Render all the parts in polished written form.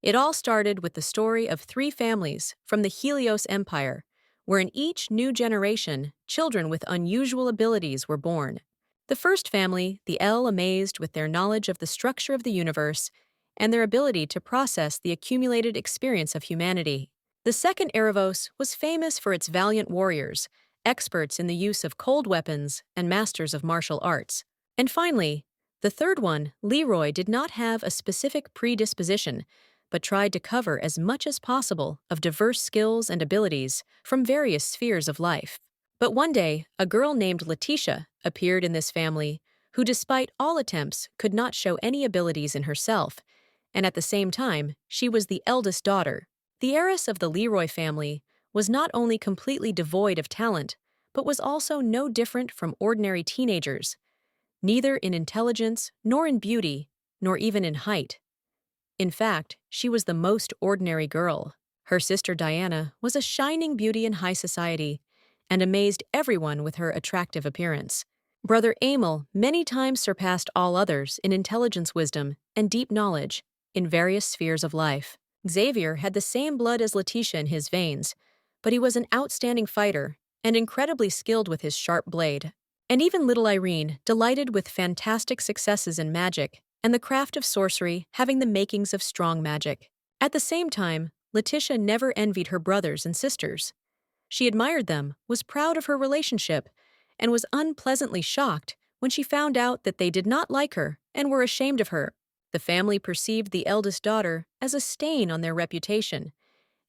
It all started with the story of three families from the Helios Empire, where in each new generation, children with unusual abilities were born. The first family, the El, amazed with their knowledge of the structure of the universe and their ability to process the accumulated experience of humanity. The second Erebos was famous for its valiant warriors, experts in the use of cold weapons and masters of martial arts. And finally, the third one, Leroy, did not have a specific predisposition, but tried to cover as much as possible of diverse skills and abilities from various spheres of life. But one day, a girl named Letitia appeared in this family, who, despite all attempts, could not show any abilities in herself, and at the same time, she was the eldest daughter. The heiress of the Leroy family was not only completely devoid of talent, but was also no different from ordinary teenagers, neither in intelligence, nor in beauty, nor even in height. In fact, she was the most ordinary girl. Her sister Diana was a shining beauty in high society and amazed everyone with her attractive appearance. Brother Emil many times surpassed all others in intelligence, wisdom, and deep knowledge in various spheres of life. Xavier had the same blood as Letitia in his veins, but he was an outstanding fighter and incredibly skilled with his sharp blade. And even little Irene delighted with fantastic successes in magic and the craft of sorcery, having the makings of strong magic. At the same time, Letitia never envied her brothers and sisters. She admired them, was proud of her relationship, and was unpleasantly shocked when she found out that they did not like her and were ashamed of her. The family perceived the eldest daughter as a stain on their reputation,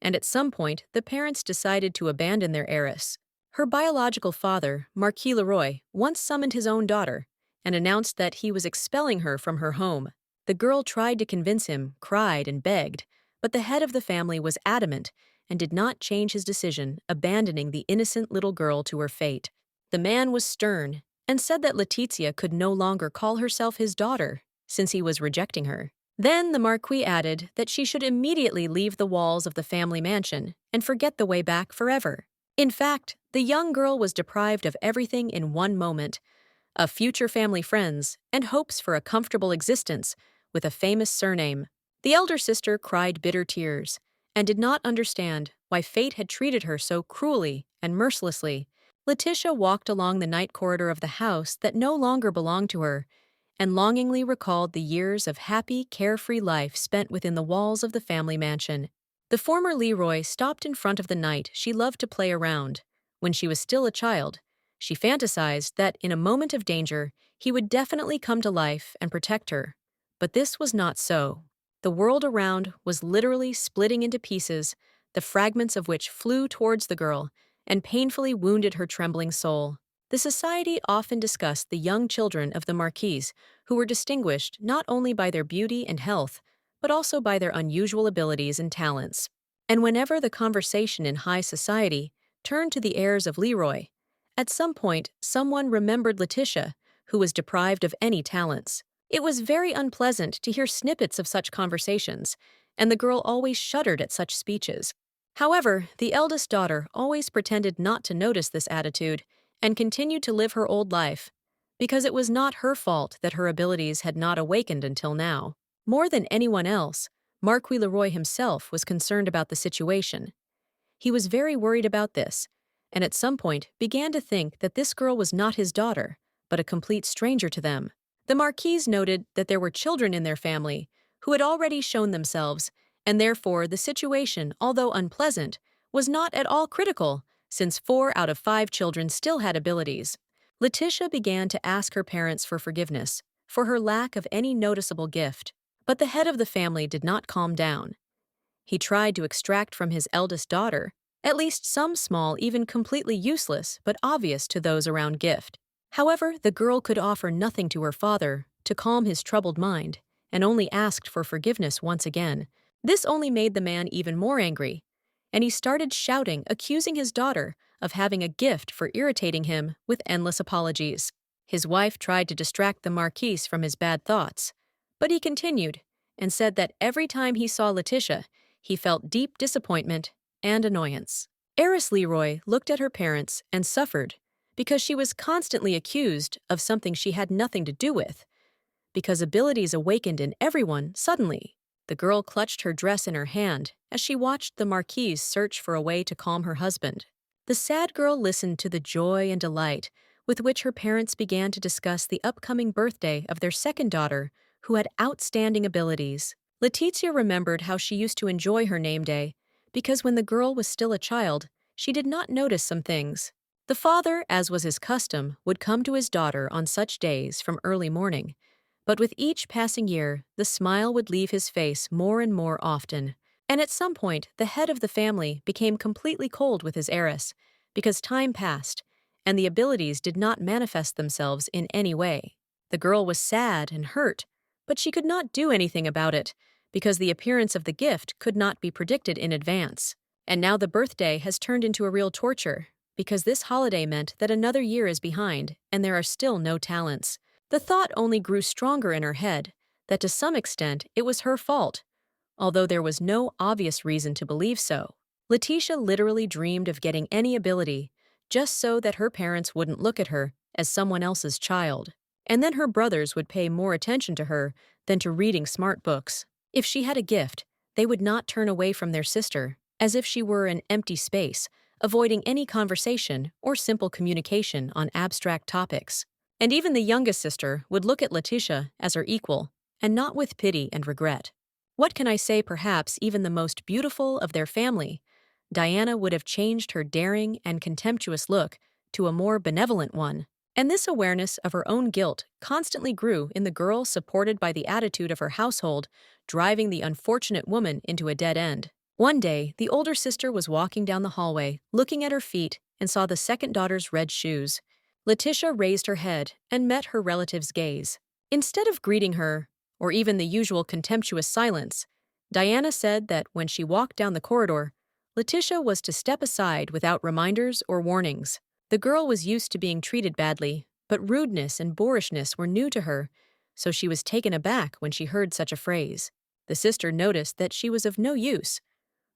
and at some point the parents decided to abandon their heiress. Her biological father, Marquis Leroy, once summoned his own daughter and announced that he was expelling her from her home. The girl tried to convince him, cried, and begged, but the head of the family was adamant and did not change his decision, abandoning the innocent little girl to her fate. The man was stern and said that Letizia could no longer call herself his daughter, since he was rejecting her. Then the Marquis added that she should immediately leave the walls of the family mansion and forget the way back forever. In fact, the young girl was deprived of everything in one moment: of future family friends and hopes for a comfortable existence with a famous surname. The elder sister cried bitter tears and did not understand why fate had treated her so cruelly and mercilessly. Letitia walked along the night corridor of the house that no longer belonged to her and longingly recalled the years of happy, carefree life spent within the walls of the family mansion. The former Leroy stopped in front of the knight she loved to play around. When she was still a child, she fantasized that in a moment of danger, he would definitely come to life and protect her. But this was not so. The world around was literally splitting into pieces, the fragments of which flew towards the girl and painfully wounded her trembling soul. The society often discussed the young children of the Marquise, who were distinguished not only by their beauty and health, but also by their unusual abilities and talents. And whenever the conversation in high society turned to the heirs of Leroy, at some point someone remembered Letitia, who was deprived of any talents. It was very unpleasant to hear snippets of such conversations, and the girl always shuddered at such speeches. However, the eldest daughter always pretended not to notice this attitude and continued to live her old life, because it was not her fault that her abilities had not awakened until now. More than anyone else, Marquis Leroy himself was concerned about the situation. He was very worried about this, and at some point began to think that this girl was not his daughter, but a complete stranger to them. The Marquise noted that there were children in their family who had already shown themselves, and therefore the situation, although unpleasant, was not at all critical, since 4 out of 5 children still had abilities. Letitia began to ask her parents for forgiveness for her lack of any noticeable gift, but the head of the family did not calm down. He tried to extract from his eldest daughter at least some small, even completely useless, but obvious to those around gift. However, the girl could offer nothing to her father to calm his troubled mind, and only asked for forgiveness once again. This only made the man even more angry, and he started shouting, accusing his daughter of having a gift for irritating him with endless apologies. His wife tried to distract the Marquise from his bad thoughts, but he continued and said that every time he saw Letitia, he felt deep disappointment and annoyance. Heiress Leroy looked at her parents and suffered because she was constantly accused of something she had nothing to do with, because abilities awakened in everyone suddenly. The girl clutched her dress in her hand as she watched the marquise search for a way to calm her husband. The sad girl listened to the joy and delight with which her parents began to discuss the upcoming birthday of their second daughter, who had outstanding abilities. Letizia remembered how she used to enjoy her name day, because when the girl was still a child, she did not notice some things. The father, as was his custom, would come to his daughter on such days from early morning. But with each passing year, the smile would leave his face more and more often. And at some point, the head of the family became completely cold with his heiress, because time passed, and the abilities did not manifest themselves in any way. The girl was sad and hurt, but she could not do anything about it, because the appearance of the gift could not be predicted in advance. And now the birthday has turned into a real torture, because this holiday meant that another year is behind, and there are still no talents. The thought only grew stronger in her head, that to some extent it was her fault, although there was no obvious reason to believe so. Letitia literally dreamed of getting any ability, just so that her parents wouldn't look at her as someone else's child. And then her brothers would pay more attention to her than to reading smart books. If she had a gift, they would not turn away from their sister, as if she were an empty space, avoiding any conversation or simple communication on abstract topics. And even the youngest sister would look at Letitia as her equal, and not with pity and regret. What can I say, perhaps even the most beautiful of their family, Diana would have changed her daring and contemptuous look to a more benevolent one. And this awareness of her own guilt constantly grew in the girl, supported by the attitude of her household, driving the unfortunate woman into a dead end. One day, the older sister was walking down the hallway, looking at her feet, and saw the second daughter's red shoes. Letitia raised her head and met her relative's gaze. Instead of greeting her, or even the usual contemptuous silence, Diana said that when she walked down the corridor, Letitia was to step aside without reminders or warnings. The girl was used to being treated badly, but rudeness and boorishness were new to her, so she was taken aback when she heard such a phrase. The sister noticed that she was of no use.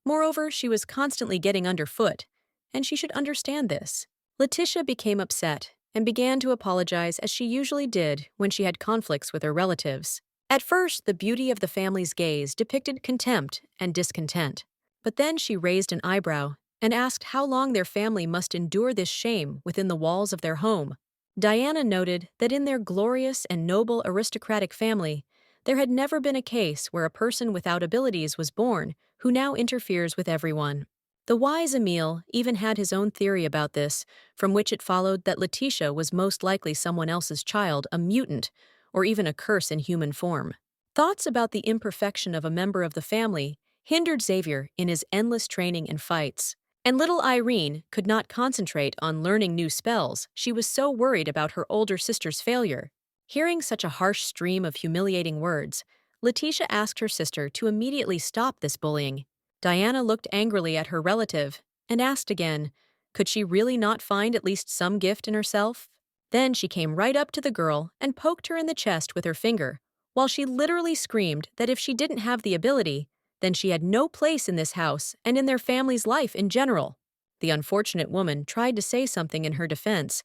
Moreover, she was constantly getting underfoot, and she should understand this. Letitia became upset and began to apologize, as she usually did when she had conflicts with her relatives. At first, the beauty of the family's gaze depicted contempt and discontent. But then she raised an eyebrow and asked how long their family must endure this shame within the walls of their home. Diana noted that in their glorious and noble aristocratic family, there had never been a case where a person without abilities was born who now interferes with everyone. The wise Emile even had his own theory about this, from which it followed that Letitia was most likely someone else's child, a mutant, or even a curse in human form. Thoughts about the imperfection of a member of the family hindered Xavier in his endless training and fights. And little Irene could not concentrate on learning new spells. She was so worried about her older sister's failure. Hearing such a harsh stream of humiliating words, Letitia asked her sister to immediately stop this bullying. Diana looked angrily at her relative and asked again, could she really not find at least some gift in herself? Then she came right up to the girl and poked her in the chest with her finger, while she literally screamed that if she didn't have the ability, then she had no place in this house and in their family's life in general. The unfortunate woman tried to say something in her defense,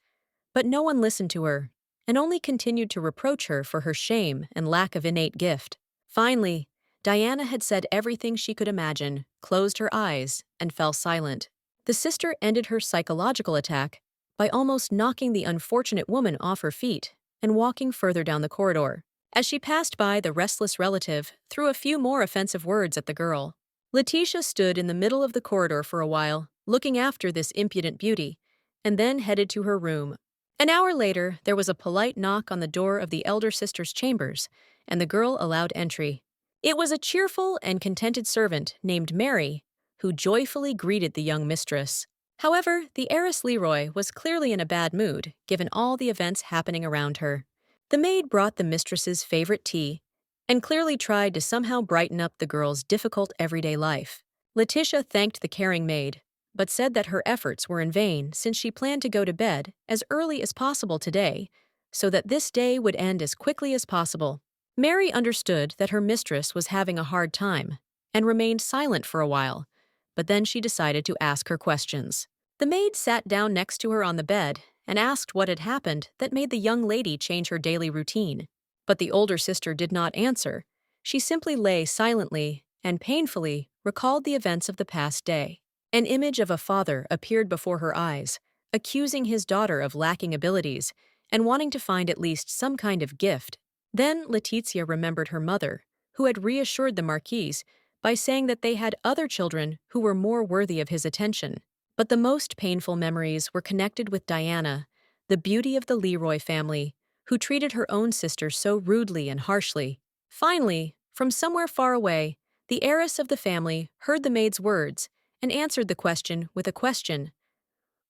but no one listened to her, and only continued to reproach her for her shame and lack of innate gift. Finally, Diana had said everything she could imagine, closed her eyes, and fell silent. The sister ended her psychological attack by almost knocking the unfortunate woman off her feet and walking further down the corridor. As she passed by, the restless relative threw a few more offensive words at the girl. Letitia stood in the middle of the corridor for a while, looking after this impudent beauty, and then headed to her room. An hour later, there was a polite knock on the door of the elder sister's chambers, and the girl allowed entry. It was a cheerful and contented servant named Mary, who joyfully greeted the young mistress. However, the heiress Leroy was clearly in a bad mood, given all the events happening around her. The maid brought the mistress's favorite tea, and clearly tried to somehow brighten up the girl's difficult everyday life. Letitia thanked the caring maid, but said that her efforts were in vain, since she planned to go to bed as early as possible today, so that this day would end as quickly as possible. Mary understood that her mistress was having a hard time, and remained silent for a while, but then she decided to ask her questions. The maid sat down next to her on the bed and asked what had happened that made the young lady change her daily routine. But the older sister did not answer, She simply lay silently and painfully recalled the events of the past day. An image of a father appeared before her eyes, accusing his daughter of lacking abilities and wanting to find at least some kind of gift. Then Letizia remembered her mother, who had reassured the Marquise by saying that they had other children who were more worthy of his attention. But the most painful memories were connected with Diana, the beauty of the Leroy family, who treated her own sister so rudely and harshly. Finally, from somewhere far away, the heiress of the family heard the maid's words and answered the question with a question.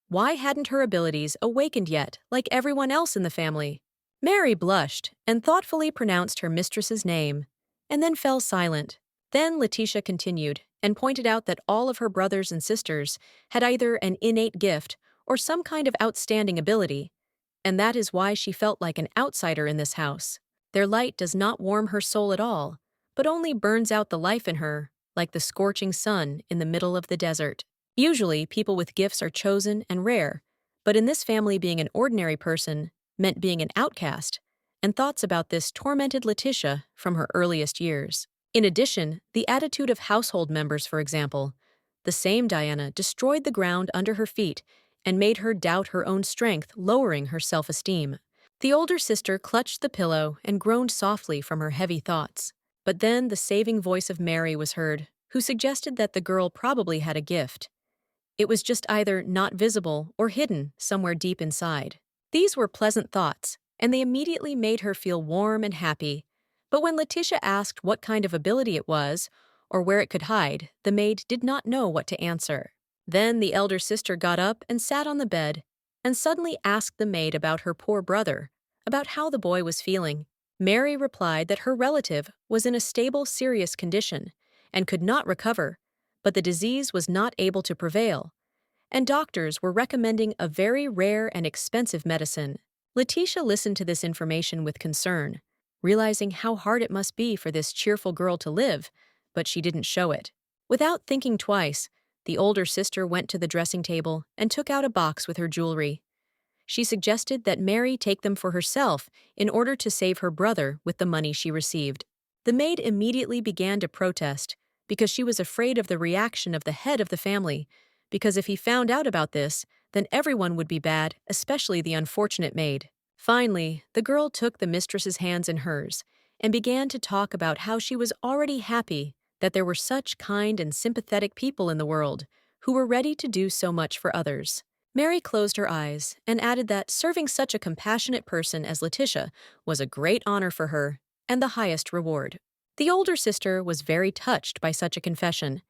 Why hadn't her abilities awakened yet, like everyone else in the family? Mary blushed and thoughtfully pronounced her mistress's name, and then fell silent. Then Letitia continued and pointed out that all of her brothers and sisters had either an innate gift or some kind of outstanding ability, and that is why she felt like an outsider in this house. Their light does not warm her soul at all, but only burns out the life in her, like the scorching sun in the middle of the desert. Usually, people with gifts are chosen and rare, but in this family, being an ordinary person meant being an outcast, and thoughts about this tormented Letitia from her earliest years. In addition, the attitude of household members, for example, the same Diana destroyed the ground under her feet and made her doubt her own strength, lowering her self-esteem. The older sister clutched the pillow and groaned softly from her heavy thoughts. But then the saving voice of Mary was heard, who suggested that the girl probably had a gift. It was just either not visible or hidden somewhere deep inside. These were pleasant thoughts, and they immediately made her feel warm and happy. But when Letitia asked what kind of ability it was, or where it could hide, the maid did not know what to answer. Then the elder sister got up and sat on the bed, and suddenly asked the maid about her poor brother, about how the boy was feeling. Mary replied that her relative was in a stable, serious condition, and could not recover, but the disease was not able to prevail, and doctors were recommending a very rare and expensive medicine. Letitia listened to this information with concern, realizing how hard it must be for this cheerful girl to live, but she didn't show it. Without thinking twice, the older sister went to the dressing table and took out a box with her jewelry. She suggested that Mary take them for herself in order to save her brother with the money she received. The maid immediately began to protest because she was afraid of the reaction of the head of the family, because if he found out about this, then everyone would be bad, especially the unfortunate maid. Finally, the girl took the mistress's hands in hers and began to talk about how she was already happy that there were such kind and sympathetic people in the world who were ready to do so much for others. Mary closed her eyes and added that serving such a compassionate person as Letitia was a great honor for her and the highest reward. The older sister was very touched by such a confession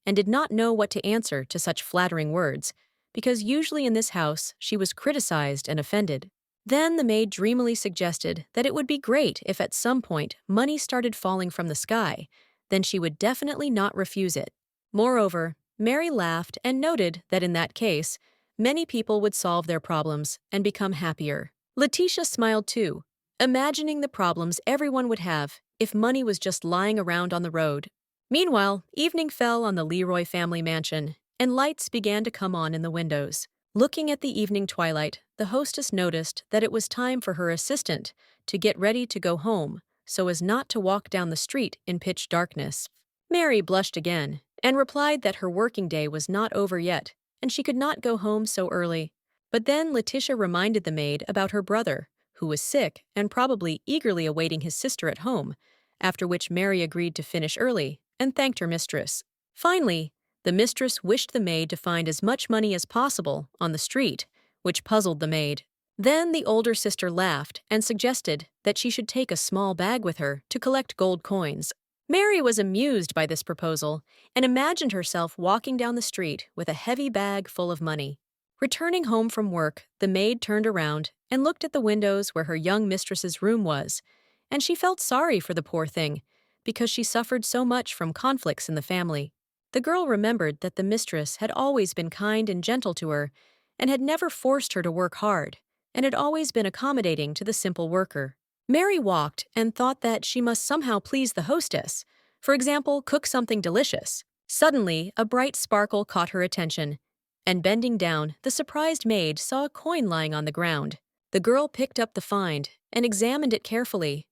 and did not know what to answer to such flattering words, because usually in this house she was criticized and offended. Then the maid dreamily suggested that it would be great if at some point money started falling from the sky, then she would definitely not refuse it. Moreover, Mary laughed and noted that in that case, many people would solve their problems and become happier. Letitia smiled too, imagining the problems everyone would have if money was just lying around on the road. Meanwhile, evening fell on the Leroy family mansion, and lights began to come on in the windows. Looking at the evening twilight, the hostess noticed that it was time for her assistant to get ready to go home so as not to walk down the street in pitch darkness. Mary blushed again and replied that her working day was not over yet, and she could not go home so early. But then Letitia reminded the maid about her brother, who was sick and probably eagerly awaiting his sister at home, after which Mary agreed to finish early and thanked her mistress. Finally, the mistress wished the maid to find as much money as possible on the street, which puzzled the maid. Then the older sister laughed and suggested that she should take a small bag with her to collect gold coins. Mary was amused by this proposal and imagined herself walking down the street with a heavy bag full of money. Returning home from work, the maid turned around and looked at the windows where her young mistress's room was, and she felt sorry for the poor thing, because she suffered so much from conflicts in the family. The girl remembered that the mistress had always been kind and gentle to her, and had never forced her to work hard, and had always been accommodating to the simple worker. Mary walked and thought that she must somehow please the hostess, for example, cook something delicious. Suddenly, a bright sparkle caught her attention, and bending down, the surprised maid saw a coin lying on the ground. The girl picked up the find and examined it carefully.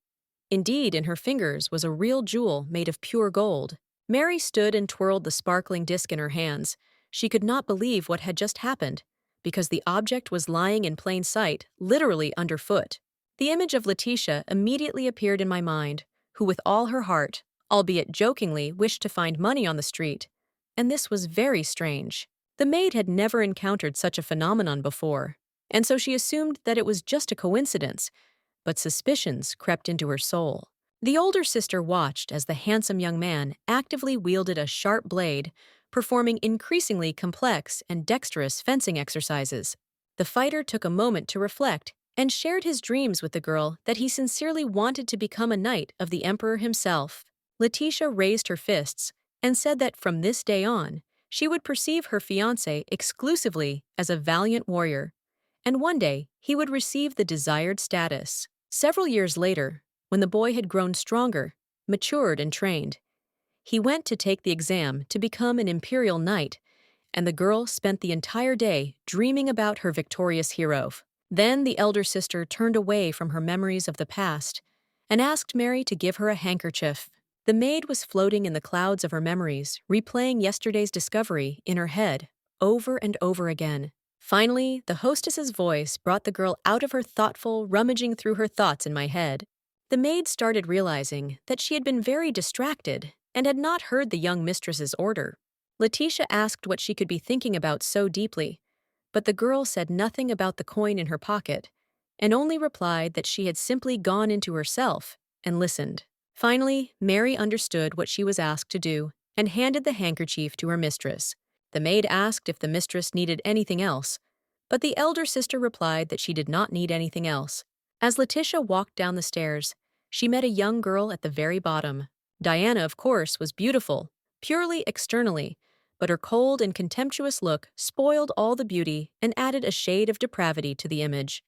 Indeed, in her fingers was a real jewel made of pure gold. Mary stood and twirled the sparkling disc in her hands. She could not believe what had just happened, because the object was lying in plain sight, literally underfoot. The image of Letitia immediately appeared in my mind, who with all her heart, albeit jokingly, wished to find money on the street. And this was very strange. The maid had never encountered such a phenomenon before, and so she assumed that it was just a coincidence, but suspicions crept into her soul. The older sister watched as the handsome young man actively wielded a sharp blade, performing increasingly complex and dexterous fencing exercises. The fighter took a moment to reflect and shared his dreams with the girl that he sincerely wanted to become a knight of the emperor himself. Letitia raised her fists and said that from this day on, she would perceive her fiancé exclusively as a valiant warrior, and one day he would receive the desired status. Several years later, when the boy had grown stronger, matured, and trained, he went to take the exam to become an imperial knight, and the girl spent the entire day dreaming about her victorious hero. Then the elder sister turned away from her memories of the past and asked Mary to give her a handkerchief. The maid was floating in the clouds of her memories, replaying yesterday's discovery in her head over and over again. Finally, the hostess's voice brought the girl out of her thoughtful, rummaging through her thoughts in my head. The maid started realizing that she had been very distracted and had not heard the young mistress's order. Letitia asked what she could be thinking about so deeply, but the girl said nothing about the coin in her pocket, and only replied that she had simply gone into herself and listened. Finally, Mary understood what she was asked to do and handed the handkerchief to her mistress. The maid asked if the mistress needed anything else, but the elder sister replied that she did not need anything else. As Letitia walked down the stairs, she met a young girl at the very bottom. Diana, of course, was beautiful, purely externally, but her cold and contemptuous look spoiled all the beauty and added a shade of depravity to the image.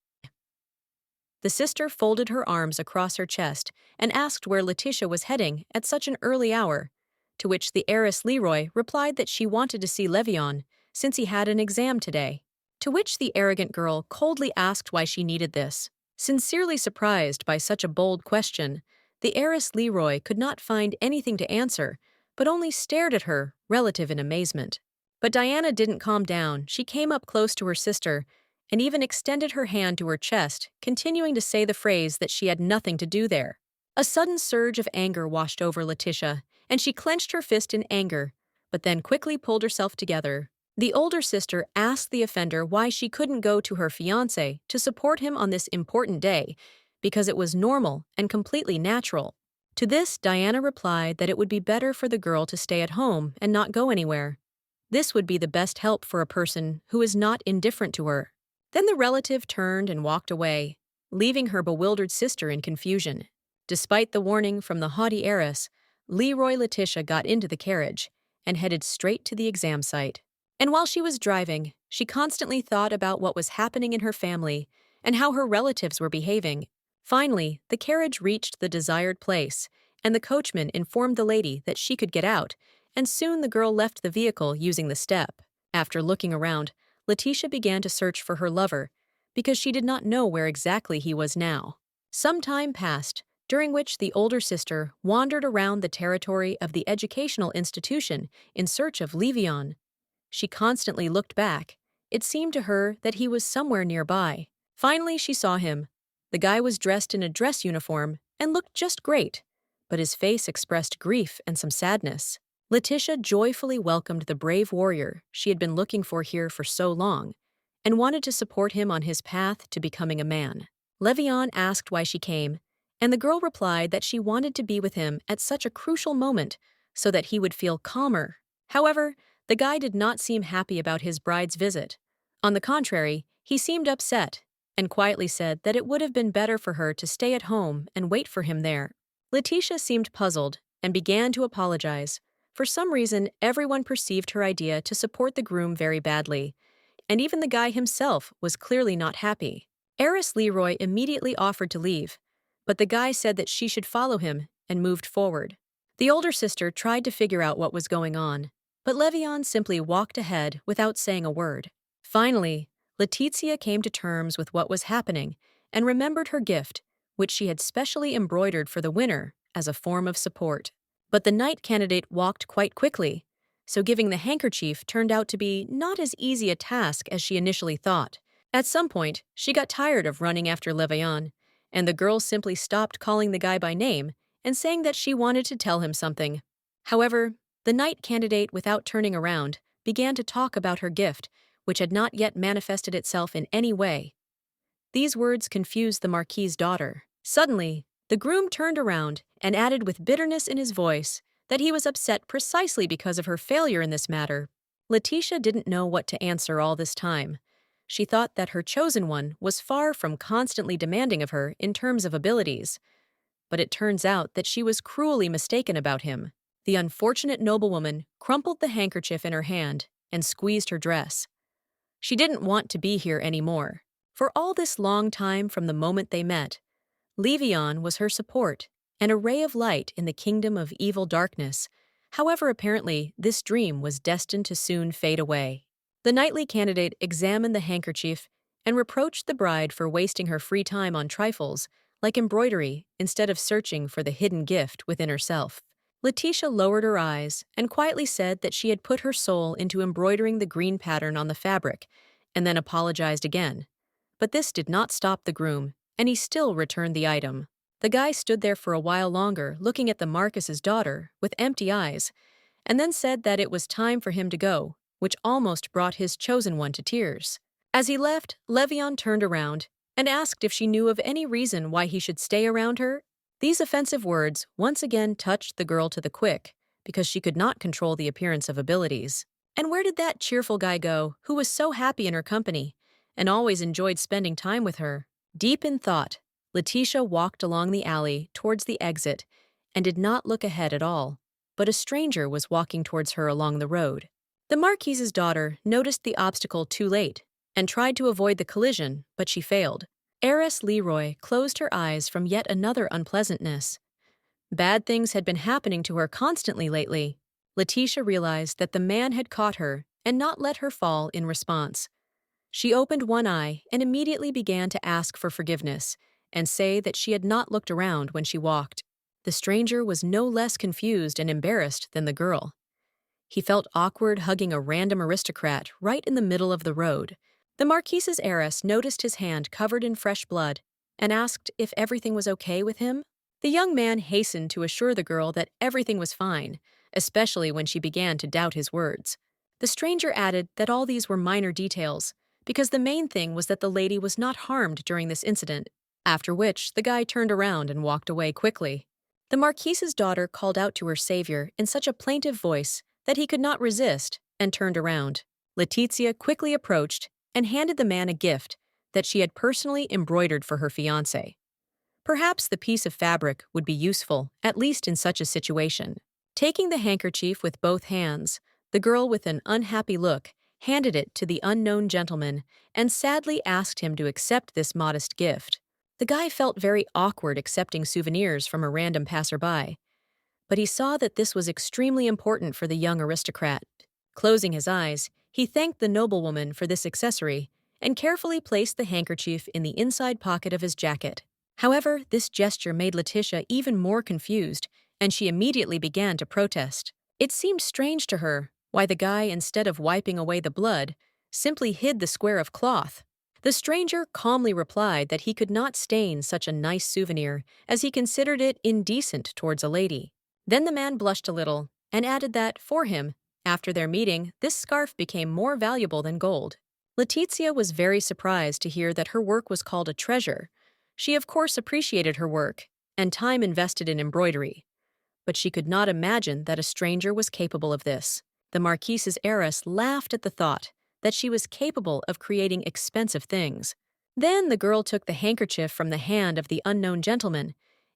The sister folded her arms across her chest and asked where Letitia was heading at such an early hour, to which the heiress Leroy replied that she wanted to see Levion, since he had an exam today. To which the arrogant girl coldly asked why she needed this. Sincerely surprised by such a bold question, the heiress Leroy could not find anything to answer, but only stared at her, relative in amazement. But Diana didn't calm down. She came up close to her sister and even extended her hand to her chest, continuing to say the phrase that she had nothing to do there. A sudden surge of anger washed over Letitia, and she clenched her fist in anger, but then quickly pulled herself together. The older sister asked the offender why she couldn't go to her fiancé to support him on this important day, because it was normal and completely natural. To this, Diana replied that it would be better for the girl to stay at home and not go anywhere. This would be the best help for a person who is not indifferent to her. Then the relative turned and walked away, leaving her bewildered sister in confusion. Despite the warning from the haughty heiress, Leroy Letitia got into the carriage and headed straight to the exam site. And while she was driving, she constantly thought about what was happening in her family and how her relatives were behaving. Finally, the carriage reached the desired place, and the coachman informed the lady that she could get out, and soon the girl left the vehicle using the step. After looking around, Letitia began to search for her lover, because she did not know where exactly he was now. Some time passed, during which the older sister wandered around the territory of the educational institution in search of Levion. She constantly looked back. It seemed to her that he was somewhere nearby. Finally, she saw him. The guy was dressed in a dress uniform and looked just great, but his face expressed grief and some sadness. Letitia joyfully welcomed the brave warrior she had been looking for here for so long, and wanted to support him on his path to becoming a man. Levion asked why she came, and the girl replied that she wanted to be with him at such a crucial moment so that he would feel calmer. However, the guy did not seem happy about his bride's visit. On the contrary, he seemed upset and quietly said that it would have been better for her to stay at home and wait for him there. Letitia seemed puzzled and began to apologize. For some reason, everyone perceived her idea to support the groom very badly, and even the guy himself was clearly not happy. Heiress Leroy immediately offered to leave, but the guy said that she should follow him and moved forward. The older sister tried to figure out what was going on, but Levion simply walked ahead without saying a word. Finally, Letitia came to terms with what was happening and remembered her gift, which she had specially embroidered for the winner as a form of support. But the knight candidate walked quite quickly, so giving the handkerchief turned out to be not as easy a task as she initially thought. At some point, she got tired of running after Levaillan, and the girl simply stopped calling the guy by name and saying that she wanted to tell him something. However, the knight candidate, without turning around, began to talk about her gift, which had not yet manifested itself in any way. These words confused the Marquis's daughter. Suddenly, the groom turned around and added with bitterness in his voice that he was upset precisely because of her failure in this matter. Letitia didn't know what to answer all this time. She thought that her chosen one was far from constantly demanding of her in terms of abilities, but it turns out that she was cruelly mistaken about him. The unfortunate noblewoman crumpled the handkerchief in her hand and squeezed her dress. She didn't want to be here anymore. For all this long time from the moment they met, Levaillan was her support, and a ray of light in the kingdom of evil darkness. However, apparently, this dream was destined to soon fade away. The knightly candidate examined the handkerchief and reproached the bride for wasting her free time on trifles, like embroidery, instead of searching for the hidden gift within herself. Letitia lowered her eyes and quietly said that she had put her soul into embroidering the green pattern on the fabric, and then apologized again. But this did not stop the groom, and he still returned the item. The guy stood there for a while longer, looking at the Marquis's daughter with empty eyes, and then said that it was time for him to go, which almost brought his chosen one to tears. As he left, Levaillan turned around and asked if she knew of any reason why he should stay around her. These offensive words once again touched the girl to the quick, because she could not control the appearance of abilities. And where did that cheerful guy go, who was so happy in her company, and always enjoyed spending time with her? Deep in thought, Letitia walked along the alley towards the exit and did not look ahead at all, but a stranger was walking towards her along the road. The Marquis's daughter noticed the obstacle too late and tried to avoid the collision, but she failed. Heiress Leroy closed her eyes from yet another unpleasantness. Bad things had been happening to her constantly lately. Letitia realized that the man had caught her and not let her fall in response. She opened one eye and immediately began to ask for forgiveness and say that she had not looked around when she walked. The stranger was no less confused and embarrassed than the girl. He felt awkward hugging a random aristocrat right in the middle of the road. The Marquis's heiress noticed his hand covered in fresh blood and asked if everything was okay with him. The young man hastened to assure the girl that everything was fine, especially when she began to doubt his words. The stranger added that all these were minor details, because the main thing was that the lady was not harmed during this incident, after which the guy turned around and walked away quickly. The Marquis's daughter called out to her savior in such a plaintive voice that he could not resist and turned around. Letizia quickly approached and handed the man a gift that she had personally embroidered for her fiancé. Perhaps the piece of fabric would be useful, at least in such a situation. Taking the handkerchief with both hands, the girl with an unhappy look handed it to the unknown gentleman and sadly asked him to accept this modest gift. The guy felt very awkward accepting souvenirs from a random passerby, but he saw that this was extremely important for the young aristocrat. Closing his eyes, he thanked the noblewoman for this accessory and carefully placed the handkerchief in the inside pocket of his jacket. However, this gesture made Letitia even more confused, and she immediately began to protest. It seemed strange to her why the guy, instead of wiping away the blood, simply hid the square of cloth. The stranger calmly replied that he could not stain such a nice souvenir, as he considered it indecent towards a lady. Then the man blushed a little and added that, for him, after their meeting, this scarf became more valuable than gold. Letizia was very surprised to hear that her work was called a treasure. She of course appreciated her work and time invested in embroidery, but she could not imagine that a stranger was capable of this. The Marquis's heiress laughed at the thought that she was capable of creating expensive things. Then the girl took the handkerchief from the hand of the unknown gentleman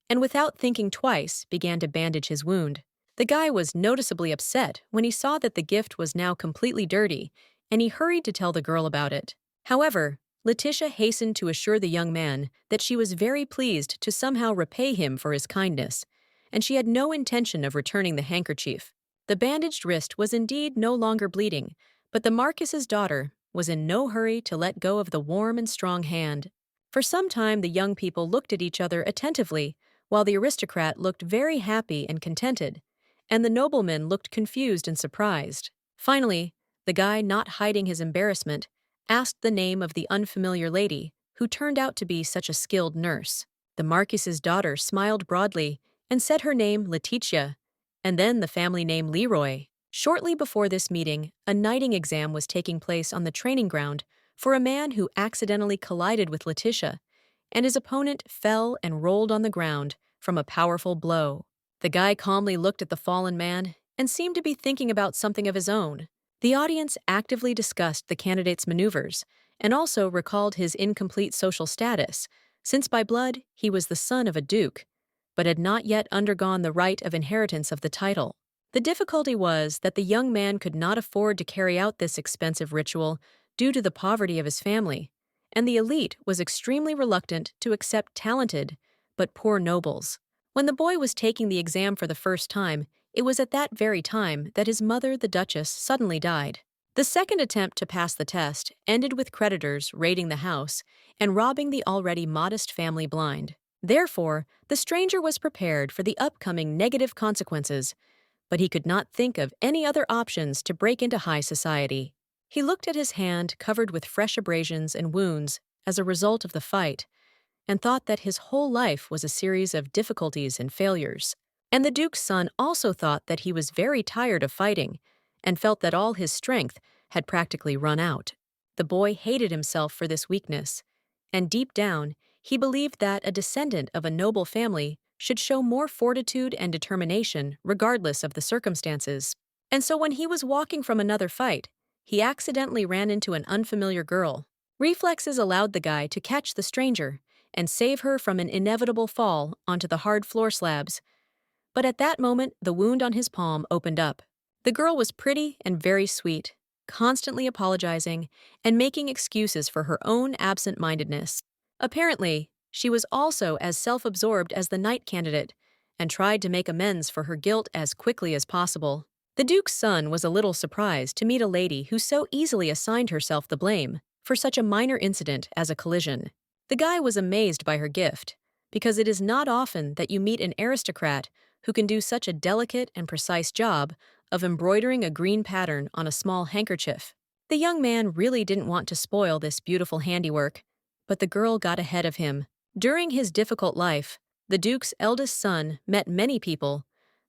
and without thinking twice began to bandage his wound. The guy was noticeably upset when he saw that the gift was now completely dirty, and he hurried to tell the girl about it. However, Letitia hastened to assure the young man that she was very pleased to somehow repay him for his kindness, and she had no intention of returning the handkerchief. The bandaged wrist was indeed no longer bleeding, but the Marquis's daughter was in no hurry to let go of the warm and strong hand. For some time, the young people looked at each other attentively, while the aristocrat looked very happy and contented, and the nobleman looked confused and surprised. Finally, the guy, not hiding his embarrassment, asked the name of the unfamiliar lady, who turned out to be such a skilled nurse. The Marquis's daughter smiled broadly and said her name Letitia, and then the family name Leroy. Shortly before this meeting, a knighting exam was taking place on the training ground for a man who accidentally collided with Letitia, and his opponent fell and rolled on the ground from a powerful blow. The guy calmly looked at the fallen man and seemed to be thinking about something of his own. The audience actively discussed the candidate's maneuvers and also recalled his incomplete social status, since by blood he was the son of a duke, but had not yet undergone the rite of inheritance of the title. The difficulty was that the young man could not afford to carry out this expensive ritual due to the poverty of his family, and the elite was extremely reluctant to accept talented but poor nobles. When the boy was taking the exam for the first time, it was at that very time that his mother, the Duchess, suddenly died. The second attempt to pass the test ended with creditors raiding the house and robbing the already modest family blind. Therefore, the stranger was prepared for the upcoming negative consequences, but he could not think of any other options to break into high society. He looked at his hand covered with fresh abrasions and wounds as a result of the fight, and thought that his whole life was a series of difficulties and failures. And the Duke's son also thought that he was very tired of fighting, and felt that all his strength had practically run out. The boy hated himself for this weakness, and deep down, he believed that a descendant of a noble family should show more fortitude and determination regardless of the circumstances. And so when he was walking from another fight, he accidentally ran into an unfamiliar girl. Reflexes allowed the guy to catch the stranger and save her from an inevitable fall onto the hard floor slabs. But at that moment, the wound on his palm opened up. The girl was pretty and very sweet, constantly apologizing and making excuses for her own absent-mindedness. Apparently, she was also as self-absorbed as the knight candidate and tried to make amends for her guilt as quickly as possible. The Duke's son was a little surprised to meet a lady who so easily assigned herself the blame for such a minor incident as a collision. The guy was amazed by her gift, because it is not often that you meet an aristocrat who can do such a delicate and precise job of embroidering a green pattern on a small handkerchief. The young man really didn't want to spoil this beautiful handiwork, but the girl got ahead of him. During his difficult life, the Duke's eldest son met many people,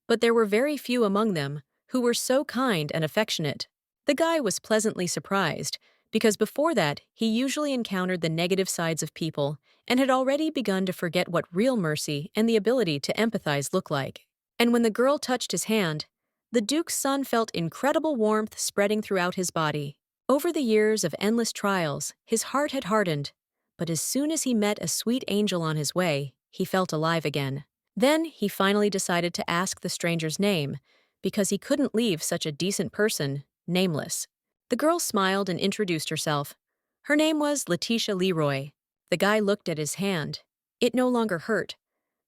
but there were very few among them who were so kind and affectionate. The guy was pleasantly surprised, because before that he usually encountered the negative sides of people and had already begun to forget what real mercy and the ability to empathize look like. And when the girl touched his hand, the Duke's son felt incredible warmth spreading throughout his body. Over the years of endless trials, his heart had hardened, but as soon as he met a sweet angel on his way, he felt alive again. Then he finally decided to ask the stranger's name, because he couldn't leave such a decent person nameless. The girl smiled and introduced herself. Her name was Letitia Leroy. The guy looked at his hand. It no longer hurt,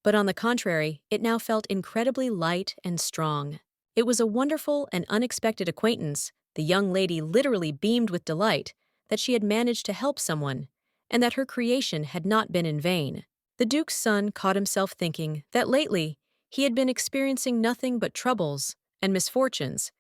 but on the contrary, it now felt incredibly light and strong. It was a wonderful and unexpected acquaintance. The young lady literally beamed with delight that she had managed to help someone, and that her creation had not been in vain. The Duke's son caught himself thinking that lately he had been experiencing nothing but troubles and misfortunes,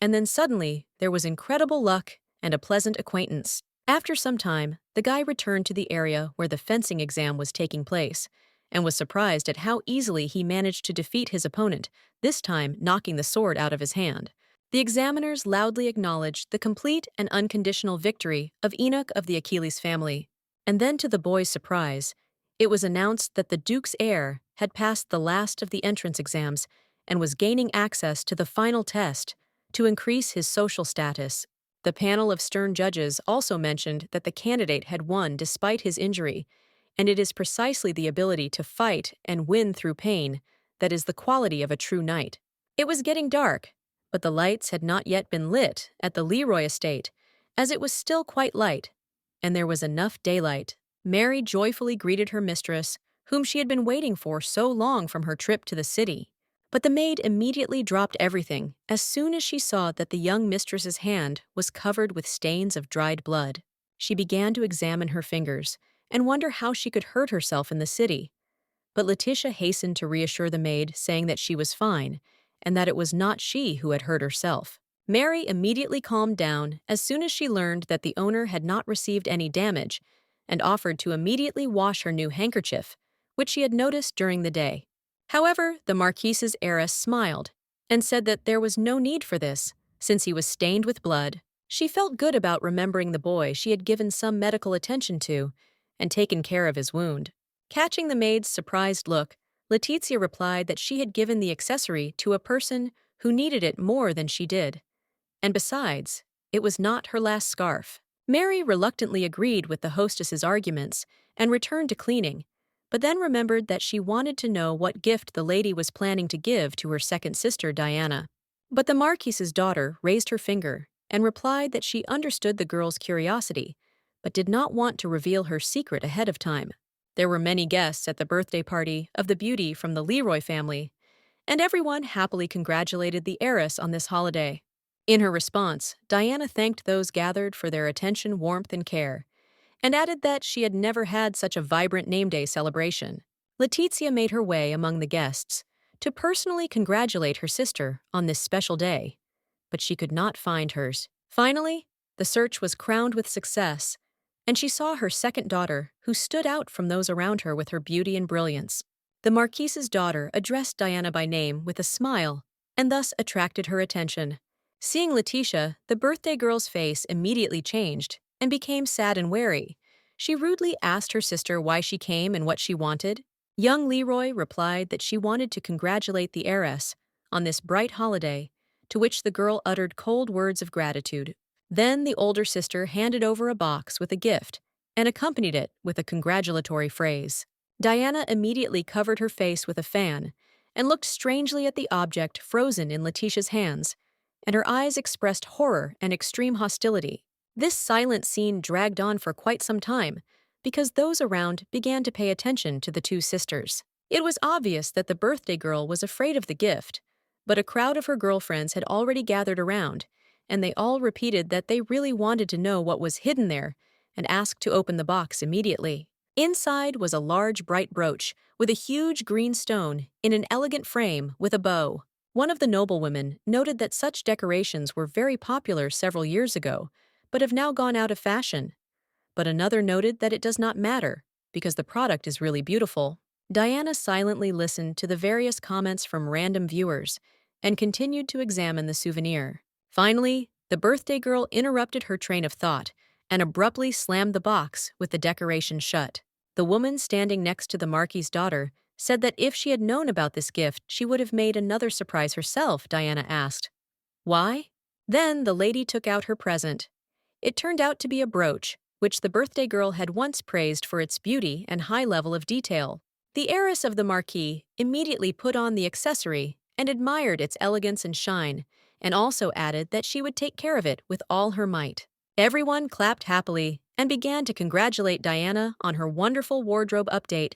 and then suddenly there was incredible luck and a pleasant acquaintance. After some time, the guy returned to the area where the fencing exam was taking place, and was surprised at how easily he managed to defeat his opponent, this time knocking the sword out of his hand. The examiners loudly acknowledged the complete and unconditional victory of Enoch of the Achilles family. And then, to the boy's surprise, it was announced that the Duke's heir had passed the last of the entrance exams and was gaining access to the final test to increase his social status. The panel of stern judges also mentioned that the candidate had won despite his injury, and it is precisely the ability to fight and win through pain that is the quality of a true knight. It was getting dark, but the lights had not yet been lit at the Leroy estate, as it was still quite light, and there was enough daylight. Mary joyfully greeted her mistress, whom she had been waiting for so long from her trip to the city. But the maid immediately dropped everything as soon as she saw that the young mistress's hand was covered with stains of dried blood. She began to examine her fingers, and wonder how she could hurt herself in the city. But Letitia hastened to reassure the maid, saying that she was fine and that it was not she who had hurt herself. Mary immediately calmed down as soon as she learned that the owner had not received any damage and offered to immediately wash her new handkerchief, which she had noticed during the day. However, the Marquise's heiress smiled and said that there was no need for this, since he was stained with blood. She felt good about remembering the boy she had given some medical attention to and taken care of his wound. Catching the maid's surprised look, Letizia replied that she had given the accessory to a person who needed it more than she did. And besides, it was not her last scarf. Mary reluctantly agreed with the hostess's arguments and returned to cleaning, but then remembered that she wanted to know what gift the lady was planning to give to her second sister, Diana. But the Marquise's daughter raised her finger and replied that she understood the girl's curiosity, but did not want to reveal her secret ahead of time. There were many guests at the birthday party of the beauty from the Leroy family, and everyone happily congratulated the heiress on this holiday. In her response, Diana thanked those gathered for their attention, warmth, and care, and added that she had never had such a vibrant name day celebration. Letizia made her way among the guests to personally congratulate her sister on this special day, but she could not find hers. Finally, the search was crowned with success, and she saw her second daughter, who stood out from those around her with her beauty and brilliance. The Marquise's daughter addressed Diana by name with a smile, and thus attracted her attention. Seeing Letitia, the birthday girl's face immediately changed and became sad and wary. She rudely asked her sister why she came and what she wanted. Young Leroy replied that she wanted to congratulate the heiress on this bright holiday, to which the girl uttered cold words of gratitude. Then the older sister handed over a box with a gift and accompanied it with a congratulatory phrase. Diana immediately covered her face with a fan and looked strangely at the object frozen in Letitia's hands, and her eyes expressed horror and extreme hostility. This silent scene dragged on for quite some time, because those around began to pay attention to the two sisters. It was obvious that the birthday girl was afraid of the gift, but a crowd of her girlfriends had already gathered around, and they all repeated that they really wanted to know what was hidden there and asked to open the box immediately. Inside was a large bright brooch with a huge green stone in an elegant frame with a bow. One of the noblewomen noted that such decorations were very popular several years ago, but have now gone out of fashion. But another noted that it does not matter, because the product is really beautiful. Diana silently listened to the various comments from random viewers and continued to examine the souvenir. Finally, the birthday girl interrupted her train of thought and abruptly slammed the box with the decoration shut. The woman standing next to the Marquis's daughter said that if she had known about this gift, she would have made another surprise herself. Diana asked, "Why?" Then the lady took out her present. It turned out to be a brooch, which the birthday girl had once praised for its beauty and high level of detail. The heiress of the Marquis immediately put on the accessory and admired its elegance and shine, and also added that she would take care of it with all her might. Everyone clapped happily and began to congratulate Diana on her wonderful wardrobe update,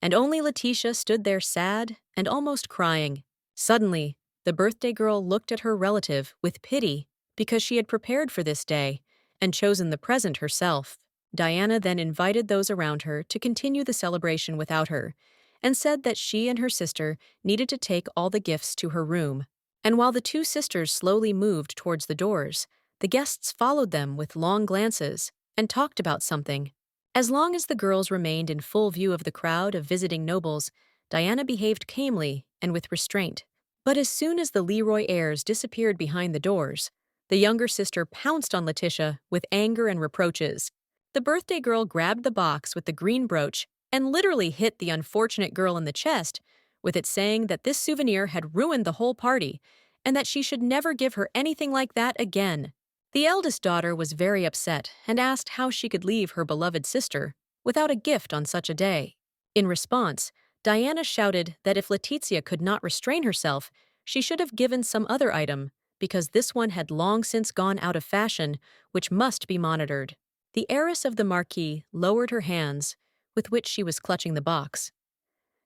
and only Letitia stood there sad and almost crying. Suddenly, the birthday girl looked at her relative with pity because she had prepared for this day and chosen the present herself. Diana then invited those around her to continue the celebration without her, and said that she and her sister needed to take all the gifts to her room. And while the two sisters slowly moved towards the doors, the guests followed them with long glances and talked about something. As long as the girls remained in full view of the crowd of visiting nobles, Diana behaved calmly and with restraint. But as soon as the Leroy heirs disappeared behind the doors, the younger sister pounced on Letitia with anger and reproaches. The birthday girl grabbed the box with the green brooch and literally hit the unfortunate girl in the chest, with it saying that this souvenir had ruined the whole party and that she should never give her anything like that again. The eldest daughter was very upset and asked how she could leave her beloved sister without a gift on such a day. In response, Diana shouted that if Letizia could not restrain herself, she should have given some other item, because this one had long since gone out of fashion, which must be monitored. The heiress of the Marquis lowered her hands, with which she was clutching the box.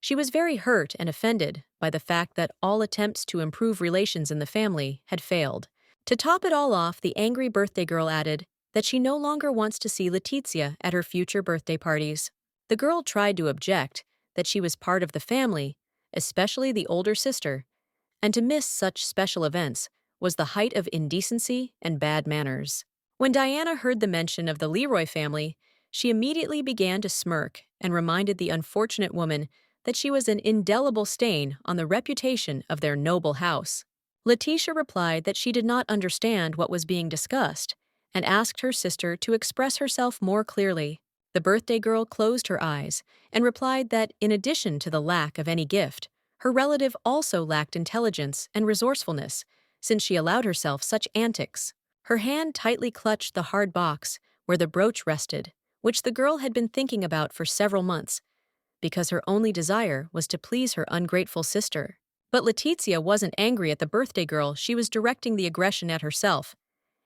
She was very hurt and offended by the fact that all attempts to improve relations in the family had failed. To top it all off, the angry birthday girl added that she no longer wants to see Letizia at her future birthday parties. The girl tried to object that she was part of the family, especially the older sister, and to miss such special events was the height of indecency and bad manners. When Diana heard the mention of the Leroy family, she immediately began to smirk and reminded the unfortunate woman that she was an indelible stain on the reputation of their noble house. Letitia replied that she did not understand what was being discussed and asked her sister to express herself more clearly. The birthday girl closed her eyes and replied that, in addition to the lack of any gift, her relative also lacked intelligence and resourcefulness, since she allowed herself such antics. Her hand tightly clutched the hard box where the brooch rested, which the girl had been thinking about for several months, because her only desire was to please her ungrateful sister. But Letizia wasn't angry at the birthday girl, she was directing the aggression at herself,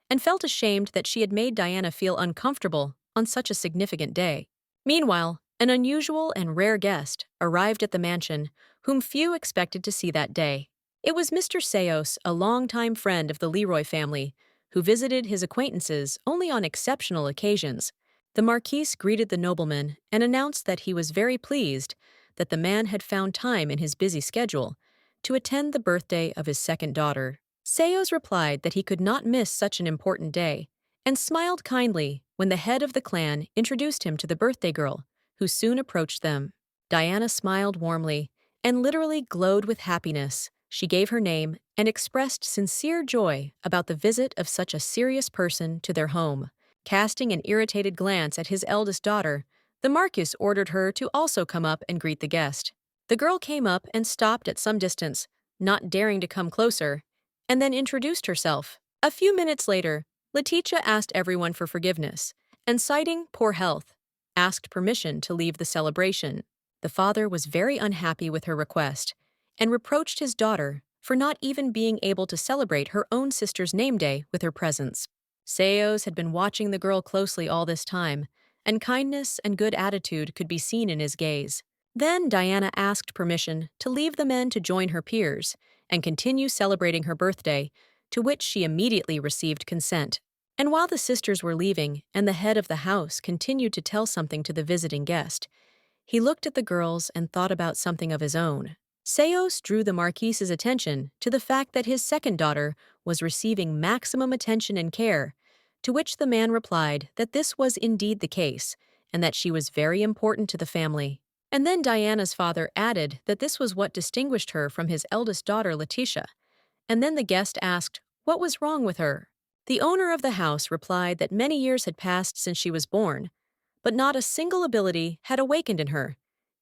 and felt ashamed that she had made Diana feel uncomfortable on such a significant day. Meanwhile, an unusual and rare guest arrived at the mansion whom few expected to see that day. It was Mr. Sayos, a longtime friend of the Leroy family, who visited his acquaintances only on exceptional occasions. The Marquise greeted the nobleman and announced that he was very pleased that the man had found time in his busy schedule to attend the birthday of his second daughter. Sayos replied that he could not miss such an important day, and smiled kindly when the head of the clan introduced him to the birthday girl, who soon approached them. Diana smiled warmly and literally glowed with happiness. She gave her name and expressed sincere joy about the visit of such a serious person to their home. Casting an irritated glance at his eldest daughter, the Marquis ordered her to also come up and greet the guest. The girl came up and stopped at some distance, not daring to come closer, and then introduced herself. A few minutes later, Letitia asked everyone for forgiveness, and citing poor health, asked permission to leave the celebration. The father was very unhappy with her request, and reproached his daughter for not even being able to celebrate her own sister's name day with her presence. Sayos had been watching the girl closely all this time, and kindness and good attitude could be seen in his gaze. Then Diana asked permission to leave the men to join her peers and continue celebrating her birthday, to which she immediately received consent. And while the sisters were leaving and the head of the house continued to tell something to the visiting guest, he looked at the girls and thought about something of his own. Sayos drew the Marquise's attention to the fact that his second daughter was receiving maximum attention and care, to which the man replied that this was indeed the case, and that she was very important to the family. And then Diana's father added that this was what distinguished her from his eldest daughter, Letitia. And then the guest asked what was wrong with her. The owner of the house replied that many years had passed since she was born, but not a single ability had awakened in her,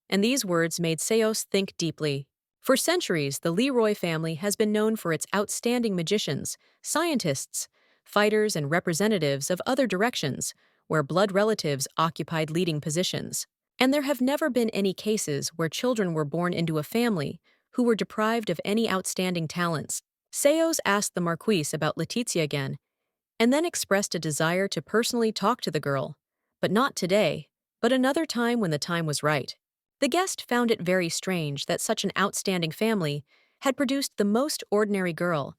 and these words made Sayos think deeply. For centuries, the Leroy family has been known for its outstanding magicians, scientists, fighters, and representatives of other directions, where blood relatives occupied leading positions. And there have never been any cases where children were born into a family who were deprived of any outstanding talents. Sayos asked the Marquise about Letizia again, and then expressed a desire to personally talk to the girl, but not today, but another time when the time was right. The guest found it very strange that such an outstanding family had produced the most ordinary girl,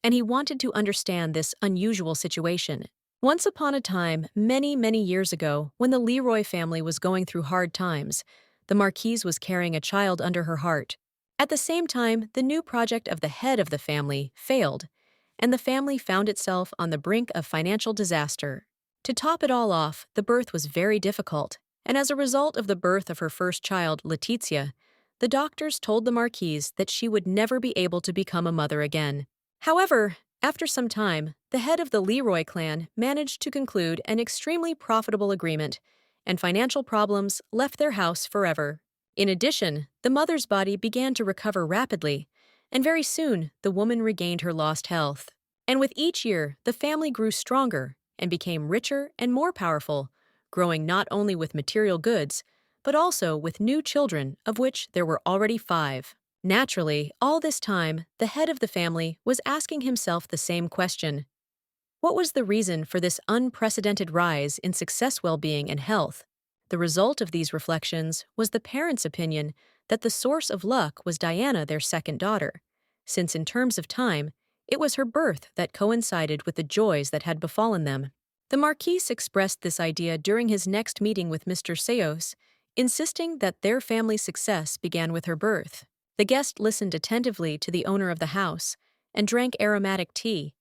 and he wanted to understand this unusual situation. Once upon a time, many, many years ago, when the Leroy family was going through hard times, the Marquise was carrying a child under her heart. At the same time, the new project of the head of the family failed, and the family found itself on the brink of financial disaster. To top it all off, the birth was very difficult, and as a result of the birth of her first child, Letizia, the doctors told the Marquise that she would never be able to become a mother again. However, after some time, the head of the Leroy clan managed to conclude an extremely profitable agreement, and financial problems left their house forever. In addition, the mother's body began to recover rapidly, and very soon the woman regained her lost health. And with each year, the family grew stronger and became richer and more powerful, growing not only with material goods, but also with new children, of which there were already 5. Naturally, all this time, the head of the family was asking himself the same question. What was the reason for this unprecedented rise in success, well-being, and health? The result of these reflections was the parents' opinion that the source of luck was Diana, their second daughter, since in terms of time, it was her birth that coincided with the joys that had befallen them. The Marquis expressed this idea during his next meeting with Mr. Seos, insisting that their family's success began with her birth. The guest listened attentively to the owner of the house and drank aromatic tea,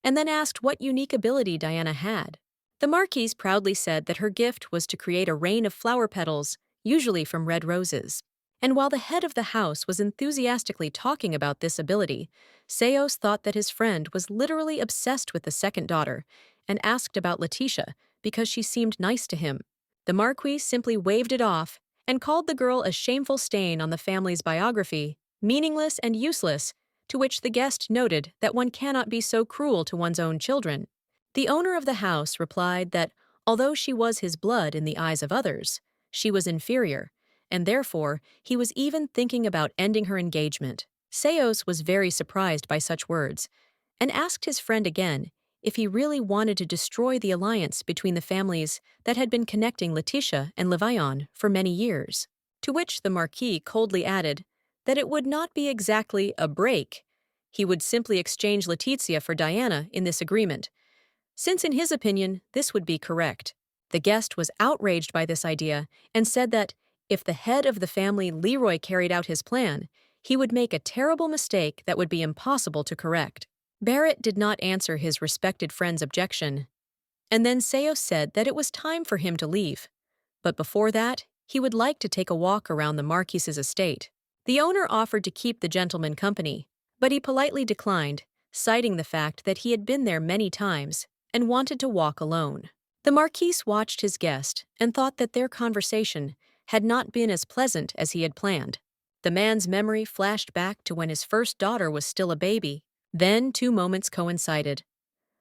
and then asked what unique ability Diana had. The Marquise proudly said that her gift was to create a rain of flower petals, usually from red roses. And while the head of the house was enthusiastically talking about this ability, Seos thought that his friend was literally obsessed with the second daughter and asked about Letitia because she seemed nice to him. The Marquis simply waved it off and called the girl a shameful stain on the family's biography, meaningless and useless, to which the guest noted that one cannot be so cruel to one's own children. The owner of the house replied that although she was his blood in the eyes of others, she was inferior, and therefore he was even thinking about ending her engagement. Seos was very surprised by such words and asked his friend again if he really wanted to destroy the alliance between the families that had been connecting Letitia and Levion for many years. To which the Marquis coldly added that it would not be exactly a break. He would simply exchange Letitia for Diana in this agreement, since in his opinion this would be correct. The guest was outraged by this idea and said that if the head of the family Leroy carried out his plan, he would make a terrible mistake that would be impossible to correct. Barrett did not answer his respected friend's objection, and then Seos said that it was time for him to leave. But before that, he would like to take a walk around the Marquis's estate. The owner offered to keep the gentleman company, but he politely declined, citing the fact that he had been there many times and wanted to walk alone. The Marquis watched his guest and thought that their conversation had not been as pleasant as he had planned. The man's memory flashed back to when his first daughter was still a baby. Then 2 moments coincided.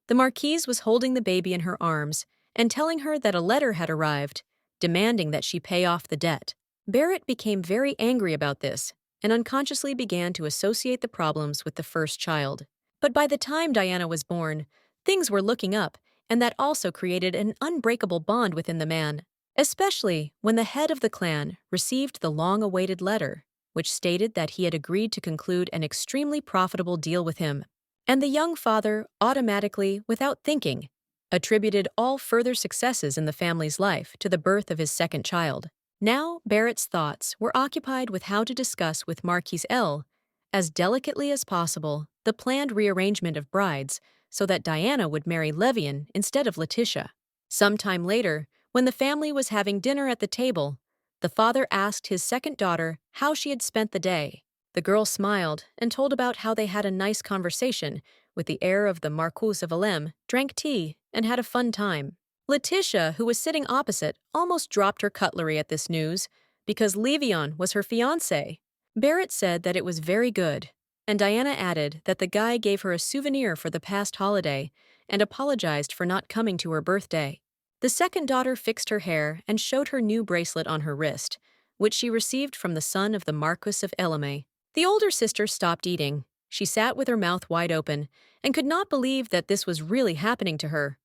The Marquise was holding the baby in her arms and telling her that a letter had arrived, demanding that she pay off the debt. Barrett became very angry about this and unconsciously began to associate the problems with the first child. But by the time Diana was born, things were looking up, and that also created an unbreakable bond within the man, especially when the head of the clan received the long-awaited letter, which stated that he had agreed to conclude an extremely profitable deal with him. And the young father automatically, without thinking, attributed all further successes in the family's life to the birth of his second child. Now Barrett's thoughts were occupied with how to discuss with Marquis L, as delicately as possible, the planned rearrangement of brides so that Diana would marry Levian instead of Letitia. Sometime later, when the family was having dinner at the table, the father asked his second daughter how she had spent the day. The girl smiled and told about how they had a nice conversation with the heir of the Marquis of Alem, drank tea, and had a fun time. Letitia, who was sitting opposite, almost dropped her cutlery at this news because Levion was her fiancé. Barrett said that it was very good, and Diana added that the guy gave her a souvenir for the past holiday and apologized for not coming to her birthday. The second daughter fixed her hair and showed her new bracelet on her wrist, which she received from the son of the Marquis of Elame. The older sister stopped eating. She sat with her mouth wide open and could not believe that this was really happening to her.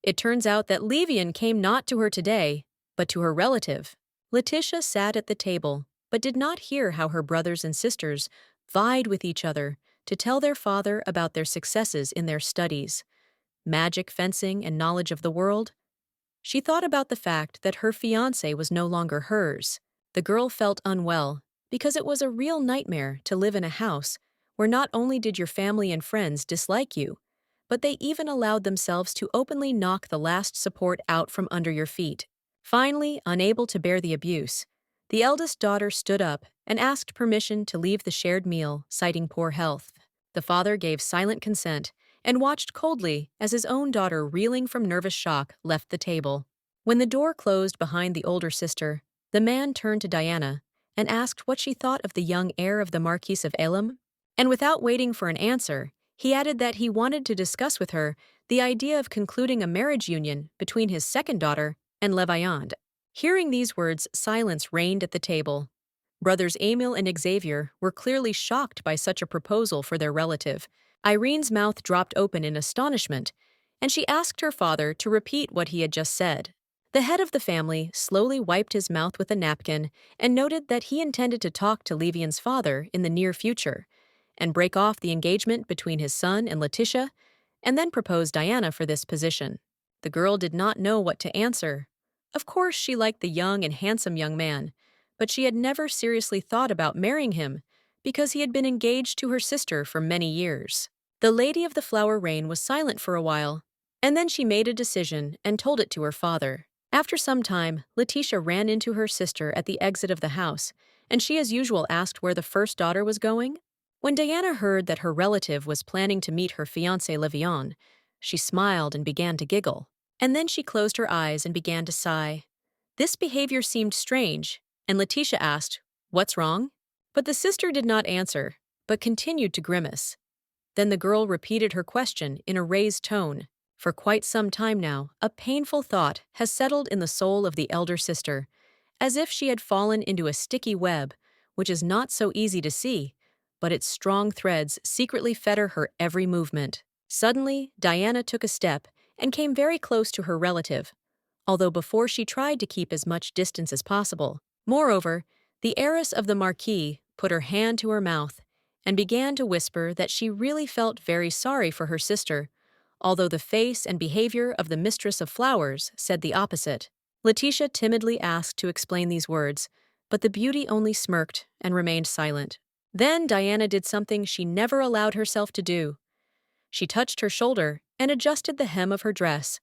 It turns out that Levian came not to her today, but to her relative. Letitia sat at the table, but did not hear how her brothers and sisters vied with each other to tell their father about their successes in their studies, magic, fencing, and knowledge of the world. She thought about the fact that her fiancé was no longer hers. The girl felt unwell because it was a real nightmare to live in a house where not only did your family and friends dislike you, but they even allowed themselves to openly knock the last support out from under your feet. Finally, unable to bear the abuse, the eldest daughter stood up and asked permission to leave the shared meal, citing poor health. The father gave silent consent and watched coldly as his own daughter, reeling from nervous shock, left the table. When the door closed behind the older sister, the man turned to Diana and asked what she thought of the young heir of the Marquis of Elam, and without waiting for an answer, he added that he wanted to discuss with her the idea of concluding a marriage union between his second daughter and Leviand. Hearing these words, silence reigned at the table. Brothers Emil and Xavier were clearly shocked by such a proposal for their relative. Irene's mouth dropped open in astonishment, and she asked her father to repeat what he had just said. The head of the family slowly wiped his mouth with a napkin and noted that he intended to talk to Levian's father in the near future and break off the engagement between his son and Letitia, and then propose Diana for this position. The girl did not know what to answer. Of course, she liked the young and handsome young man, but she had never seriously thought about marrying him because he had been engaged to her sister for many years. The Lady of the Flower Rain was silent for a while, and then she made a decision and told it to her father. After some time, Letitia ran into her sister at the exit of the house, and she as usual asked where the first daughter was going. When Diana heard that her relative was planning to meet her fiancé Levion, she smiled and began to giggle. And then she closed her eyes and began to sigh. This behavior seemed strange, and Letitia asked, "What's wrong?" But the sister did not answer, but continued to grimace. Then the girl repeated her question in a raised tone. For quite some time now, a painful thought has settled in the soul of the elder sister, as if she had fallen into a sticky web, which is not so easy to see, but its strong threads secretly fetter her every movement. Suddenly, Diana took a step and came very close to her relative, although before she tried to keep as much distance as possible. Moreover, the heiress of the Marquis put her hand to her mouth and began to whisper that she really felt very sorry for her sister, although the face and behavior of the mistress of flowers said the opposite. Letitia timidly asked to explain these words, but the beauty only smirked and remained silent. Then Diana did something she never allowed herself to do. She touched her shoulder and adjusted the hem of her dress,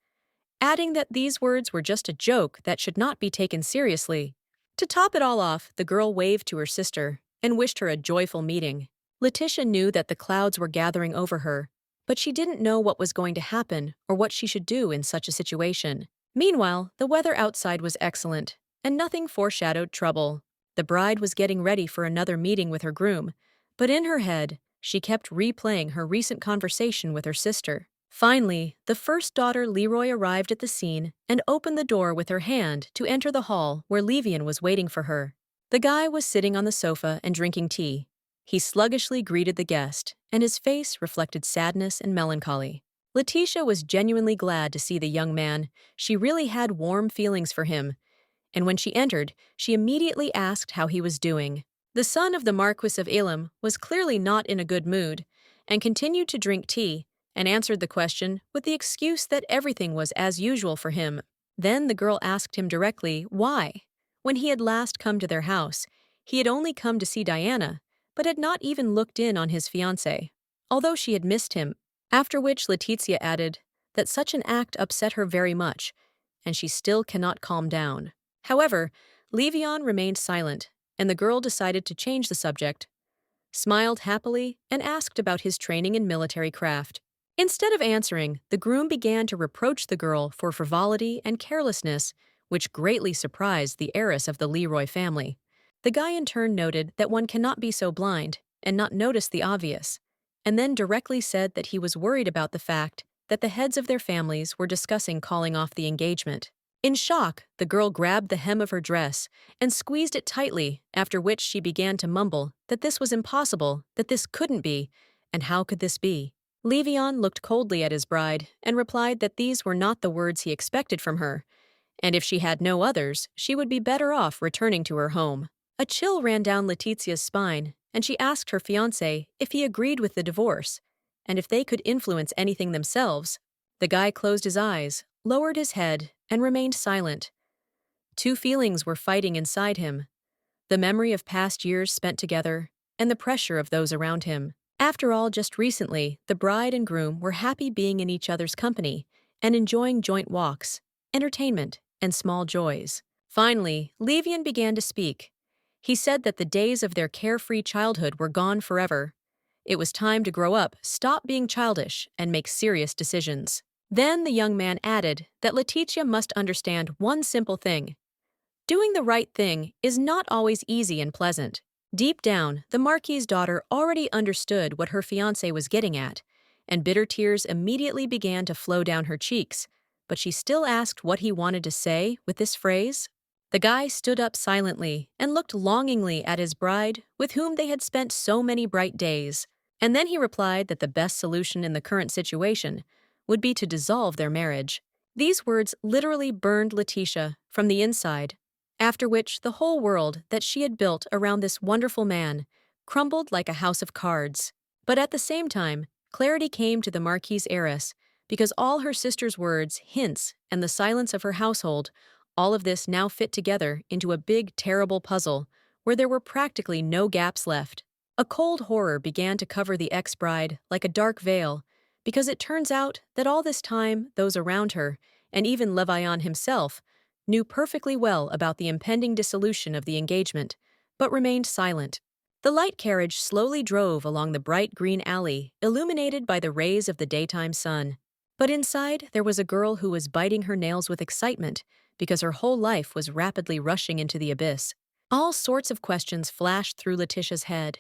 adding that these words were just a joke that should not be taken seriously. To top it all off, the girl waved to her sister and wished her a joyful meeting. Letitia knew that the clouds were gathering over her, but she didn't know what was going to happen or what she should do in such a situation. Meanwhile, the weather outside was excellent, and nothing foreshadowed trouble. The bride was getting ready for another meeting with her groom, but in her head, she kept replaying her recent conversation with her sister. Finally, the first daughter Leroy arrived at the scene and opened the door with her hand to enter the hall where Levian was waiting for her. The guy was sitting on the sofa and drinking tea. He sluggishly greeted the guest, and his face reflected sadness and melancholy. Letitia was genuinely glad to see the young man. She really had warm feelings for him, and when she entered, she immediately asked how he was doing. The son of the Marquis of Elam was clearly not in a good mood, and continued to drink tea, and answered the question with the excuse that everything was as usual for him. Then the girl asked him directly why. When he had last come to their house, he had only come to see Diana, but had not even looked in on his fiancé, although she had missed him, after which Letitia added that such an act upset her very much, and she still cannot calm down. However, Levion remained silent, and the girl decided to change the subject, smiled happily, and asked about his training in military craft. Instead of answering, the groom began to reproach the girl for frivolity and carelessness, which greatly surprised the heiress of the Leroy family. The guy in turn noted that one cannot be so blind and not notice the obvious, and then directly said that he was worried about the fact that the heads of their families were discussing calling off the engagement. In shock, the girl grabbed the hem of her dress and squeezed it tightly, after which she began to mumble that this was impossible, that this couldn't be, and how could this be? Levion looked coldly at his bride and replied that these were not the words he expected from her, and if she had no others, she would be better off returning to her home. A chill ran down Letitia's spine, and she asked her fiancé if he agreed with the divorce, and if they could influence anything themselves. The guy closed his eyes, lowered his head, and remained silent. Two feelings were fighting inside him: the memory of past years spent together, and the pressure of those around him. After all, just recently, the bride and groom were happy being in each other's company and enjoying joint walks, entertainment, and small joys. Finally, Levian began to speak. He said that the days of their carefree childhood were gone forever. It was time to grow up, stop being childish, and make serious decisions. Then the young man added that Letitia must understand one simple thing: doing the right thing is not always easy and pleasant. Deep down, the Marquis's daughter already understood what her fiancé was getting at, and bitter tears immediately began to flow down her cheeks, but she still asked what he wanted to say with this phrase. The guy stood up silently and looked longingly at his bride, with whom they had spent so many bright days, and then he replied that the best solution in the current situation would be to dissolve their marriage. These words literally burned Letitia from the inside, after which the whole world that she had built around this wonderful man crumbled like a house of cards. But at the same time, clarity came to the Marquis's heiress, because all her sister's words, hints, and the silence of her household, all of this now fit together into a big, terrible puzzle where there were practically no gaps left. A cold horror began to cover the ex-bride like a dark veil, because it turns out that all this time those around her, and even Levion himself, knew perfectly well about the impending dissolution of the engagement, but remained silent. The light carriage slowly drove along the bright green alley, illuminated by the rays of the daytime sun. But inside, there was a girl who was biting her nails with excitement because her whole life was rapidly rushing into the abyss. All sorts of questions flashed through Letitia's head.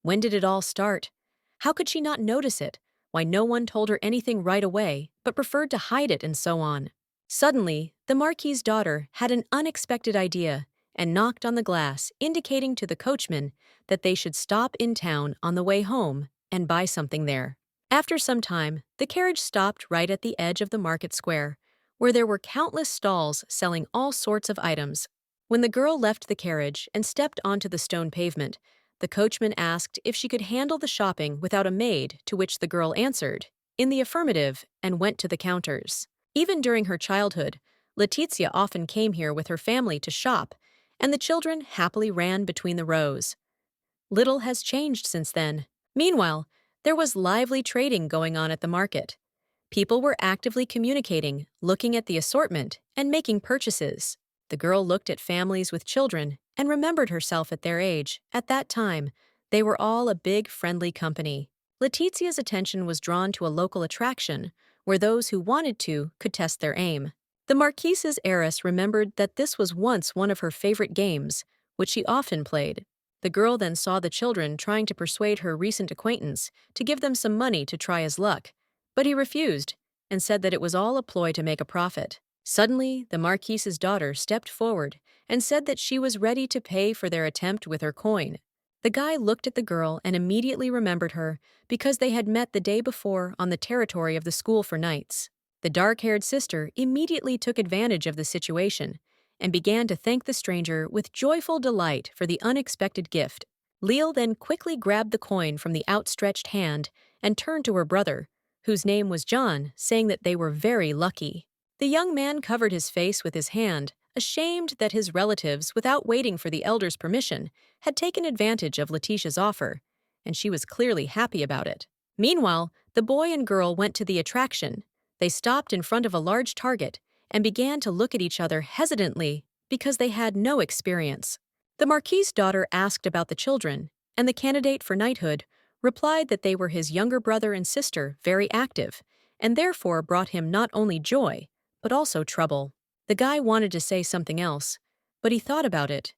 When did it all start? How could she not notice it? Why no one told her anything right away, but preferred to hide it, and so on. Suddenly, the Marquis's daughter had an unexpected idea and knocked on the glass, indicating to the coachman that they should stop in town on the way home and buy something there. After some time, the carriage stopped right at the edge of the market square, where there were countless stalls selling all sorts of items. When the girl left the carriage and stepped onto the stone pavement, the coachman asked if she could handle the shopping without a maid, to which the girl answered in the affirmative and went to the counters. Even during her childhood, Letizia often came here with her family to shop, and the children happily ran between the rows. Little has changed since then. Meanwhile, there was lively trading going on at the market. People were actively communicating, looking at the assortment, and making purchases. The girl looked at families with children and remembered herself at their age. At that time, they were all a big, friendly company. Letizia's attention was drawn to a local attraction where those who wanted to could test their aim. The Marquise's heiress remembered that this was once one of her favorite games, which she often played. The girl then saw the children trying to persuade her recent acquaintance to give them some money to try his luck, but he refused and said that it was all a ploy to make a profit. Suddenly, the Marquise's daughter stepped forward and said that she was ready to pay for their attempt with her coin. The guy looked at the girl and immediately remembered her because they had met the day before on the territory of the school for knights. The dark-haired sister immediately took advantage of the situation and began to thank the stranger with joyful delight for the unexpected gift. Leal then quickly grabbed the coin from the outstretched hand and turned to her brother, whose name was John, saying that they were very lucky. The young man covered his face with his hand, ashamed that his relatives, without waiting for the elder's permission, had taken advantage of Letitia's offer, and she was clearly happy about it. Meanwhile, the boy and girl went to the attraction. They stopped in front of a large target and began to look at each other hesitantly because they had no experience. The Marquis's daughter asked about the children, and the candidate for knighthood replied that they were his younger brother and sister, very active, and therefore brought him not only joy, but also trouble. The guy wanted to say something else, but he thought about it.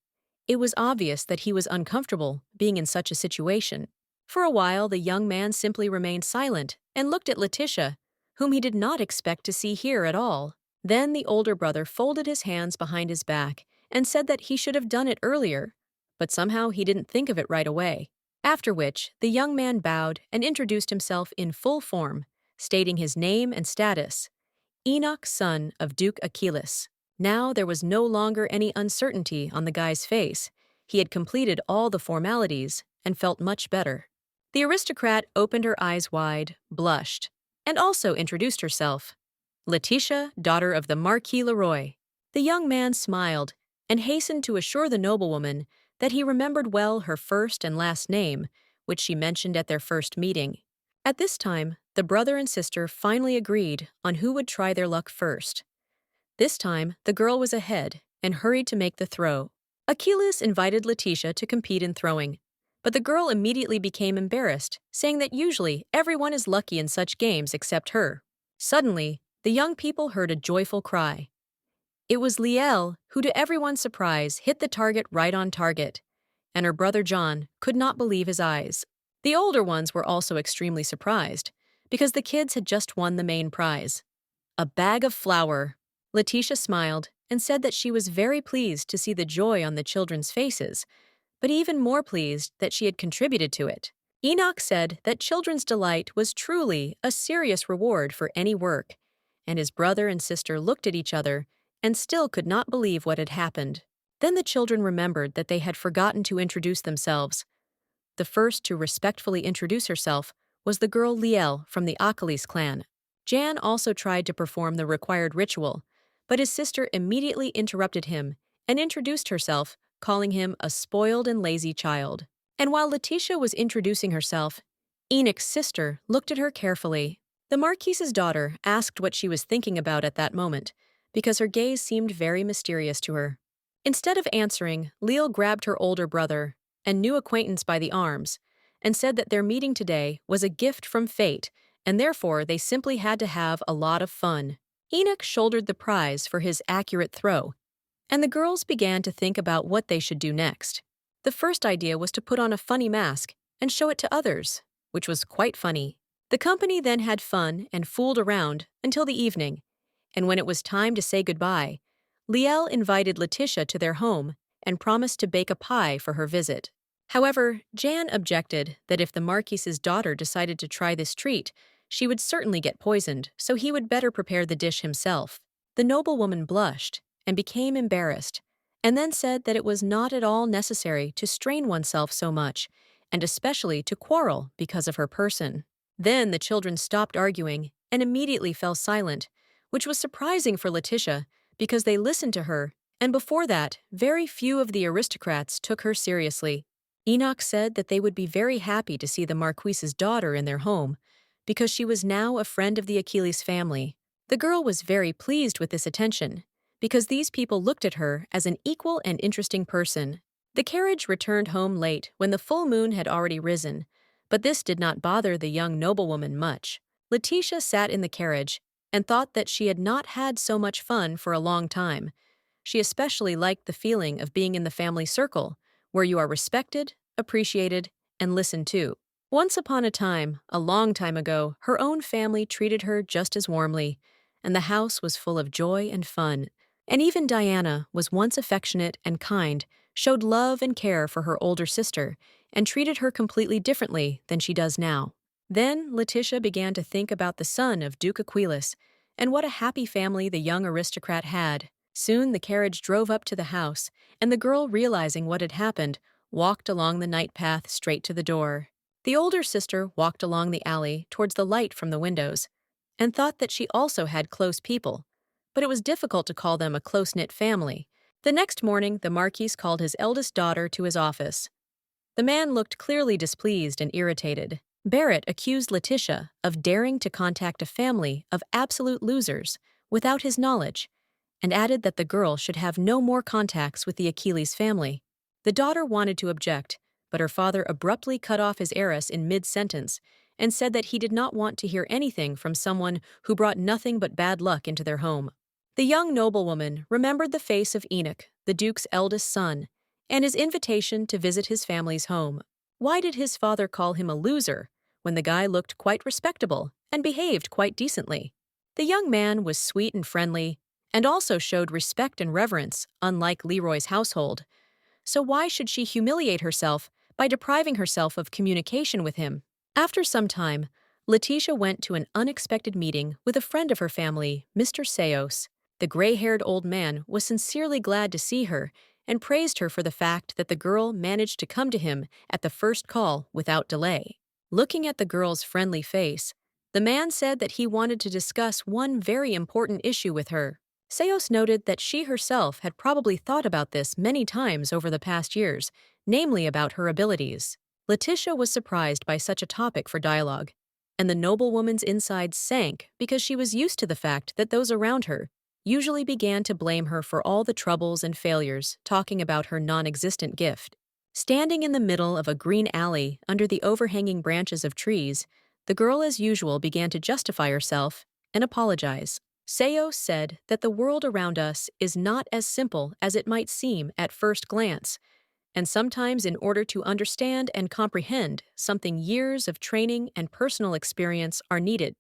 It was obvious that he was uncomfortable being in such a situation. For a while, the young man simply remained silent and looked at Letitia, whom he did not expect to see here at all. Then the older brother folded his hands behind his back and said that he should have done it earlier, but somehow he didn't think of it right away. After which, the young man bowed and introduced himself in full form, stating his name and status. Enoch, son of Duke Achilles. Now there was no longer any uncertainty on the guy's face. He had completed all the formalities and felt much better. The aristocrat opened her eyes wide, blushed, and also introduced herself. Letitia, daughter of the Marquis Leroy. The young man smiled and hastened to assure the noblewoman that he remembered well her first and last name, which she mentioned at their first meeting. At this time, the brother and sister finally agreed on who would try their luck first. This time, the girl was ahead and hurried to make the throw. Achilles invited Letitia to compete in throwing, but the girl immediately became embarrassed, saying that usually everyone is lucky in such games except her. Suddenly, the young people heard a joyful cry. It was Liel, who to everyone's surprise hit the target right on target, and her brother John could not believe his eyes. The older ones were also extremely surprised, because the kids had just won the main prize. A bag of flour. Letitia smiled and said that she was very pleased to see the joy on the children's faces, but even more pleased that she had contributed to it. Enoch said that children's delight was truly a serious reward for any work, and his brother and sister looked at each other and still could not believe what had happened. Then the children remembered that they had forgotten to introduce themselves. The first to respectfully introduce herself was the girl Liel from the Achilles clan. Jan also tried to perform the required ritual, but his sister immediately interrupted him and introduced herself, calling him a spoiled and lazy child. And while Letitia was introducing herself, Enoch's sister looked at her carefully. The Marquise's daughter asked what she was thinking about at that moment, because her gaze seemed very mysterious to her. Instead of answering, Leal grabbed her older brother and new acquaintance by the arms and said that their meeting today was a gift from fate, and therefore they simply had to have a lot of fun. Enoch shouldered the prize for his accurate throw, and the girls began to think about what they should do next. The first idea was to put on a funny mask and show it to others, which was quite funny. The company then had fun and fooled around until the evening, and when it was time to say goodbye, Liel invited Letitia to their home and promised to bake a pie for her visit. However, Jan objected that if the Marquise's daughter decided to try this treat, she would certainly get poisoned, so he would better prepare the dish himself. The noblewoman blushed and became embarrassed, and then said that it was not at all necessary to strain oneself so much, and especially to quarrel because of her person. Then the children stopped arguing and immediately fell silent, which was surprising for Letitia because they listened to her, and before that, very few of the aristocrats took her seriously. Enoch said that they would be very happy to see the Marquise's daughter in their home, because she was now a friend of the Achilles family. The girl was very pleased with this attention, because these people looked at her as an equal and interesting person. The carriage returned home late when the full moon had already risen, but this did not bother the young noblewoman much. Letitia sat in the carriage and thought that she had not had so much fun for a long time. She especially liked the feeling of being in the family circle, where you are respected, appreciated, and listened to. Once upon a time, a long time ago, her own family treated her just as warmly, and the house was full of joy and fun. And even Diana was once affectionate and kind, showed love and care for her older sister, and treated her completely differently than she does now. Then Letitia began to think about the son of Duke Aquilas, and what a happy family the young aristocrat had. Soon the carriage drove up to the house, and the girl, realizing what had happened, walked along the night path straight to the door. The older sister walked along the alley towards the light from the windows, and thought that she also had close people, but it was difficult to call them a close-knit family. The next morning, the Marquis called his eldest daughter to his office. The man looked clearly displeased and irritated. Barrett accused Letitia of daring to contact a family of absolute losers without his knowledge, and added that the girl should have no more contacts with the Achilles family. The daughter wanted to object, but her father abruptly cut off his heiress in mid-sentence and said that he did not want to hear anything from someone who brought nothing but bad luck into their home. The young noblewoman remembered the face of Enoch, the Duke's eldest son, and his invitation to visit his family's home. Why did his father call him a loser when the guy looked quite respectable and behaved quite decently? The young man was sweet and friendly, and also showed respect and reverence, unlike Leroy's household. So why should she humiliate herself by depriving herself of communication with him? After some time, Letitia went to an unexpected meeting with a friend of her family, Mr. Seos. The gray-haired old man was sincerely glad to see her and praised her for the fact that the girl managed to come to him at the first call without delay. Looking at the girl's friendly face, the man said that he wanted to discuss one very important issue with her. Seos noted that she herself had probably thought about this many times over the past years, namely about her abilities. Letitia was surprised by such a topic for dialogue, and the noblewoman's insides sank because she was used to the fact that those around her usually began to blame her for all the troubles and failures, talking about her non-existent gift. Standing in the middle of a green alley under the overhanging branches of trees, the girl as usual began to justify herself and apologize. Seos said that the world around us is not as simple as it might seem at first glance, and sometimes in order to understand and comprehend something, years of training and personal experience are needed.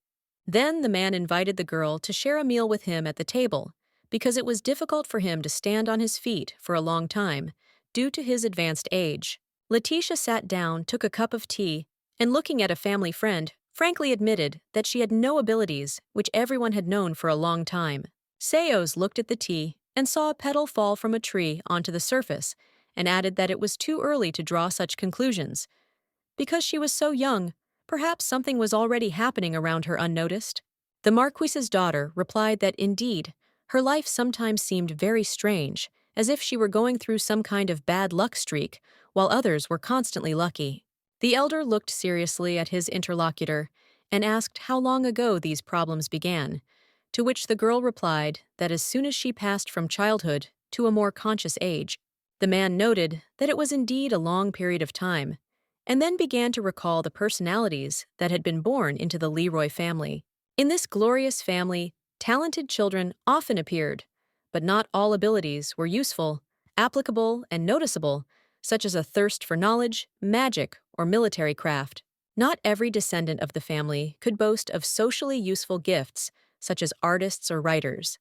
Then the man invited the girl to share a meal with him at the table, because it was difficult for him to stand on his feet for a long time, due to his advanced age. Letitia sat down, took a cup of tea, and looking at a family friend, frankly admitted that she had no abilities, which everyone had known for a long time. Seos looked at the tea and saw a petal fall from a tree onto the surface, and added that it was too early to draw such conclusions. Because she was so young, perhaps something was already happening around her unnoticed. The Marquis's daughter replied that indeed, her life sometimes seemed very strange, as if she were going through some kind of bad luck streak, while others were constantly lucky. The elder looked seriously at his interlocutor and asked how long ago these problems began, to which the girl replied that as soon as she passed from childhood to a more conscious age. The man noted that it was indeed a long period of time, and then began to recall the personalities that had been born into the Leroy family. In this glorious family, talented children often appeared, but not all abilities were useful, applicable, and noticeable, such as a thirst for knowledge, magic, or military craft. Not every descendant of the family could boast of socially useful gifts, such as artists or writers.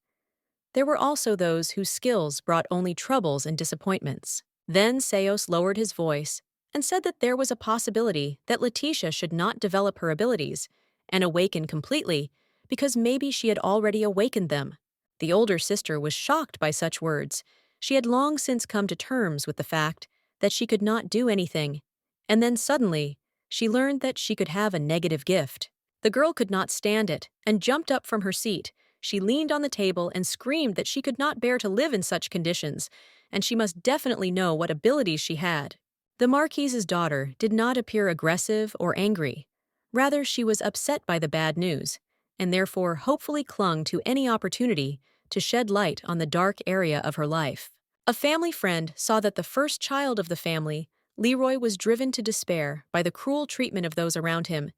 There were also those whose skills brought only troubles and disappointments. Then Seos lowered his voice and said that there was a possibility that Letitia should not develop her abilities and awaken completely because maybe she had already awakened them. The older sister was shocked by such words. She had long since come to terms with the fact that she could not do anything, and then suddenly, she learned that she could have a negative gift. The girl could not stand it and jumped up from her seat. She leaned on the table and screamed that she could not bear to live in such conditions, and she must definitely know what abilities she had. The Marquise's daughter did not appear aggressive or angry. Rather, she was upset by the bad news, and therefore hopefully clung to any opportunity to shed light on the dark area of her life. A family friend saw that the first child of the family, Leroy, was driven to despair by the cruel treatment of those around him,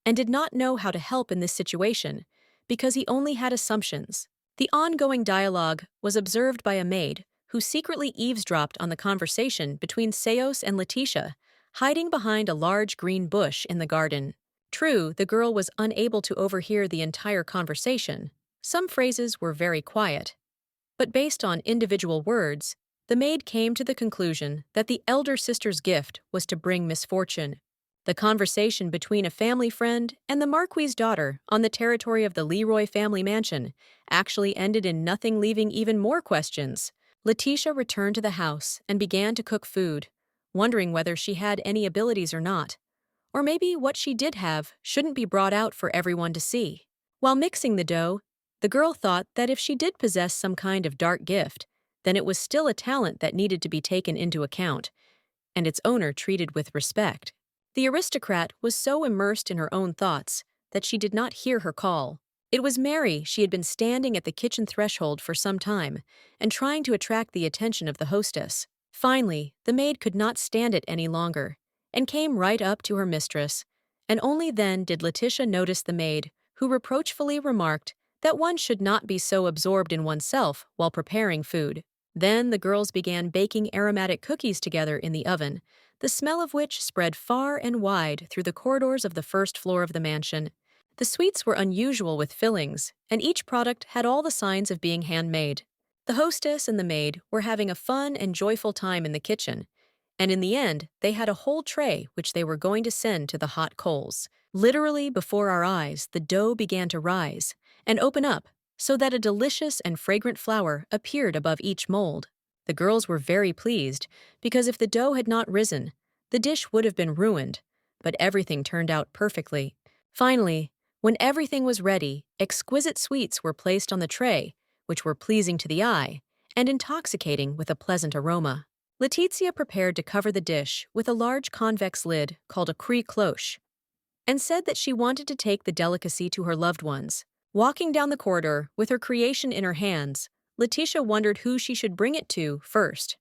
and did not know how to help in this situation because he only had assumptions. The ongoing dialogue was observed by a maid who secretly eavesdropped on the conversation between Seos and Letitia, hiding behind a large green bush in the garden. True, the girl was unable to overhear the entire conversation. Some phrases were very quiet, but based on individual words, the maid came to the conclusion that the elder sister's gift was to bring misfortune. The conversation between a family friend and the Marquis's daughter on the territory of the Leroy family mansion actually ended in nothing, leaving even more questions. Letitia returned to the house and began to cook food, wondering whether she had any abilities or not. Or maybe what she did have shouldn't be brought out for everyone to see. While mixing the dough, the girl thought that if she did possess some kind of dark gift, then it was still a talent that needed to be taken into account, and its owner treated with respect. The aristocrat was so immersed in her own thoughts that she did not hear her call. It was Mary. She had been standing at the kitchen threshold for some time and trying to attract the attention of the hostess. Finally, the maid could not stand it any longer and came right up to her mistress, and only then did Letitia notice the maid, who reproachfully remarked that one should not be so absorbed in oneself while preparing food. Then the girls began baking aromatic cookies together in the oven, the smell of which spread far and wide through the corridors of the first floor of the mansion. The sweets were unusual with fillings, and each product had all the signs of being handmade. The hostess and the maid were having a fun and joyful time in the kitchen, and in the end, they had a whole tray which they were going to send to the hot coals. Literally before our eyes, the dough began to rise and open up so that a delicious and fragrant flower appeared above each mold. The girls were very pleased because if the dough had not risen, the dish would have been ruined, but everything turned out perfectly. Finally, when everything was ready, exquisite sweets were placed on the tray, which were pleasing to the eye and intoxicating with a pleasant aroma. Letitia prepared to cover the dish with a large convex lid called a cri cloche, and said that she wanted to take the delicacy to her loved ones. Walking down the corridor with her creation in her hands, Letitia wondered who she should bring it to first.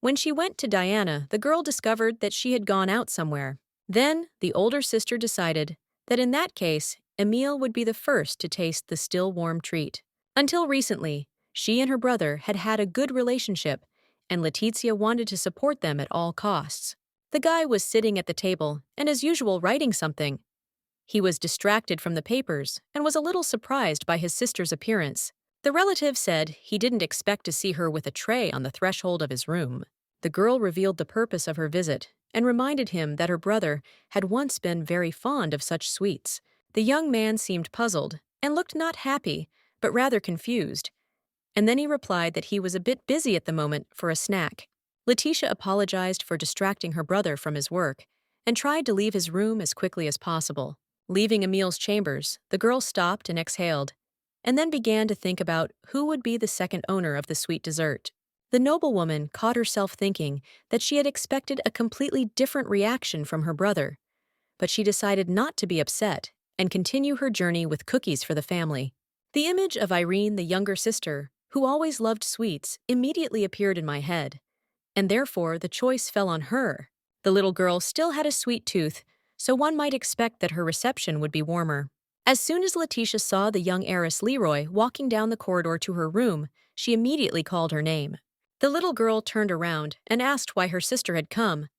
When she went to Diana, the girl discovered that she had gone out somewhere. Then, the older sister decided that in that case, Emile would be the first to taste the still warm treat. Until recently, she and her brother had had a good relationship, and Letitia wanted to support them at all costs. The guy was sitting at the table and, as usual, writing something. He was distracted from the papers and was a little surprised by his sister's appearance. The relative said he didn't expect to see her with a tray on the threshold of his room. The girl revealed the purpose of her visit and reminded him that her brother had once been very fond of such sweets. The young man seemed puzzled and looked not happy, but rather confused, and then he replied that he was a bit busy at the moment for a snack. Letitia apologized for distracting her brother from his work and tried to leave his room as quickly as possible. Leaving Emil's chambers, the girl stopped and exhaled, and then began to think about who would be the second owner of the sweet dessert. The noblewoman caught herself thinking that she had expected a completely different reaction from her brother, but she decided not to be upset and continue her journey with cookies for the family. The image of Irene, the younger sister, who always loved sweets, immediately appeared in my head, and therefore the choice fell on her. The little girl still had a sweet tooth, so one might expect that her reception would be warmer. As soon as Letitia saw the young heiress Leroy walking down the corridor to her room, she immediately called her name. The little girl turned around and asked why her sister had come.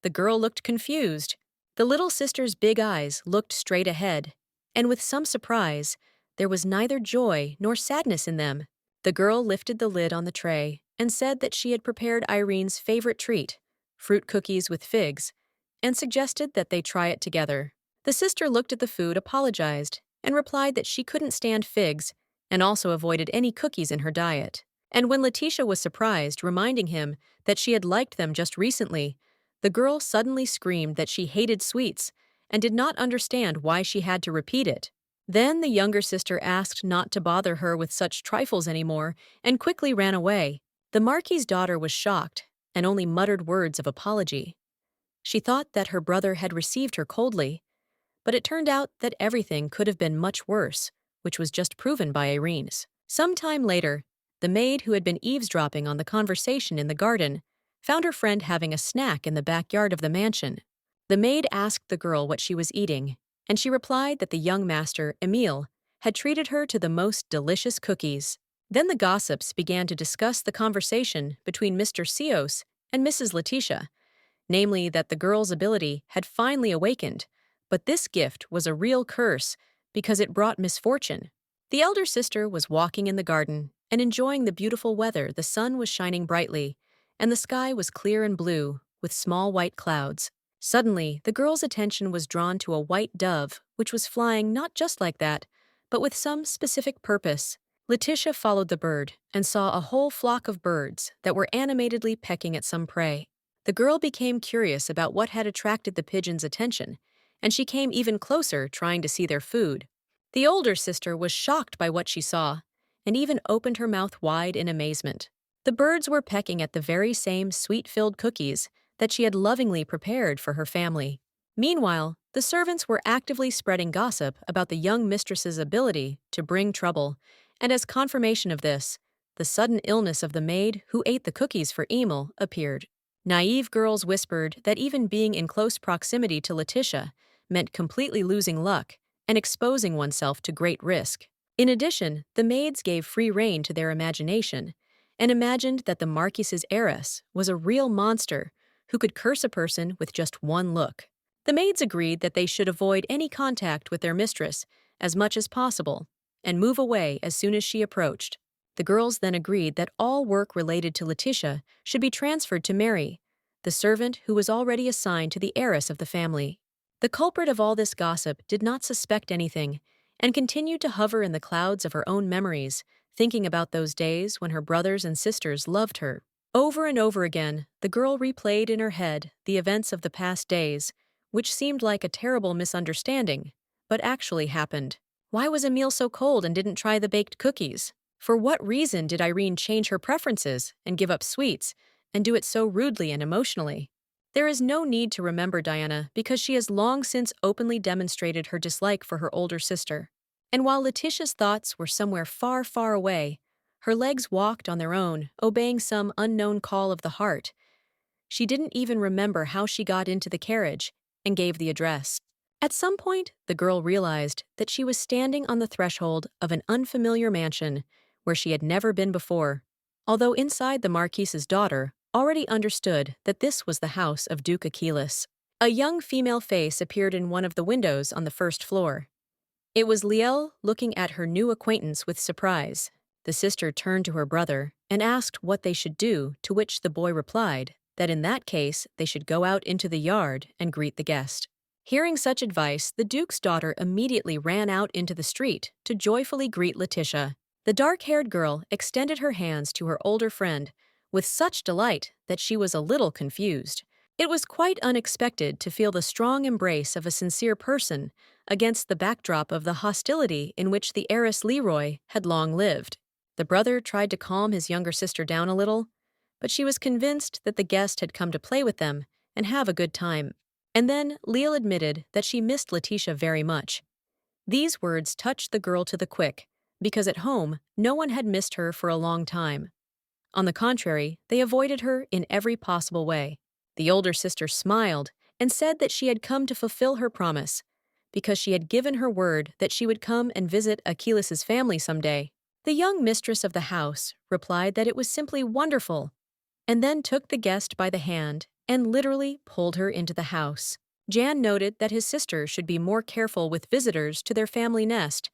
The girl looked confused. The little sister's big eyes looked straight ahead, and with some surprise, there was neither joy nor sadness in them. The girl lifted the lid on the tray and said that she had prepared Irene's favorite treat, fruit cookies with figs, and suggested that they try it together. The sister looked at the food, apologized, and replied that she couldn't stand figs and also avoided any cookies in her diet. And when Letitia was surprised, reminding him that she had liked them just recently, the girl suddenly screamed that she hated sweets and did not understand why she had to repeat it. Then the younger sister asked not to bother her with such trifles anymore and quickly ran away. The Marquis's daughter was shocked and only muttered words of apology. She thought that her brother had received her coldly, but it turned out that everything could have been much worse, which was just proven by Irene's. Some time later, the maid who had been eavesdropping on the conversation in the garden found her friend having a snack in the backyard of the mansion. The maid asked the girl what she was eating, and she replied that the young master, Emile, had treated her to the most delicious cookies. Then the gossips began to discuss the conversation between Mr. Cios and Mrs. Letitia, namely that the girl's ability had finally awakened, but this gift was a real curse because it brought misfortune. The elder sister was walking in the garden and enjoying the beautiful weather. The sun was shining brightly, and the sky was clear and blue, with small white clouds. Suddenly, the girl's attention was drawn to a white dove, which was flying not just like that, but with some specific purpose. Letitia followed the bird and saw a whole flock of birds that were animatedly pecking at some prey. The girl became curious about what had attracted the pigeons' attention, and she came even closer, trying to see their food. The older sister was shocked by what she saw, and even opened her mouth wide in amazement. The birds were pecking at the very same sweet-filled cookies that she had lovingly prepared for her family. Meanwhile, the servants were actively spreading gossip about the young mistress's ability to bring trouble, and as confirmation of this, the sudden illness of the maid who ate the cookies for Emil appeared. Naive girls whispered that even being in close proximity to Letitia meant completely losing luck and exposing oneself to great risk. In addition, the maids gave free rein to their imagination and imagined that the Marquis's heiress was a real monster who could curse a person with just one look. The maids agreed that they should avoid any contact with their mistress as much as possible and move away as soon as she approached. The girls then agreed that all work related to Letitia should be transferred to Mary, the servant who was already assigned to the heiress of the family. The culprit of all this gossip did not suspect anything and continued to hover in the clouds of her own memories, thinking about those days when her brothers and sisters loved her. Over and over again, the girl replayed in her head the events of the past days, which seemed like a terrible misunderstanding, but actually happened. Why was Emile so cold and didn't try the baked cookies? For what reason did Irene change her preferences and give up sweets, and do it so rudely and emotionally? There is no need to remember Diana because she has long since openly demonstrated her dislike for her older sister. And while Letitia's thoughts were somewhere far, far away, her legs walked on their own, obeying some unknown call of the heart. She didn't even remember how she got into the carriage and gave the address. At some point, the girl realized that she was standing on the threshold of an unfamiliar mansion where she had never been before, although inside the Marquis's daughter already understood that this was the house of Duke Achilles. A young female face appeared in one of the windows on the first floor. It was Liel looking at her new acquaintance with surprise. The sister turned to her brother and asked what they should do, to which the boy replied that in that case they should go out into the yard and greet the guest. Hearing such advice, the Duke's daughter immediately ran out into the street to joyfully greet Letitia. The dark-haired girl extended her hands to her older friend with such delight that she was a little confused. It was quite unexpected to feel the strong embrace of a sincere person against the backdrop of the hostility in which the heiress Leroy had long lived. The brother tried to calm his younger sister down a little, but she was convinced that the guest had come to play with them and have a good time. And then Leal admitted that she missed Letitia very much. These words touched the girl to the quick, because at home, no one had missed her for a long time. On the contrary, they avoided her in every possible way. The older sister smiled and said that she had come to fulfill her promise, because she had given her word that she would come and visit Achilles' family someday. The young mistress of the house replied that it was simply wonderful, and then took the guest by the hand and literally pulled her into the house. Jan noted that his sister should be more careful with visitors to their family nest,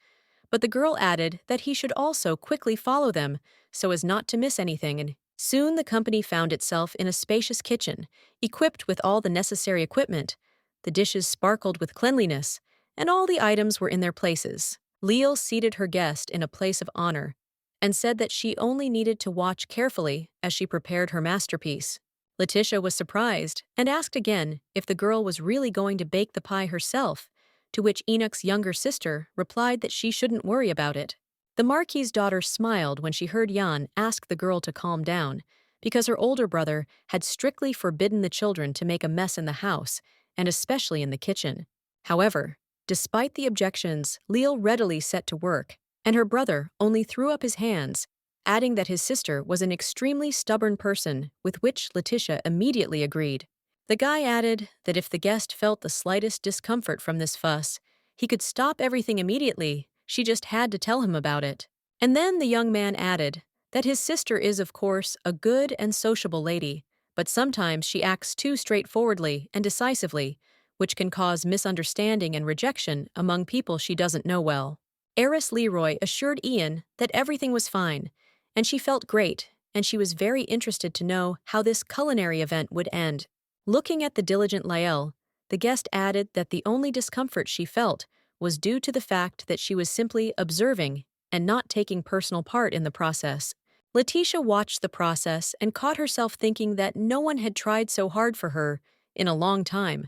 but the girl added that he should also quickly follow them so as not to miss anything, and soon the company found itself in a spacious kitchen, equipped with all the necessary equipment. The dishes sparkled with cleanliness, and all the items were in their places. Leal seated her guest in a place of honor and said that she only needed to watch carefully as she prepared her masterpiece. Letitia was surprised and asked again if the girl was really going to bake the pie herself, to which Enoch's younger sister replied that she shouldn't worry about it. The Marquis's daughter smiled when she heard Jan ask the girl to calm down, because her older brother had strictly forbidden the children to make a mess in the house, and especially in the kitchen. However, despite the objections, Leal readily set to work, and her brother only threw up his hands, adding that his sister was an extremely stubborn person, with which Letitia immediately agreed. The guy added that if the guest felt the slightest discomfort from this fuss, he could stop everything immediately. She just had to tell him about it. And then the young man added that his sister is, of course, a good and sociable lady, but sometimes she acts too straightforwardly and decisively, which can cause misunderstanding and rejection among people she doesn't know well. Heiress Leroy assured Ian that everything was fine, and she felt great, and she was very interested to know how this culinary event would end. Looking at the diligent Lael, the guest added that the only discomfort she felt was due to the fact that she was simply observing and not taking personal part in the process. Letitia watched the process and caught herself thinking that no one had tried so hard for her in a long time,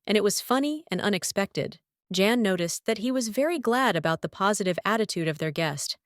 and it was funny and unexpected. Jan noticed that he was very glad about the positive attitude of their guest,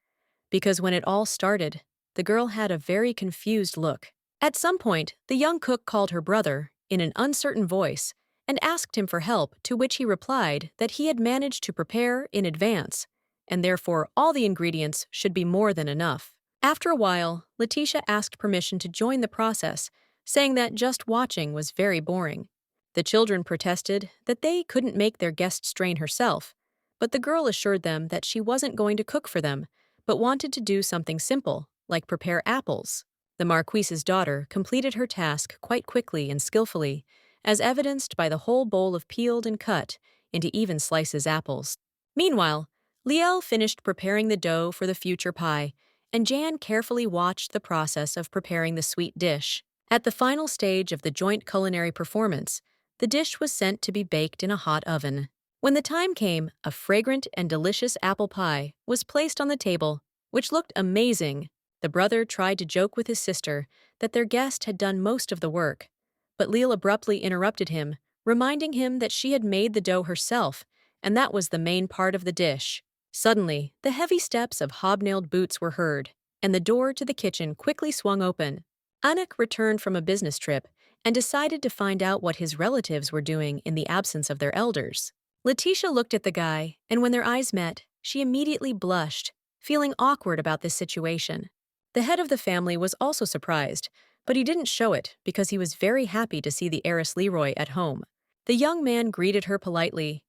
because when it all started, the girl had a very confused look. At some point, the young cook called her brother in an uncertain voice and asked him for help, to which he replied that he had managed to prepare in advance, and therefore all the ingredients should be more than enough. After a while, Letitia asked permission to join the process, saying that just watching was very boring. The children protested that they couldn't make their guest strain herself, but the girl assured them that she wasn't going to cook for them, but wanted to do something simple, like prepare apples. The Marquis's daughter completed her task quite quickly and skillfully, as evidenced by the whole bowl of peeled and cut into even slices apples. Meanwhile, Liel finished preparing the dough for the future pie, and Jan carefully watched the process of preparing the sweet dish. At the final stage of the joint culinary performance, the dish was sent to be baked in a hot oven. When the time came, a fragrant and delicious apple pie was placed on the table, which looked amazing. The brother tried to joke with his sister that their guest had done most of the work, but Leal abruptly interrupted him, reminding him that she had made the dough herself, and that was the main part of the dish. Suddenly, the heavy steps of hobnailed boots were heard, and the door to the kitchen quickly swung open. Anik returned from a business trip and decided to find out what his relatives were doing in the absence of their elders. Letitia looked at the guy, and when their eyes met, she immediately blushed, feeling awkward about this situation. The head of the family was also surprised, but he didn't show it because he was very happy to see the heiress Leroy at home. The young man greeted her politely.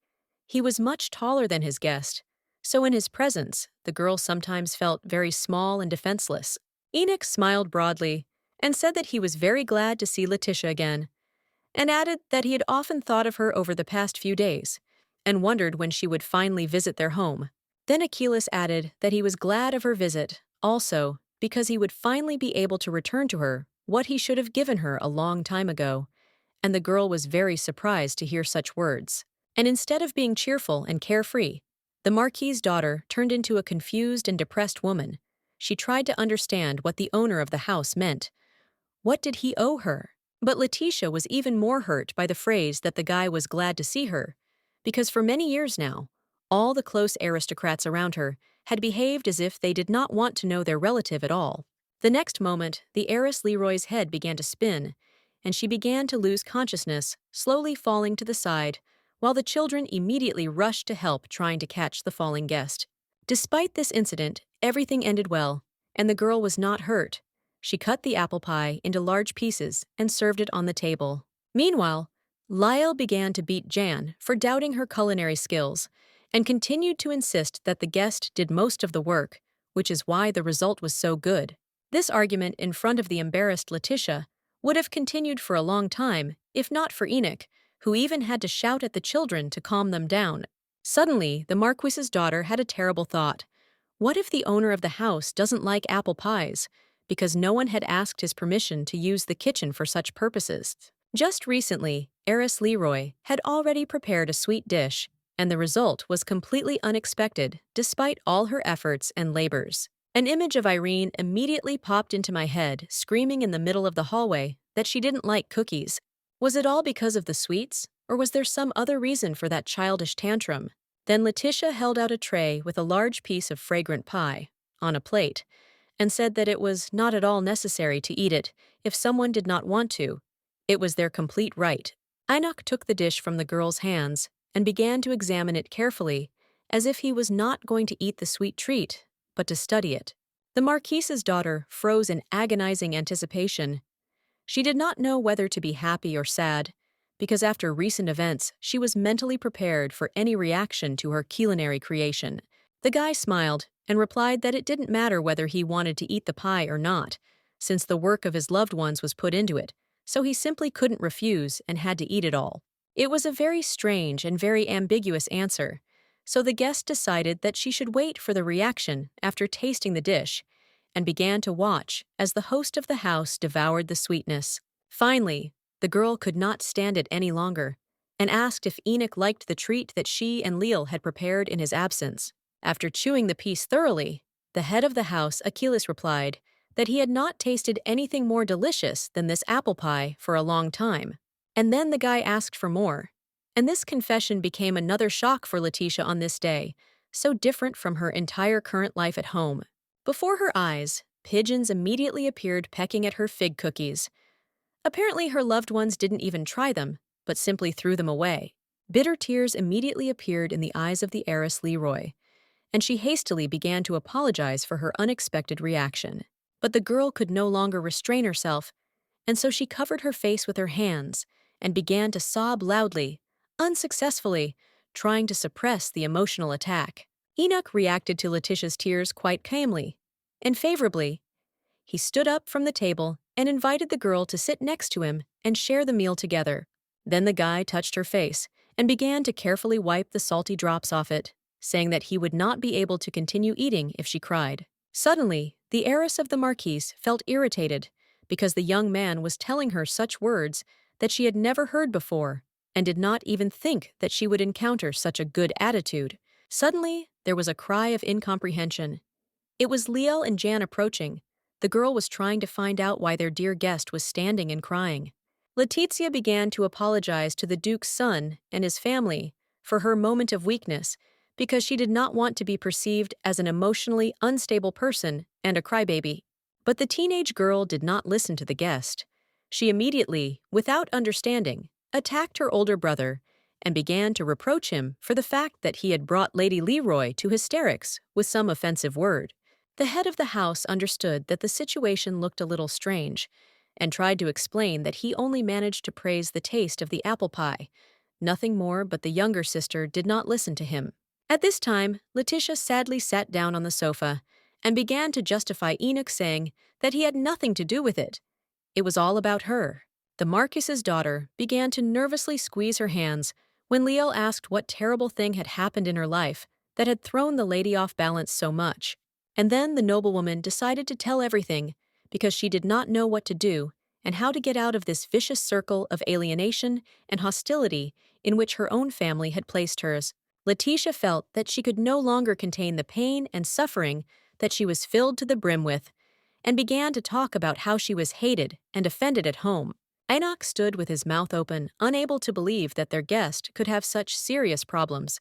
He was much taller than his guest, so in his presence, the girl sometimes felt very small and defenseless. Enoch smiled broadly and said that he was very glad to see Letitia again, and added that he had often thought of her over the past few days and wondered when she would finally visit their home. Then Achilles added that he was glad of her visit, also because he would finally be able to return to her what he should have given her a long time ago, and the girl was very surprised to hear such words. And instead of being cheerful and carefree, the Marquis's daughter turned into a confused and depressed woman. She tried to understand what the owner of the house meant. What did he owe her? But Letitia was even more hurt by the phrase that the guy was glad to see her, because for many years now, all the close aristocrats around her had behaved as if they did not want to know their relative at all. The next moment, the heiress Leroy's head began to spin, and she began to lose consciousness, slowly falling to the side, while the children immediately rushed to help trying to catch the falling guest. Despite this incident, everything ended well, and the girl was not hurt. She cut the apple pie into large pieces and served it on the table. Meanwhile, Lyle began to beat Jan for doubting her culinary skills and continued to insist that the guest did most of the work, which is why the result was so good. This argument in front of the embarrassed Letitia would have continued for a long time if not for Enoch, who even had to shout at the children to calm them down. Suddenly, the Marquis's daughter had a terrible thought. What if the owner of the house doesn't like apple pies, because no one had asked his permission to use the kitchen for such purposes? Just recently, heiress Leroy had already prepared a sweet dish, and the result was completely unexpected despite all her efforts and labors. An image of Irene immediately popped into my head, screaming in the middle of the hallway that she didn't like cookies. Was it all because of the sweets, or was there some other reason for that childish tantrum? Then Letitia held out a tray with a large piece of fragrant pie, on a plate, and said that it was not at all necessary to eat it if someone did not want to. It was their complete right. Enoch took the dish from the girl's hands and began to examine it carefully, as if he was not going to eat the sweet treat, but to study it. The Marquise's daughter froze in agonizing anticipation. She did not know whether to be happy or sad, because after recent events, she was mentally prepared for any reaction to her culinary creation. The guy smiled and replied that it didn't matter whether he wanted to eat the pie or not, since the work of his loved ones was put into it, so he simply couldn't refuse and had to eat it all. It was a very strange and very ambiguous answer, so the guest decided that she should wait for the reaction after tasting the dish, and began to watch as the host of the house devoured the sweetness. Finally, the girl could not stand it any longer, and asked if Enoch liked the treat that she and Leal had prepared in his absence. After chewing the piece thoroughly, the head of the house, Achilles, replied that he had not tasted anything more delicious than this apple pie for a long time. And then the guy asked for more. And this confession became another shock for Letitia on this day, so different from her entire current life at home. Before her eyes, pigeons immediately appeared pecking at her fig cookies. Apparently her loved ones didn't even try them, but simply threw them away. Bitter tears immediately appeared in the eyes of the heiress Leroy, and she hastily began to apologize for her unexpected reaction. But the girl could no longer restrain herself, and so she covered her face with her hands and began to sob loudly, unsuccessfully, trying to suppress the emotional attack. Enoch reacted to Letitia's tears quite calmly and favorably. He stood up from the table and invited the girl to sit next to him and share the meal together. Then the guy touched her face and began to carefully wipe the salty drops off it, saying that he would not be able to continue eating if she cried. Suddenly, the heiress of the Marquise felt irritated because the young man was telling her such words that she had never heard before and did not even think that she would encounter such a good attitude. Suddenly, there was a cry of incomprehension. It was Liel and Jan approaching. The girl was trying to find out why their dear guest was standing and crying. Letizia began to apologize to the Duke's son and his family for her moment of weakness because she did not want to be perceived as an emotionally unstable person and a crybaby. But the teenage girl did not listen to the guest. She immediately, without understanding, attacked her older brother and began to reproach him for the fact that he had brought Lady Leroy to hysterics with some offensive word. The head of the house understood that the situation looked a little strange and tried to explain that he only managed to praise the taste of the apple pie, nothing more, but the younger sister did not listen to him. At this time, Letitia sadly sat down on the sofa and began to justify Enoch, saying that he had nothing to do with it. It was all about her. The Marquis's daughter began to nervously squeeze her hands when Liel asked what terrible thing had happened in her life that had thrown the lady off balance so much. And then the noblewoman decided to tell everything because she did not know what to do and how to get out of this vicious circle of alienation and hostility in which her own family had placed hers. Letitia felt that she could no longer contain the pain and suffering that she was filled to the brim with, and began to talk about how she was hated and offended at home. Enoch stood with his mouth open, unable to believe that their guest could have such serious problems,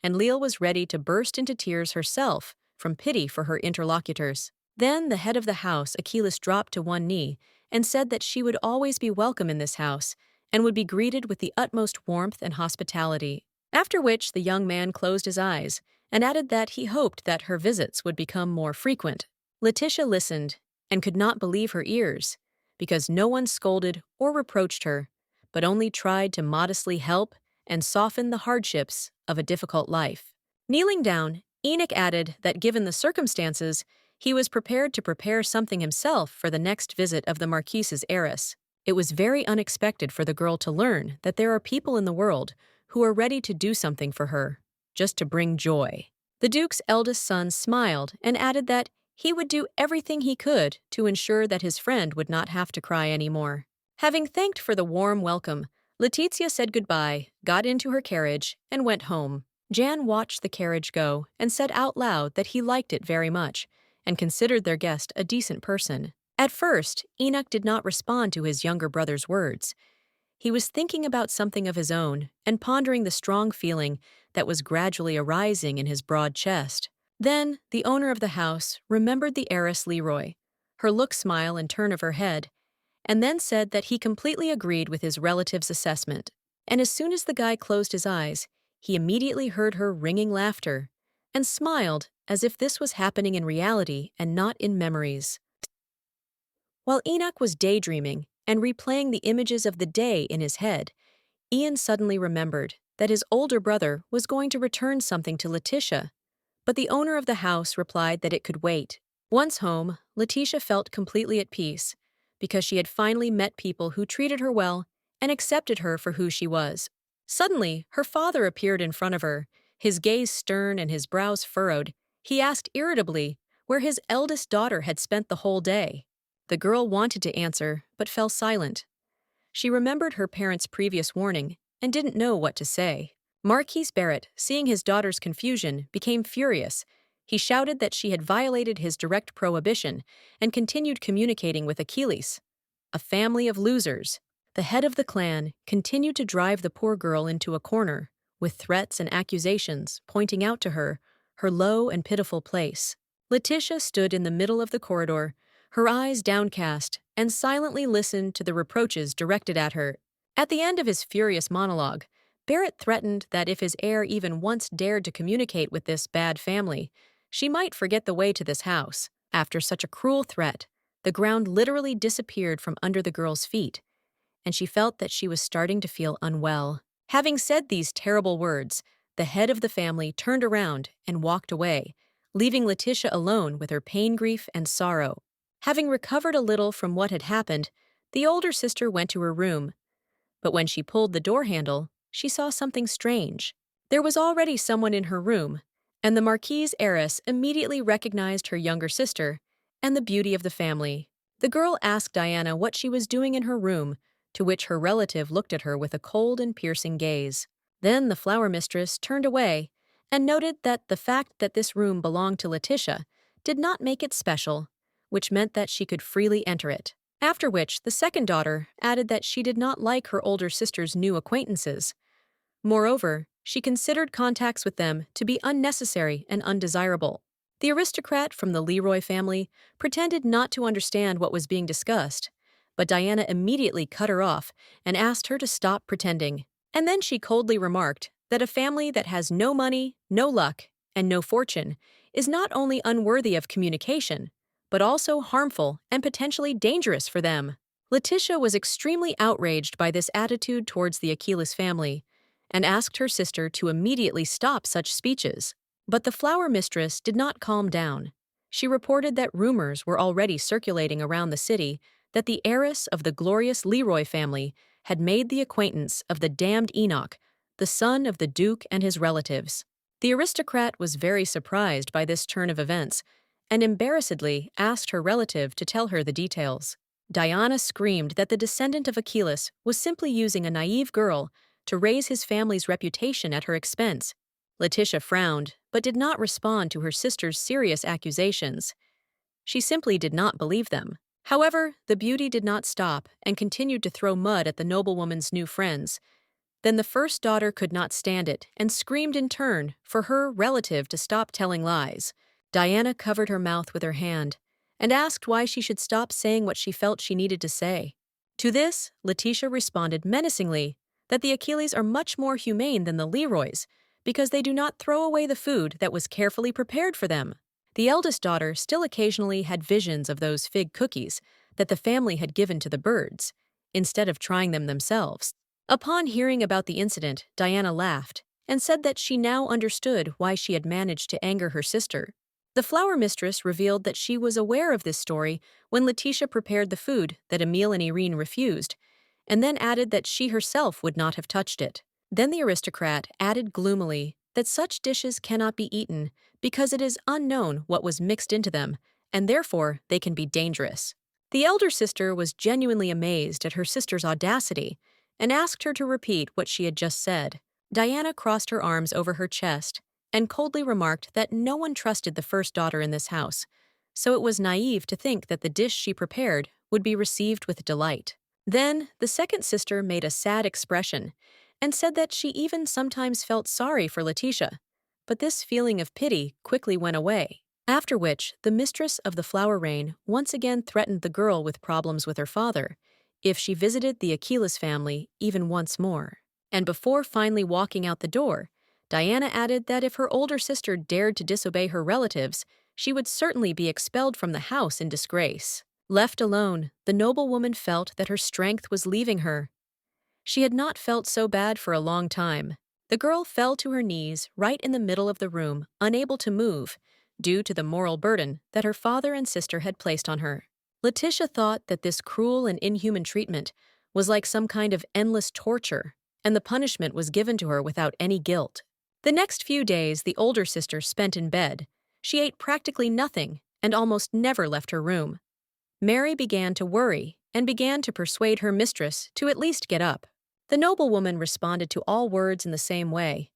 and Leal was ready to burst into tears herself from pity for her interlocutors. Then the head of the house, Achilles, dropped to one knee and said that she would always be welcome in this house and would be greeted with the utmost warmth and hospitality. After which the young man closed his eyes and added that he hoped that her visits would become more frequent. Letitia listened and could not believe her ears, because no one scolded or reproached her, but only tried to modestly help and soften the hardships of a difficult life. Kneeling down, Enoch added that given the circumstances, he was prepared to prepare something himself for the next visit of the Marquise's heiress. It was very unexpected for the girl to learn that there are people in the world who are ready to do something for her, just to bring joy. The Duke's eldest son smiled and added that he would do everything he could to ensure that his friend would not have to cry anymore. Having thanked for the warm welcome, Letizia said goodbye, got into her carriage, and went home. Jan watched the carriage go and said out loud that he liked it very much and considered their guest a decent person. At first, Enoch did not respond to his younger brother's words. He was thinking about something of his own and pondering the strong feeling that was gradually arising in his broad chest. Then, the owner of the house remembered the heiress Leroy, her look, smile, and turn of her head, and then said that he completely agreed with his relative's assessment. And as soon as the guy closed his eyes, he immediately heard her ringing laughter and smiled as if this was happening in reality and not in memories. While Enoch was daydreaming and replaying the images of the day in his head, Ian suddenly remembered that his older brother was going to return something to Letitia, but the owner of the house replied that it could wait. Once home, Letitia felt completely at peace, because she had finally met people who treated her well and accepted her for who she was. Suddenly, her father appeared in front of her, his gaze stern and his brows furrowed. He asked irritably where his eldest daughter had spent the whole day. The girl wanted to answer, but fell silent. She remembered her parents' previous warning and didn't know what to say. Marquis Barrett, seeing his daughter's confusion, became furious. He shouted that she had violated his direct prohibition and continued communicating with Achilles. A family of losers. The head of the clan continued to drive the poor girl into a corner, with threats and accusations pointing out to her her low and pitiful place. Letitia stood in the middle of the corridor, her eyes downcast, and silently listened to the reproaches directed at her. At the end of his furious monologue, Barrett threatened that if his heir even once dared to communicate with this bad family, she might forget the way to this house. After such a cruel threat, the ground literally disappeared from under the girl's feet, and she felt that she was starting to feel unwell. Having said these terrible words, the head of the family turned around and walked away, leaving Letitia alone with her pain, grief, and sorrow. Having recovered a little from what had happened, the older sister went to her room. But when she pulled the door handle, she saw something strange. There was already someone in her room, and the Marquise heiress immediately recognized her younger sister and the beauty of the family. The girl asked Diana what she was doing in her room, to which her relative looked at her with a cold and piercing gaze. Then the flower mistress turned away and noted that the fact that this room belonged to Letitia did not make it special, which meant that she could freely enter it. After which, the second daughter added that she did not like her older sister's new acquaintances. Moreover, she considered contacts with them to be unnecessary and undesirable. The aristocrat from the Leroy family pretended not to understand what was being discussed, but Diana immediately cut her off and asked her to stop pretending. And then she coldly remarked that a family that has no money, no luck, and no fortune is not only unworthy of communication, but also harmful and potentially dangerous for them. Letitia was extremely outraged by this attitude towards the Achilles family and asked her sister to immediately stop such speeches. But the flower mistress did not calm down. She reported that rumors were already circulating around the city that the heiress of the glorious Leroy family had made the acquaintance of the damned Enoch, the son of the Duke and his relatives. The aristocrat was very surprised by this turn of events and embarrassedly asked her relative to tell her the details. Diana screamed that the descendant of Achilles was simply using a naive girl to raise his family's reputation at her expense. Letitia frowned, but did not respond to her sister's serious accusations. She simply did not believe them. However, the beauty did not stop and continued to throw mud at the noblewoman's new friends. Then the first daughter could not stand it and screamed in turn for her relative to stop telling lies. Diana covered her mouth with her hand and asked why she should stop saying what she felt she needed to say. To this, Letitia responded menacingly that the Achilles are much more humane than the Leroys because they do not throw away the food that was carefully prepared for them. The eldest daughter still occasionally had visions of those fig cookies that the family had given to the birds, instead of trying them themselves. Upon hearing about the incident, Diana laughed and said that she now understood why she had managed to anger her sister. The flower mistress revealed that she was aware of this story when Letitia prepared the food that Emile and Irene refused, and then added that she herself would not have touched it. Then the aristocrat added gloomily that such dishes cannot be eaten because it is unknown what was mixed into them, and therefore they can be dangerous. The elder sister was genuinely amazed at her sister's audacity and asked her to repeat what she had just said. Diana crossed her arms over her chest and coldly remarked that no one trusted the first daughter in this house, so it was naive to think that the dish she prepared would be received with delight. Then the second sister made a sad expression and said that she even sometimes felt sorry for Letitia, but this feeling of pity quickly went away. After which, the mistress of the flower rain once again threatened the girl with problems with her father if she visited the Achilles family even once more. And before finally walking out the door, Diana added that if her older sister dared to disobey her relatives, she would certainly be expelled from the house in disgrace. Left alone, the noblewoman felt that her strength was leaving her. She had not felt so bad for a long time. The girl fell to her knees right in the middle of the room, unable to move, due to the moral burden that her father and sister had placed on her. Letitia thought that this cruel and inhuman treatment was like some kind of endless torture, and the punishment was given to her without any guilt. The next few days the older sister spent in bed. She ate practically nothing and almost never left her room. Mary began to worry and began to persuade her mistress to at least get up. The noblewoman responded to all words in the same way.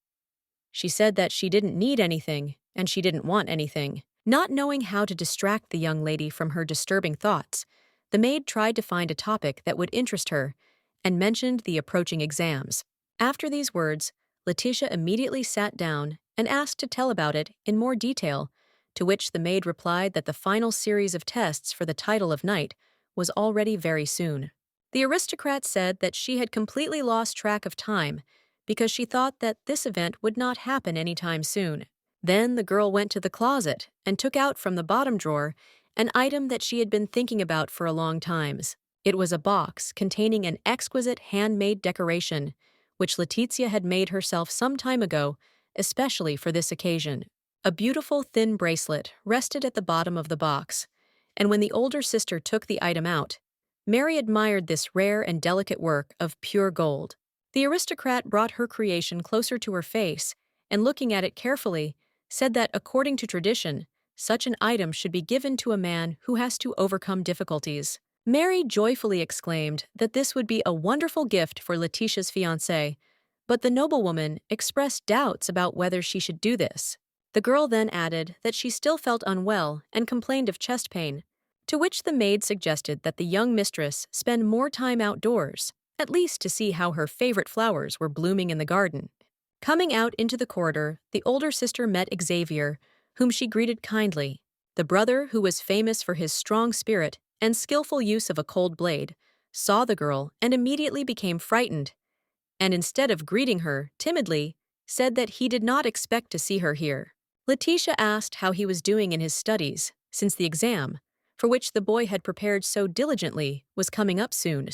She said that she didn't need anything and she didn't want anything. Not knowing how to distract the young lady from her disturbing thoughts, the maid tried to find a topic that would interest her and mentioned the approaching exams. After these words, Letitia immediately sat down and asked to tell about it in more detail, to which the maid replied that the final series of tests for the title of knight was already very soon. The aristocrat said that she had completely lost track of time because she thought that this event would not happen anytime soon. Then the girl went to the closet and took out from the bottom drawer an item that she had been thinking about for a long time. It was a box containing an exquisite handmade decoration, which Letizia had made herself some time ago, especially for this occasion. A beautiful thin bracelet rested at the bottom of the box, and when the older sister took the item out, Mary admired this rare and delicate work of pure gold. The aristocrat brought her creation closer to her face, and looking at it carefully, said that according to tradition, such an item should be given to a man who has to overcome difficulties. Mary joyfully exclaimed that this would be a wonderful gift for Letitia's fiancé, but the noblewoman expressed doubts about whether she should do this. The girl then added that she still felt unwell and complained of chest pain, to which the maid suggested that the young mistress spend more time outdoors, at least to see how her favorite flowers were blooming in the garden. Coming out into the corridor, the older sister met Xavier, whom she greeted kindly. The brother, who was famous for his strong spirit and skillful use of a cold blade, saw the girl and immediately became frightened, and instead of greeting her timidly, said that he did not expect to see her here. Letitia asked how he was doing in his studies, since the exam, for which the boy had prepared so diligently, was coming up soon.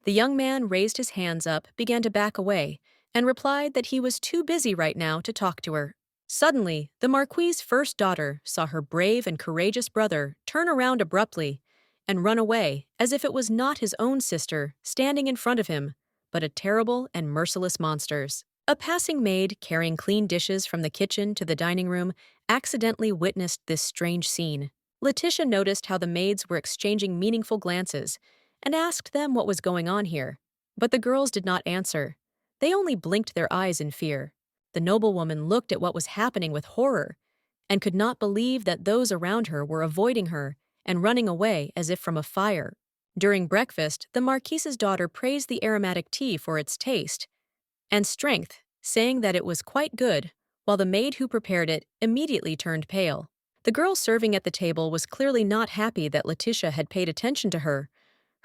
The young man raised his hands up, began to back away, and replied that he was too busy right now to talk to her. Suddenly, the Marquis's first daughter saw her brave and courageous brother turn around abruptly and run away as if it was not his own sister standing in front of him, but a terrible and merciless monster. A passing maid carrying clean dishes from the kitchen to the dining room accidentally witnessed this strange scene. Letitia noticed how the maids were exchanging meaningful glances and asked them what was going on here, but the girls did not answer. They only blinked their eyes in fear. The noblewoman looked at what was happening with horror and could not believe that those around her were avoiding her and running away as if from a fire. During breakfast, the Marquise's daughter praised the aromatic tea for its taste and strength, saying that it was quite good, while the maid who prepared it immediately turned pale. The girl serving at the table was clearly not happy that Letitia had paid attention to her.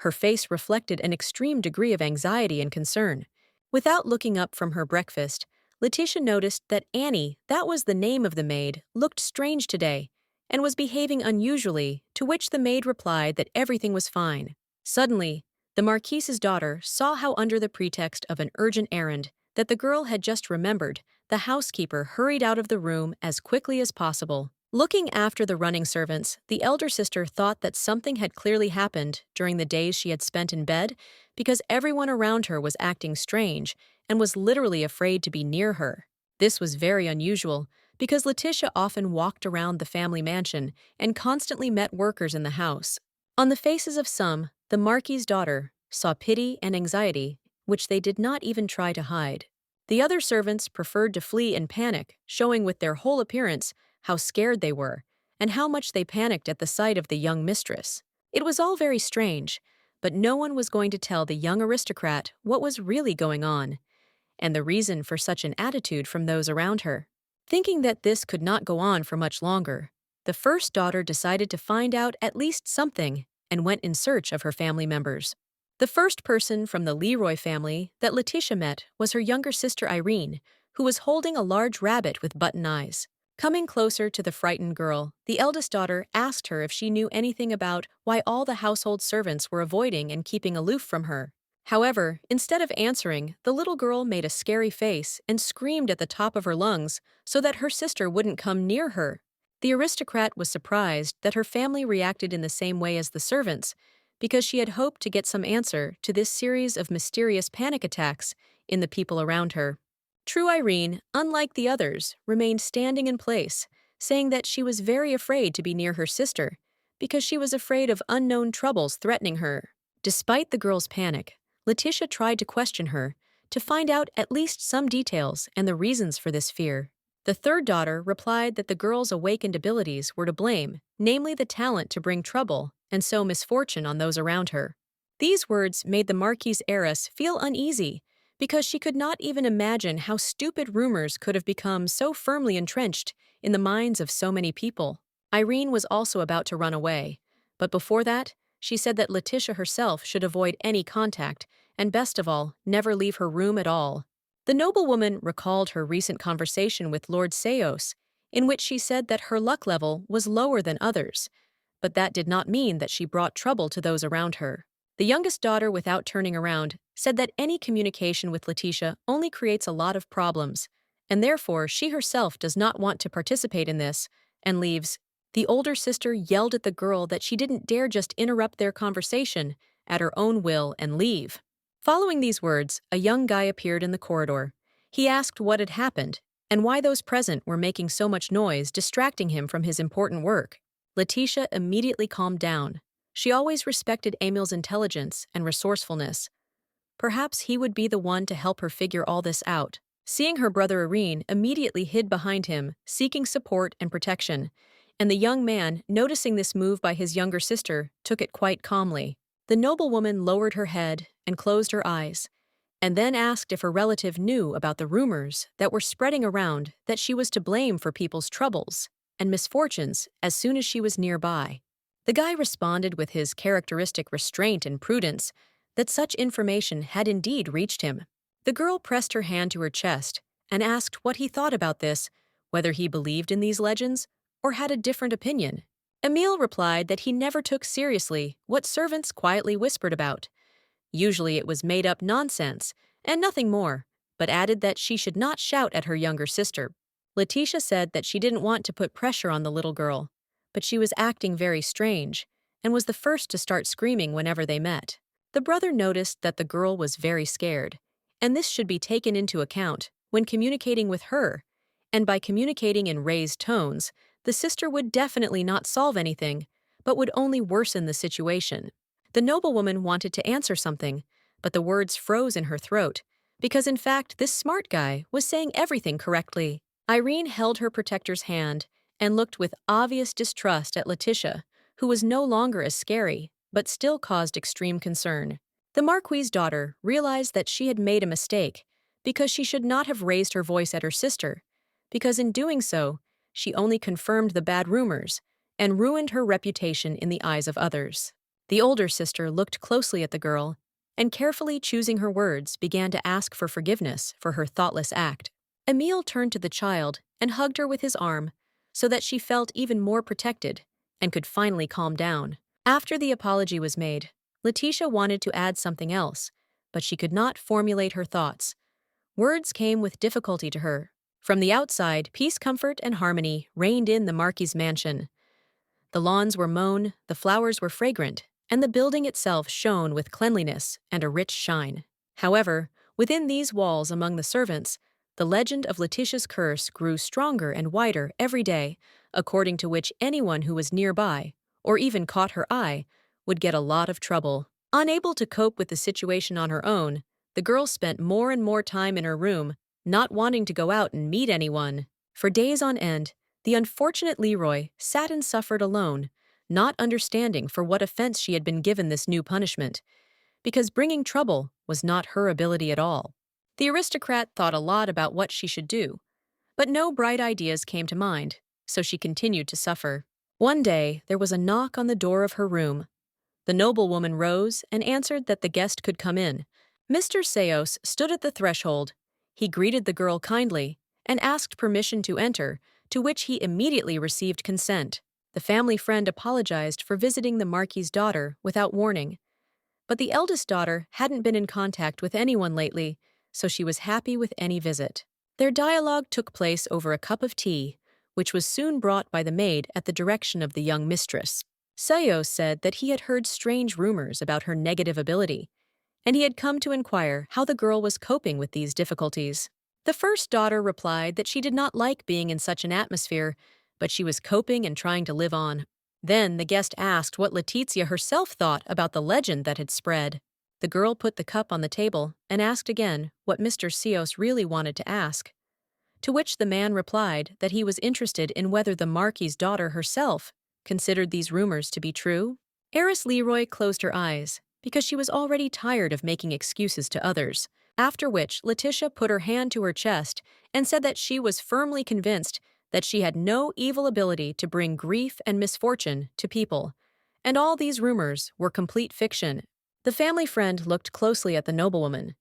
Her face reflected an extreme degree of anxiety and concern. Without looking up from her breakfast, Letitia noticed that Annie, that was the name of the maid, looked strange today and was behaving unusually, to which the maid replied that everything was fine. Suddenly, the Marquise's daughter saw how, under the pretext of an urgent errand that the girl had just remembered, the housekeeper hurried out of the room as quickly as possible. Looking after the running servants, the elder sister thought that something had clearly happened during the days she had spent in bed, because everyone around her was acting strange and was literally afraid to be near her. This was very unusual, because Letitia often walked around the family mansion and constantly met workers in the house. On the faces of some, the Marquis's daughter saw pity and anxiety, which they did not even try to hide. The other servants preferred to flee in panic, showing with their whole appearance how scared they were, and how much they panicked at the sight of the young mistress. It was all very strange, but no one was going to tell the young aristocrat what was really going on, and the reason for such an attitude from those around her. Thinking that this could not go on for much longer, the first daughter decided to find out at least something and went in search of her family members. The first person from the Leroy family that Letitia met was her younger sister Irene, who was holding a large rabbit with button eyes. Coming closer to the frightened girl, the eldest daughter asked her if she knew anything about why all the household servants were avoiding and keeping aloof from her. However, instead of answering, the little girl made a scary face and screamed at the top of her lungs so that her sister wouldn't come near her. The aristocrat was surprised that her family reacted in the same way as the servants, because she had hoped to get some answer to this series of mysterious panic attacks in the people around her. True Irene, unlike the others, remained standing in place, saying that she was very afraid to be near her sister, because she was afraid of unknown troubles threatening her. Despite the girl's panic, Letitia tried to question her, to find out at least some details and the reasons for this fear. The third daughter replied that the girl's awakened abilities were to blame, namely the talent to bring trouble and sow misfortune on those around her. These words made the Marquis's heiress feel uneasy, because she could not even imagine how stupid rumors could have become so firmly entrenched in the minds of so many people. Irene was also about to run away, but before that, she said that Letitia herself should avoid any contact, and best of all, never leave her room at all. The noblewoman recalled her recent conversation with Lord Seos, in which she said that her luck level was lower than others, but that did not mean that she brought trouble to those around her. The youngest daughter, without turning around, said that any communication with Letitia only creates a lot of problems, and therefore she herself does not want to participate in this, and leaves. The older sister yelled at the girl that she didn't dare just interrupt their conversation at her own will and leave. Following these words, a young guy appeared in the corridor. He asked what had happened, and why those present were making so much noise, distracting him from his important work. Letitia immediately calmed down. She always respected Emil's intelligence and resourcefulness. Perhaps he would be the one to help her figure all this out. Seeing her brother Irene immediately hid behind him, seeking support and protection, and the young man, noticing this move by his younger sister, took it quite calmly. The noblewoman lowered her head and closed her eyes, and then asked if her relative knew about the rumors that were spreading around that she was to blame for people's troubles and misfortunes as soon as she was nearby. The guy responded with his characteristic restraint and prudence that such information had indeed reached him. The girl pressed her hand to her chest and asked what he thought about this, whether he believed in these legends or had a different opinion. Emil replied that he never took seriously what servants quietly whispered about. Usually it was made-up nonsense and nothing more, but added that she should not shout at her younger sister. Letitia said that she didn't want to put pressure on the little girl, but she was acting very strange and was the first to start screaming whenever they met. The brother noticed that the girl was very scared, and this should be taken into account when communicating with her, and by communicating in raised tones, the sister would definitely not solve anything, but would only worsen the situation. The noblewoman wanted to answer something, but the words froze in her throat, because in fact this smart guy was saying everything correctly. Irene held her protector's hand and looked with obvious distrust at Letitia, who was no longer as scary, but still caused extreme concern. The Marquis's daughter realized that she had made a mistake because she should not have raised her voice at her sister, because in doing so, she only confirmed the bad rumors and ruined her reputation in the eyes of others. The older sister looked closely at the girl and, carefully choosing her words, began to ask for forgiveness for her thoughtless act. Emile turned to the child and hugged her with his arm so that she felt even more protected and could finally calm down. After the apology was made, Letitia wanted to add something else, but she could not formulate her thoughts. Words came with difficulty to her. From the outside, peace, comfort, and harmony reigned in the Marquis's mansion. The lawns were mown, the flowers were fragrant, and the building itself shone with cleanliness and a rich shine. However, within these walls among the servants, the legend of Letitia's curse grew stronger and wider every day, according to which anyone who was nearby, or even caught her eye, would get a lot of trouble. Unable to cope with the situation on her own, the girl spent more and more time in her room, not wanting to go out and meet anyone. For days on end, the unfortunate Leroy sat and suffered alone, not understanding for what offense she had been given this new punishment, because bringing trouble was not her ability at all. The aristocrat thought a lot about what she should do, but no bright ideas came to mind, so she continued to suffer. One day, there was a knock on the door of her room. The noblewoman rose and answered that the guest could come in. Mr. Seos stood at the threshold. He greeted the girl kindly and asked permission to enter, to which he immediately received consent. The family friend apologized for visiting the Marquis's daughter without warning, but the eldest daughter hadn't been in contact with anyone lately, so she was happy with any visit. Their dialogue took place over a cup of tea, which was soon brought by the maid at the direction of the young mistress. Seos said that he had heard strange rumors about her negative ability, and he had come to inquire how the girl was coping with these difficulties. The first daughter replied that she did not like being in such an atmosphere, but she was coping and trying to live on. Then the guest asked what Letitia herself thought about the legend that had spread. The girl put the cup on the table and asked again what Mr. Seos really wanted to ask, to which the man replied that he was interested in whether the Marquis's daughter herself considered these rumors to be true. Heiress Leroy closed her eyes because she was already tired of making excuses to others, after which Letitia put her hand to her chest and said that she was firmly convinced that she had no evil ability to bring grief and misfortune to people, and all these rumors were complete fiction. The family friend looked closely at the noblewoman,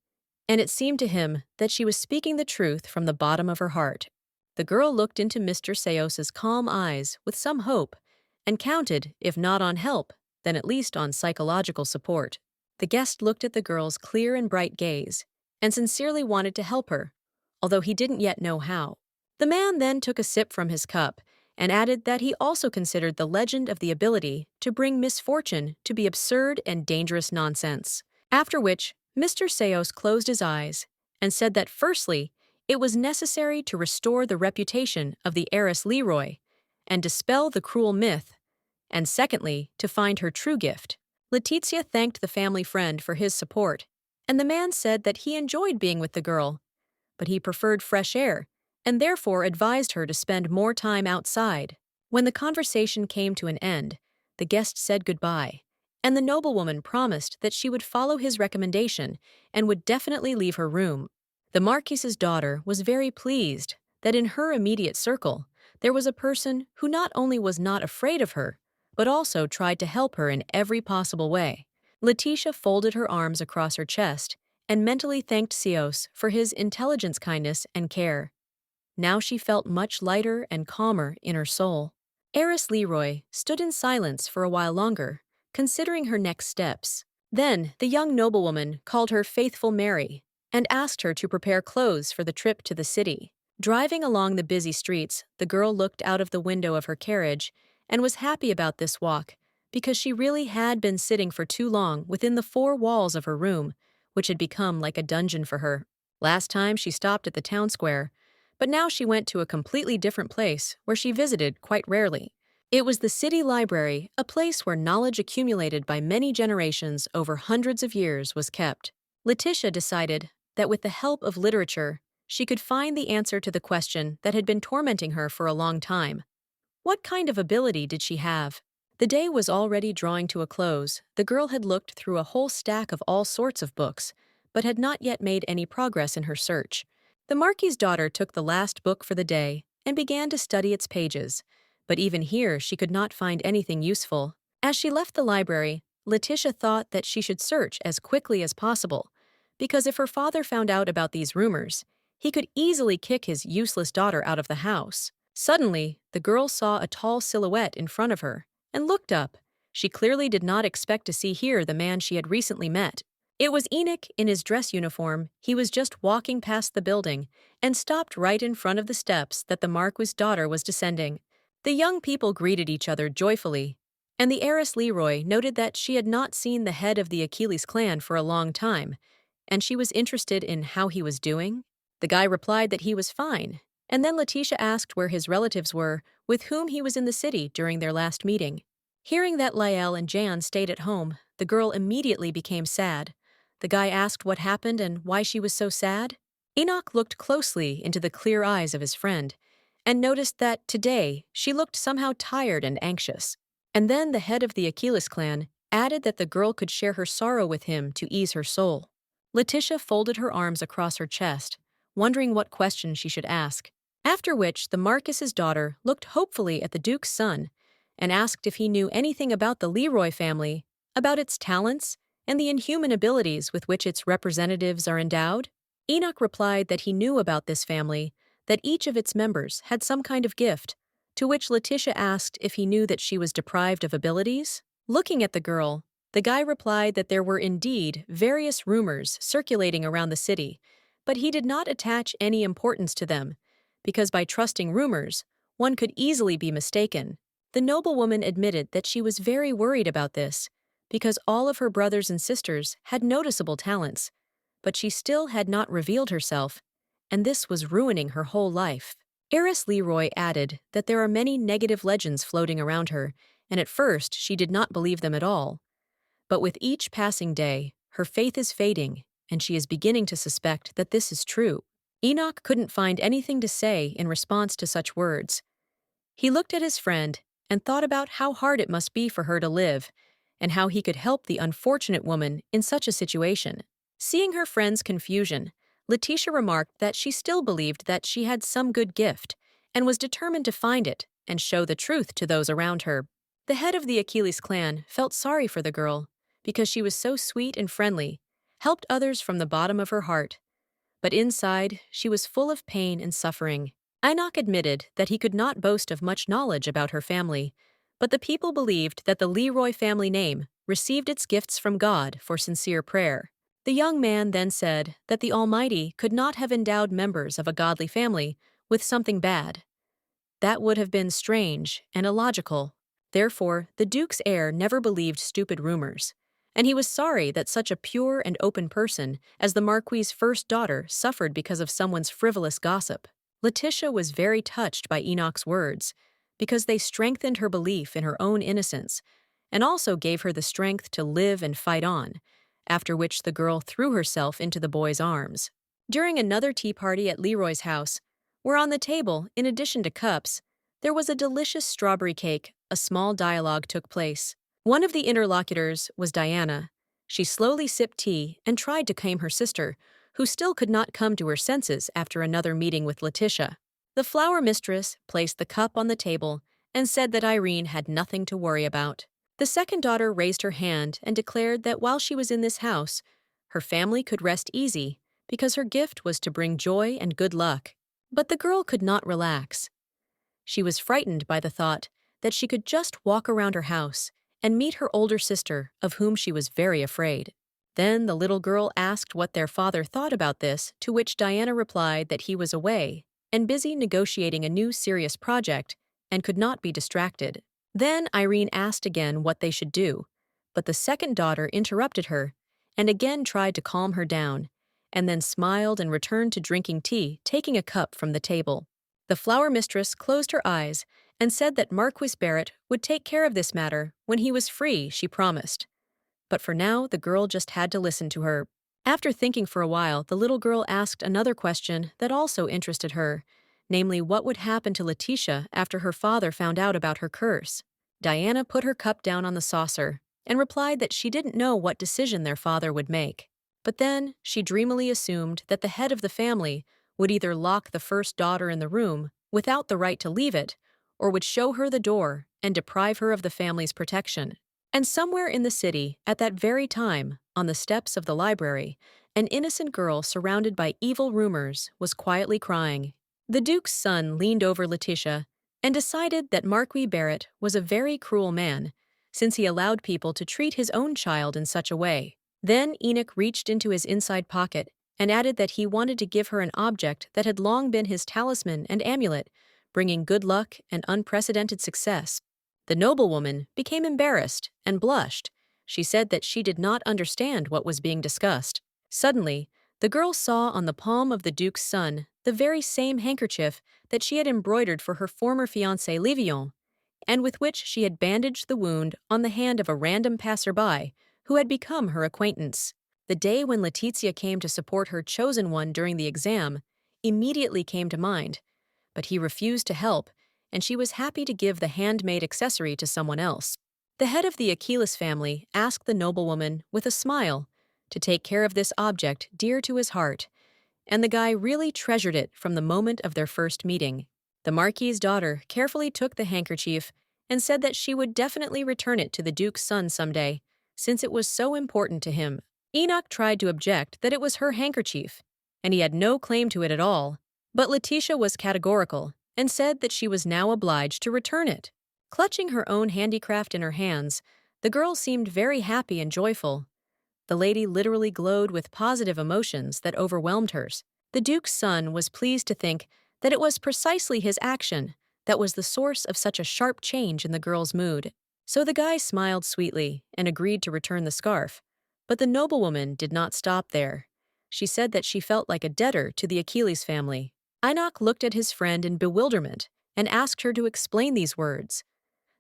and it seemed to him that she was speaking the truth from the bottom of her heart. The girl looked into Mr. Seos's calm eyes with some hope, and counted, if not on help, then at least on psychological support. The guest looked at the girl's clear and bright gaze, and sincerely wanted to help her, although he didn't yet know how. The man then took a sip from his cup and added that he also considered the legend of the ability to bring misfortune to be absurd and dangerous nonsense. After which, Mr. Seos closed his eyes and said that firstly, it was necessary to restore the reputation of the heiress Leroy and dispel the cruel myth, and secondly, to find her true gift. Letitia thanked the family friend for his support, and the man said that he enjoyed being with the girl, but he preferred fresh air, and therefore advised her to spend more time outside. When the conversation came to an end, the guest said goodbye, and the noblewoman promised that she would follow his recommendation and would definitely leave her room. The Marquis's daughter was very pleased that in her immediate circle there was a person who not only was not afraid of her, but also tried to help her in every possible way. Letitia folded her arms across her chest and mentally thanked Seos for his intelligence, kindness, and care. Now she felt much lighter and calmer in her soul. Heiress Leroy stood in silence for a while longer, considering her next steps. Then the young noblewoman called her Faithful Mary and asked her to prepare clothes for the trip to the city. Driving along the busy streets, the girl looked out of the window of her carriage and was happy about this walk because she really had been sitting for too long within the four walls of her room, which had become like a dungeon for her. Last time she stopped at the town square, but now she went to a completely different place where she visited quite rarely. It was the city library, a place where knowledge accumulated by many generations over hundreds of years was kept. Letitia decided that with the help of literature, she could find the answer to the question that had been tormenting her for a long time. What kind of ability did she have? The day was already drawing to a close. The girl had looked through a whole stack of all sorts of books, but had not yet made any progress in her search. The Marquis's daughter took the last book for the day and began to study its pages, but even here she could not find anything useful. As she left the library, Letitia thought that she should search as quickly as possible, because if her father found out about these rumors, he could easily kick his useless daughter out of the house. Suddenly, the girl saw a tall silhouette in front of her and looked up. She clearly did not expect to see here the man she had recently met. It was Enoch in his dress uniform. He was just walking past the building and stopped right in front of the steps that the Marquis's daughter was descending. The young people greeted each other joyfully, and the heiress Leroy noted that she had not seen the head of the Achilles clan for a long time, and she was interested in how he was doing. The guy replied that he was fine, and then Letitia asked where his relatives were, with whom he was in the city during their last meeting. Hearing that Lael and Jan stayed at home, the girl immediately became sad. The guy asked what happened and why she was so sad. Enoch looked closely into the clear eyes of his friend and noticed that today she looked somehow tired and anxious. And then the head of the Achilles clan added that the girl could share her sorrow with him to ease her soul. Letitia folded her arms across her chest, wondering what question she should ask. After which, the Marquis's daughter looked hopefully at the Duke's son and asked if he knew anything about the Leroy family, about its talents, and the inhuman abilities with which its representatives are endowed. Enoch replied that he knew about this family, that each of its members had some kind of gift, to which Letitia asked if he knew that she was deprived of abilities. Looking at the girl, the guy replied that there were indeed various rumors circulating around the city, but he did not attach any importance to them, because by trusting rumors, one could easily be mistaken. The noblewoman admitted that she was very worried about this, because all of her brothers and sisters had noticeable talents, but she still had not revealed herself, and this was ruining her whole life. Heiress Leroy added that there are many negative legends floating around her, and at first she did not believe them at all. But with each passing day, her faith is fading, and she is beginning to suspect that this is true. Enoch couldn't find anything to say in response to such words. He looked at his friend and thought about how hard it must be for her to live, and how he could help the unfortunate woman in such a situation. Seeing her friend's confusion, Letitia remarked that she still believed that she had some good gift, and was determined to find it and show the truth to those around her. The head of the Achilles clan felt sorry for the girl, because she was so sweet and friendly, helped others from the bottom of her heart. But inside, she was full of pain and suffering. Enoch admitted that he could not boast of much knowledge about her family, but the people believed that the Leroy family name received its gifts from God for sincere prayer. The young man then said that the Almighty could not have endowed members of a godly family with something bad. That would have been strange and illogical. Therefore, the Duke's heir never believed stupid rumors, and he was sorry that such a pure and open person as the Marquis's first daughter suffered because of someone's frivolous gossip. Letitia was very touched by Enoch's words, because they strengthened her belief in her own innocence, and also gave her the strength to live and fight on, after which the girl threw herself into the boy's arms. During another tea party at Leroy's house, where on the table, in addition to cups, there was a delicious strawberry cake, a small dialogue took place. One of the interlocutors was Diana. She slowly sipped tea and tried to calm her sister, who still could not come to her senses after another meeting with Letitia. The flower mistress placed the cup on the table and said that Irene had nothing to worry about. The second daughter raised her hand and declared that while she was in this house, her family could rest easy because her gift was to bring joy and good luck. But the girl could not relax. She was frightened by the thought that she could just walk around her house and meet her older sister, of whom she was very afraid. Then the little girl asked what their father thought about this, to which Diana replied that he was away and busy negotiating a new serious project and could not be distracted. Then Irene asked again what they should do, but the second daughter interrupted her and again tried to calm her down, and then smiled and returned to drinking tea, taking a cup from the table. The flower mistress closed her eyes and said that Marquis Barrett would take care of this matter when he was free, she promised. But for now, the girl just had to listen to her. After thinking for a while, the little girl asked another question that also interested her, namely what would happen to Letitia after her father found out about her curse. Diana put her cup down on the saucer and replied that she didn't know what decision their father would make. But then she dreamily assumed that the head of the family would either lock the first daughter in the room without the right to leave it, or would show her the door and deprive her of the family's protection. And somewhere in the city, at that very time, on the steps of the library, an innocent girl surrounded by evil rumors was quietly crying. The Duke's son leaned over Letitia and decided that Marquis Barrett was a very cruel man, since he allowed people to treat his own child in such a way. Then Enoch reached into his inside pocket and added that he wanted to give her an object that had long been his talisman and amulet, bringing good luck and unprecedented success. The noblewoman became embarrassed and blushed. She said that she did not understand what was being discussed. Suddenly, the girl saw on the palm of the Duke's son the very same handkerchief that she had embroidered for her former fiancé Livillon, and with which she had bandaged the wound on the hand of a random passerby who had become her acquaintance. The day when Letizia came to support her chosen one during the exam immediately came to mind, but he refused to help, and she was happy to give the handmade accessory to someone else. The head of the Achilles family asked the noblewoman with a smile to take care of this object dear to his heart, and the guy really treasured it from the moment of their first meeting. The Marquis's daughter carefully took the handkerchief and said that she would definitely return it to the Duke's son someday, since it was so important to him. Enoch tried to object that it was her handkerchief, and he had no claim to it at all, but Letitia was categorical and said that she was now obliged to return it. Clutching her own handicraft in her hands, the girl seemed very happy and joyful. The lady literally glowed with positive emotions that overwhelmed hers. The Duke's son was pleased to think that it was precisely his action that was the source of such a sharp change in the girl's mood. So the guy smiled sweetly and agreed to return the scarf. But the noblewoman did not stop there. She said that she felt like a debtor to the Achilles family. Enoch looked at his friend in bewilderment and asked her to explain these words.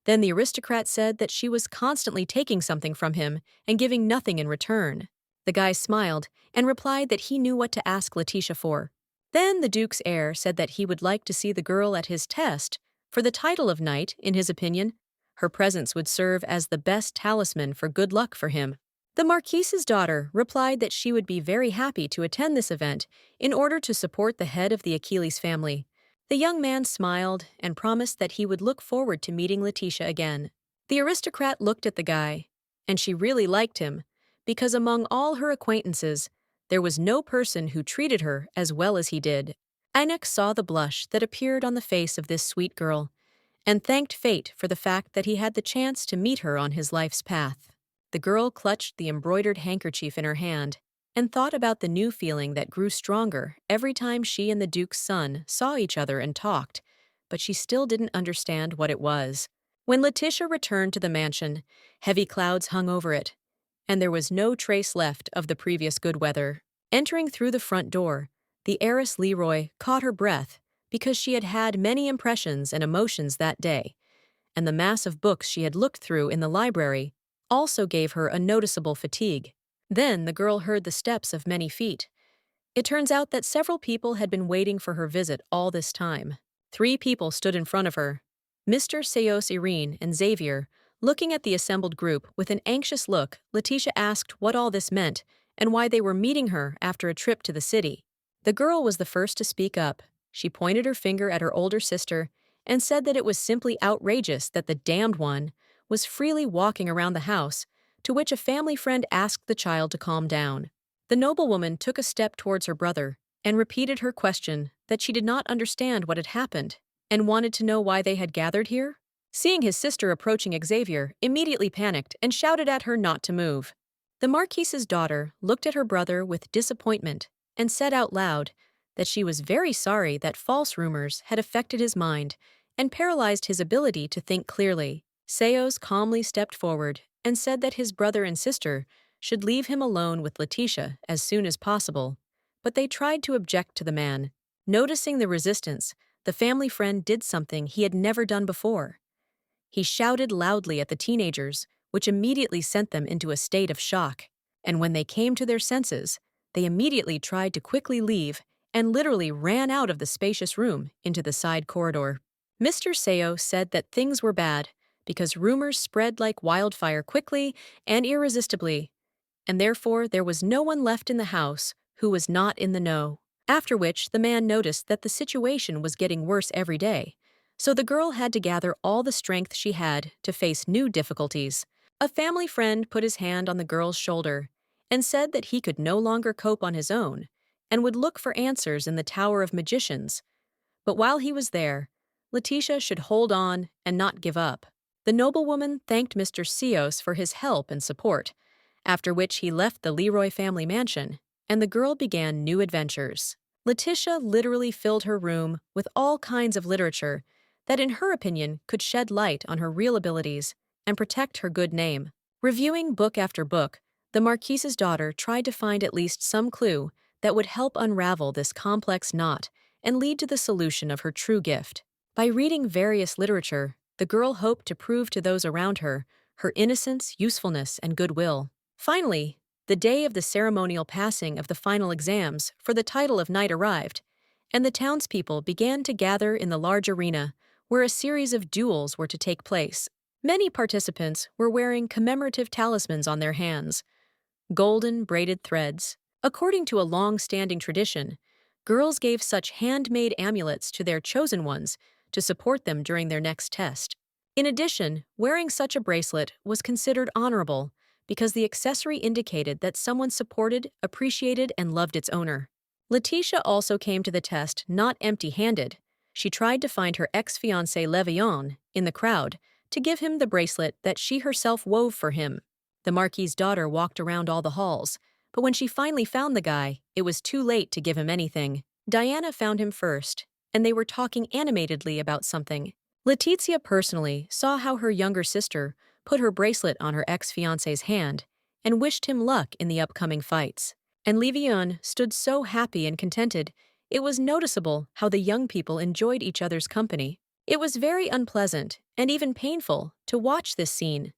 Then the aristocrat said that she was constantly taking something from him and giving nothing in return. The guy smiled and replied that he knew what to ask Letitia for. Then the Duke's heir said that he would like to see the girl at his test for the title of knight, in his opinion. Her presence would serve as the best talisman for good luck for him. The Marquise's daughter replied that she would be very happy to attend this event in order to support the head of the Achilles family. The young man smiled and promised that he would look forward to meeting Letitia again. The aristocrat looked at the guy, and she really liked him, because among all her acquaintances, there was no person who treated her as well as he did. Enoch saw the blush that appeared on the face of this sweet girl, and thanked fate for the fact that he had the chance to meet her on his life's path. The girl clutched the embroidered handkerchief in her hand and thought about the new feeling that grew stronger every time she and the Duke's son saw each other and talked, but she still didn't understand what it was. When Letitia returned to the mansion, heavy clouds hung over it, and there was no trace left of the previous good weather. Entering through the front door, the heiress Leroy caught her breath because she had had many impressions and emotions that day, and the mass of books she had looked through in the library also gave her a noticeable fatigue. Then the girl heard the steps of many feet. It turns out that several people had been waiting for her visit all this time. 3 people stood in front of her. Mr. Seos, Irene, and Xavier. Looking at the assembled group with an anxious look, Letitia asked what all this meant and why they were meeting her after a trip to the city. The girl was the first to speak up. She pointed her finger at her older sister and said that it was simply outrageous that the damned one was freely walking around the house, to which a family friend asked the child to calm down. The noblewoman took a step towards her brother and repeated her question that she did not understand what had happened and wanted to know why they had gathered here. Seeing his sister approaching, Xavier immediately panicked and shouted at her not to move. The Marquise's daughter looked at her brother with disappointment and said out loud that she was very sorry that false rumors had affected his mind and paralyzed his ability to think clearly. Seos calmly stepped forward and said that his brother and sister should leave him alone with Letitia as soon as possible, but they tried to object to the man. Noticing the resistance, the family friend did something he had never done before. He shouted loudly at the teenagers, which immediately sent them into a state of shock, and when they came to their senses, they immediately tried to quickly leave and literally ran out of the spacious room into the side corridor. Mr. Seo said that things were bad because rumors spread like wildfire quickly and irresistibly, and therefore there was no one left in the house who was not in the know. After which, the man noticed that the situation was getting worse every day, so the girl had to gather all the strength she had to face new difficulties. A family friend put his hand on the girl's shoulder and said that he could no longer cope on his own and would look for answers in the Tower of Magicians. But while he was there, Letitia should hold on and not give up. The noblewoman thanked Mr. Cios for his help and support, after which he left the Leroy family mansion, and the girl began new adventures. Letitia literally filled her room with all kinds of literature that, in her opinion, could shed light on her real abilities and protect her good name. Reviewing book after book, the Marquise's daughter tried to find at least some clue that would help unravel this complex knot and lead to the solution of her true gift. By reading various literature, the girl hoped to prove to those around her innocence, usefulness, and goodwill. Finally, the day of the ceremonial passing of the final exams for the title of knight arrived, and the townspeople began to gather in the large arena where a series of duels were to take place. Many participants were wearing commemorative talismans on their hands, golden braided threads. According to a long-standing tradition, girls gave such handmade amulets to their chosen ones to support them during their next test. In addition, wearing such a bracelet was considered honorable because the accessory indicated that someone supported, appreciated, and loved its owner. Letitia also came to the test not empty-handed. She tried to find her ex-fiancé Levion in the crowd to give him the bracelet that she herself wove for him. The Marquis's daughter walked around all the halls, but when she finally found the guy, it was too late to give him anything. Diana found him first, and they were talking animatedly about something. Letizia personally saw how her younger sister put her bracelet on her ex-fiancé's hand and wished him luck in the upcoming fights. And Levion stood so happy and contented, it was noticeable how the young people enjoyed each other's company. It was very unpleasant and even painful to watch this scene,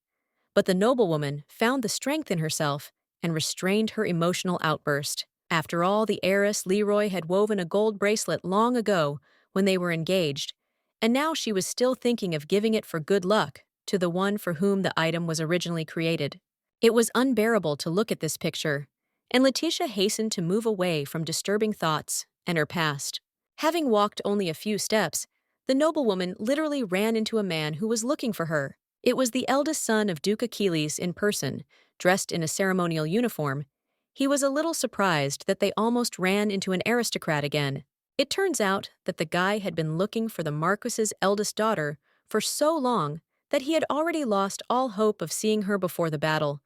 but the noblewoman found the strength in herself and restrained her emotional outburst. After all, the heiress Leroy had woven a gold bracelet long ago when they were engaged, and now she was still thinking of giving it for good luck to the one for whom the item was originally created. It was unbearable to look at this picture, and Letitia hastened to move away from disturbing thoughts and her past. Having walked only a few steps, the noblewoman literally ran into a man who was looking for her. It was the eldest son of Duke Achilles in person, dressed in a ceremonial uniform. He was a little surprised that they almost ran into an aristocrat again. It turns out that the guy had been looking for the Marquis's eldest daughter for so long that he had already lost all hope of seeing her before the battle,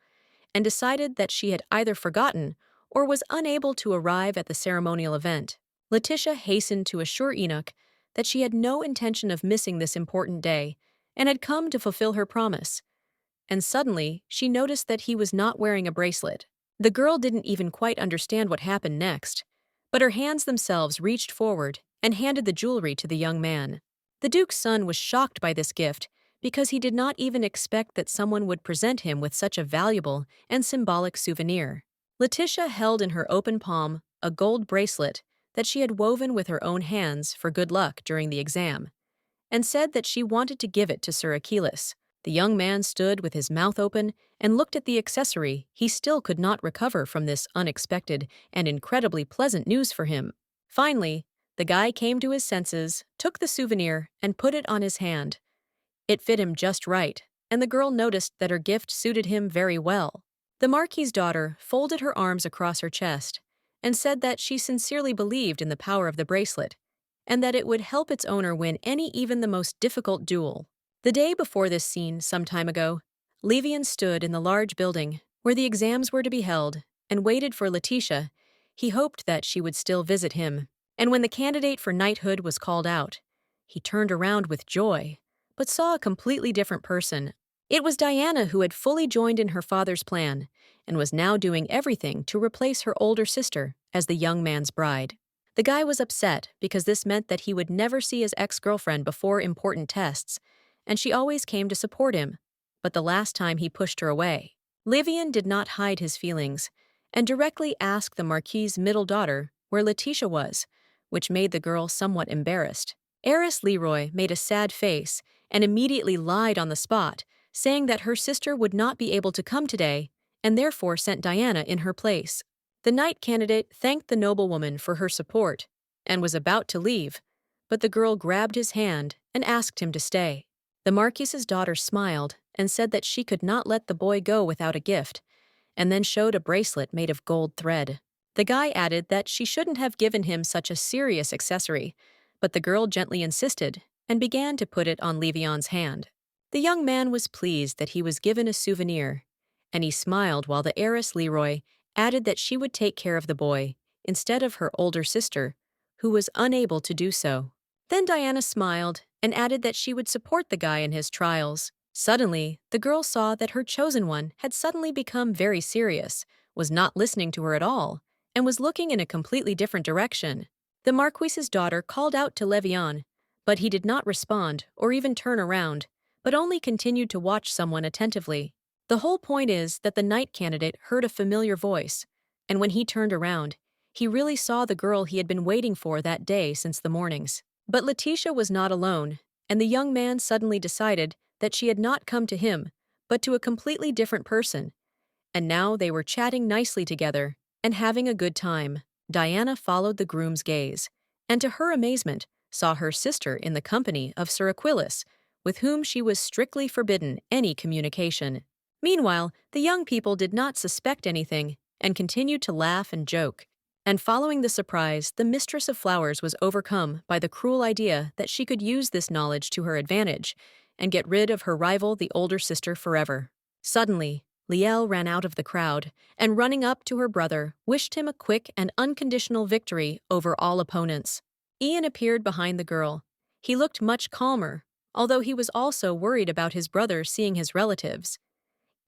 and decided that she had either forgotten or was unable to arrive at the ceremonial event. Letitia hastened to assure Enoch that she had no intention of missing this important day and had come to fulfill her promise. And suddenly, she noticed that he was not wearing a bracelet. The girl didn't even quite understand what happened next, but her hands themselves reached forward and handed the jewelry to the young man. The Duke's son was shocked by this gift because he did not even expect that someone would present him with such a valuable and symbolic souvenir. Letitia held in her open palm a gold bracelet that she had woven with her own hands for good luck during the exam, and said that she wanted to give it to Sir Achilles. The young man stood with his mouth open and looked at the accessory. He still could not recover from this unexpected and incredibly pleasant news for him. Finally, the guy came to his senses, took the souvenir, and put it on his hand. It fit him just right, and the girl noticed that her gift suited him very well. The Marquis's daughter folded her arms across her chest and said that she sincerely believed in the power of the bracelet, and that it would help its owner win even the most difficult duel. The day before this scene, some time ago, Levian stood in the large building where the exams were to be held and waited for Letitia. He hoped that she would still visit him, and when the candidate for knighthood was called out, he turned around with joy, but saw a completely different person. It was Diana, who had fully joined in her father's plan and was now doing everything to replace her older sister as the young man's bride. The guy was upset because this meant that he would never see his ex-girlfriend before important tests, and she always came to support him, but the last time he pushed her away. Levian did not hide his feelings and directly asked the Marquis's middle daughter where Letitia was, which made the girl somewhat embarrassed. Heiress Leroy made a sad face and immediately lied on the spot, saying that her sister would not be able to come today and therefore sent Diana in her place. The knight candidate thanked the noblewoman for her support and was about to leave, but the girl grabbed his hand and asked him to stay. The Marquise's daughter smiled and said that she could not let the boy go without a gift, and then showed a bracelet made of gold thread. The guy added that she shouldn't have given him such a serious accessory, but the girl gently insisted and began to put it on Levion's hand. The young man was pleased that he was given a souvenir, and he smiled while the heiress Leroy added that she would take care of the boy instead of her older sister, who was unable to do so. Then Diana smiled and added that she would support the guy in his trials. Suddenly, the girl saw that her chosen one had suddenly become very serious, was not listening to her at all, and was looking in a completely different direction. The Marquise's daughter called out to Levion, but he did not respond or even turn around, but only continued to watch someone attentively. The whole point is that the knight candidate heard a familiar voice, and when he turned around, he really saw the girl he had been waiting for that day since the mornings. But Letitia was not alone, and the young man suddenly decided that she had not come to him, but to a completely different person, and now they were chatting nicely together and having a good time. Diana followed the groom's gaze, and to her amazement, saw her sister in the company of Sir Aquilus, with whom she was strictly forbidden any communication. Meanwhile, the young people did not suspect anything and continued to laugh and joke. And following the surprise, the mistress of flowers was overcome by the cruel idea that she could use this knowledge to her advantage and get rid of her rival, the older sister, forever. Suddenly, Liel ran out of the crowd and, running up to her brother, wished him a quick and unconditional victory over all opponents. Ian appeared behind the girl. He looked much calmer, although he was also worried about his brother seeing his relatives.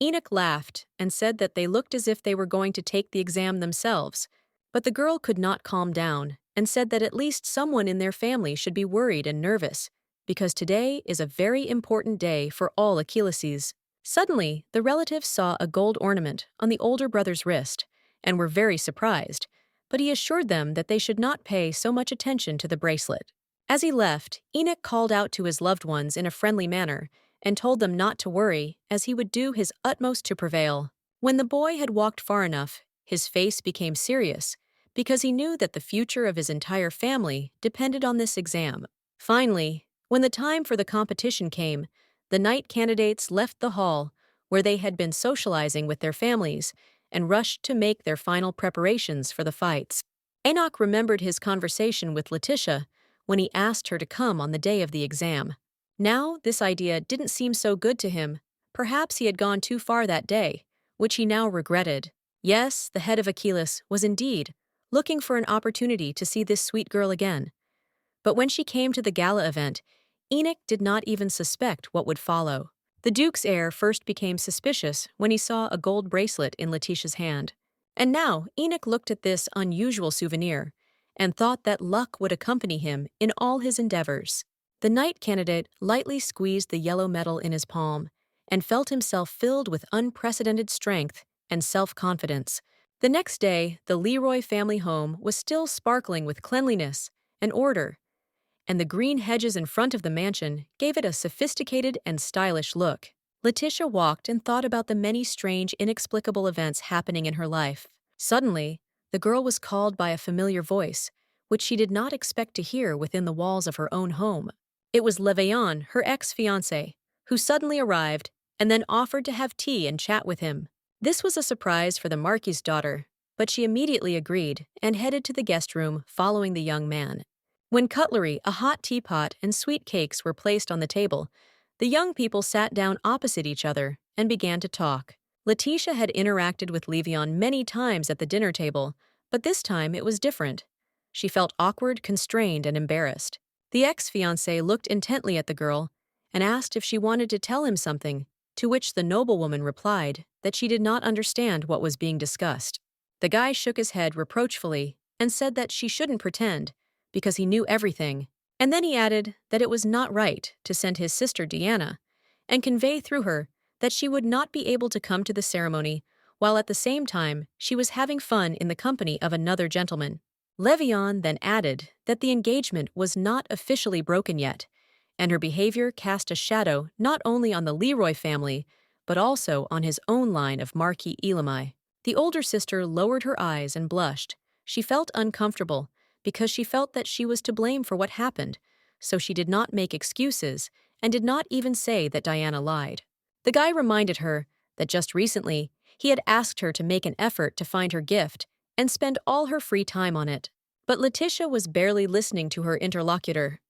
Enoch laughed and said that they looked as if they were going to take the exam themselves, but the girl could not calm down and said that at least someone in their family should be worried and nervous, because today is a very important day for all Achilleses. Suddenly, the relatives saw a gold ornament on the older brother's wrist and were very surprised, but he assured them that they should not pay so much attention to the bracelet. As he left, Enoch called out to his loved ones in a friendly manner and told them not to worry, as he would do his utmost to prevail. When the boy had walked far enough, his face became serious, because he knew that the future of his entire family depended on this exam. Finally, when the time for the competition came, the knight candidates left the hall, where they had been socializing with their families, and rushed to make their final preparations for the fights. Enoch remembered his conversation with Letitia when he asked her to come on the day of the exam. Now, this idea didn't seem so good to him. Perhaps he had gone too far that day, which he now regretted. Yes, the head of Achilles was indeed looking for an opportunity to see this sweet girl again. But when she came to the gala event, Enoch did not even suspect what would follow. The Duke's heir first became suspicious when he saw a gold bracelet in Letitia's hand. And now Enoch looked at this unusual souvenir and thought that luck would accompany him in all his endeavors. The knight candidate lightly squeezed the yellow metal in his palm and felt himself filled with unprecedented strength and self-confidence. The next day, the Leroy family home was still sparkling with cleanliness and order, and the green hedges in front of the mansion gave it a sophisticated and stylish look. Letitia walked and thought about the many strange, inexplicable events happening in her life. Suddenly, the girl was called by a familiar voice, which she did not expect to hear within the walls of her own home. It was Levaillant, her ex-fiancé, who suddenly arrived and then offered to have tea and chat with him. This was a surprise for the Marquis's daughter, but she immediately agreed and headed to the guest room following the young man. When cutlery, a hot teapot, and sweet cakes were placed on the table, the young people sat down opposite each other and began to talk. Letitia had interacted with Levion many times at the dinner table, but this time it was different. She felt awkward, constrained, and embarrassed. The ex-fiancé looked intently at the girl and asked if she wanted to tell him something, to which the noblewoman replied that she did not understand what was being discussed. The guy shook his head reproachfully and said that she shouldn't pretend, because he knew everything, and then he added that it was not right to send his sister Diana and convey through her that she would not be able to come to the ceremony, while at the same time she was having fun in the company of another gentleman. Levion then added that the engagement was not officially broken yet, and her behavior cast a shadow not only on the Leroy family, but also on his own line of Marquis Elamai. The older sister lowered her eyes and blushed. She felt uncomfortable because she felt that she was to blame for what happened, so she did not make excuses and did not even say that Diana lied. The guy reminded her that just recently he had asked her to make an effort to find her gift and spend all her free time on it. But Letitia was barely listening to her interlocutor.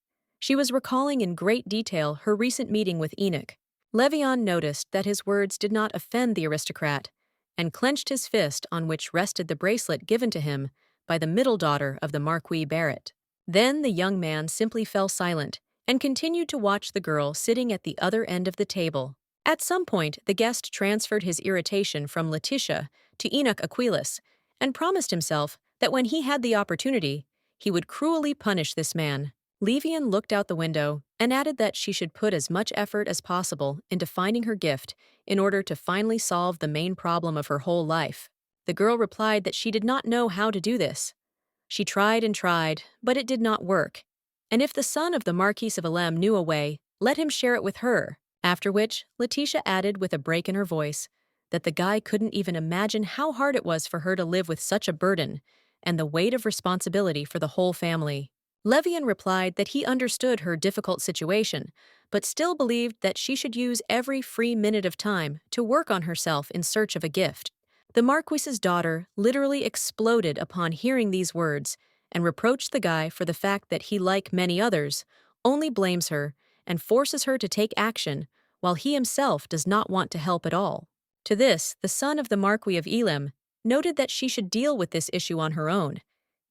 She was recalling in great detail her recent meeting with Enoch. Levion noticed that his words did not offend the aristocrat and clenched his fist on which rested the bracelet given to him by the middle daughter of the Marquis Barrett. Then the young man simply fell silent and continued to watch the girl sitting at the other end of the table. At some point, the guest transferred his irritation from Letitia to Enoch Aquilas and promised himself that when he had the opportunity, he would cruelly punish this man. Levian looked out the window and added that she should put as much effort as possible into finding her gift in order to finally solve the main problem of her whole life. The girl replied that she did not know how to do this. She tried and tried, but it did not work. And if the son of the Marquis of Alem knew a way, let him share it with her. After which, Letitia added with a break in her voice that the guy couldn't even imagine how hard it was for her to live with such a burden and the weight of responsibility for the whole family. Levian replied that he understood her difficult situation, but still believed that she should use every free minute of time to work on herself in search of a gift. The Marquis's daughter literally exploded upon hearing these words and reproached the guy for the fact that he, like many others, only blames her and forces her to take action while he himself does not want to help at all. To this, the son of the Marquis of Elam noted that she should deal with this issue on her own,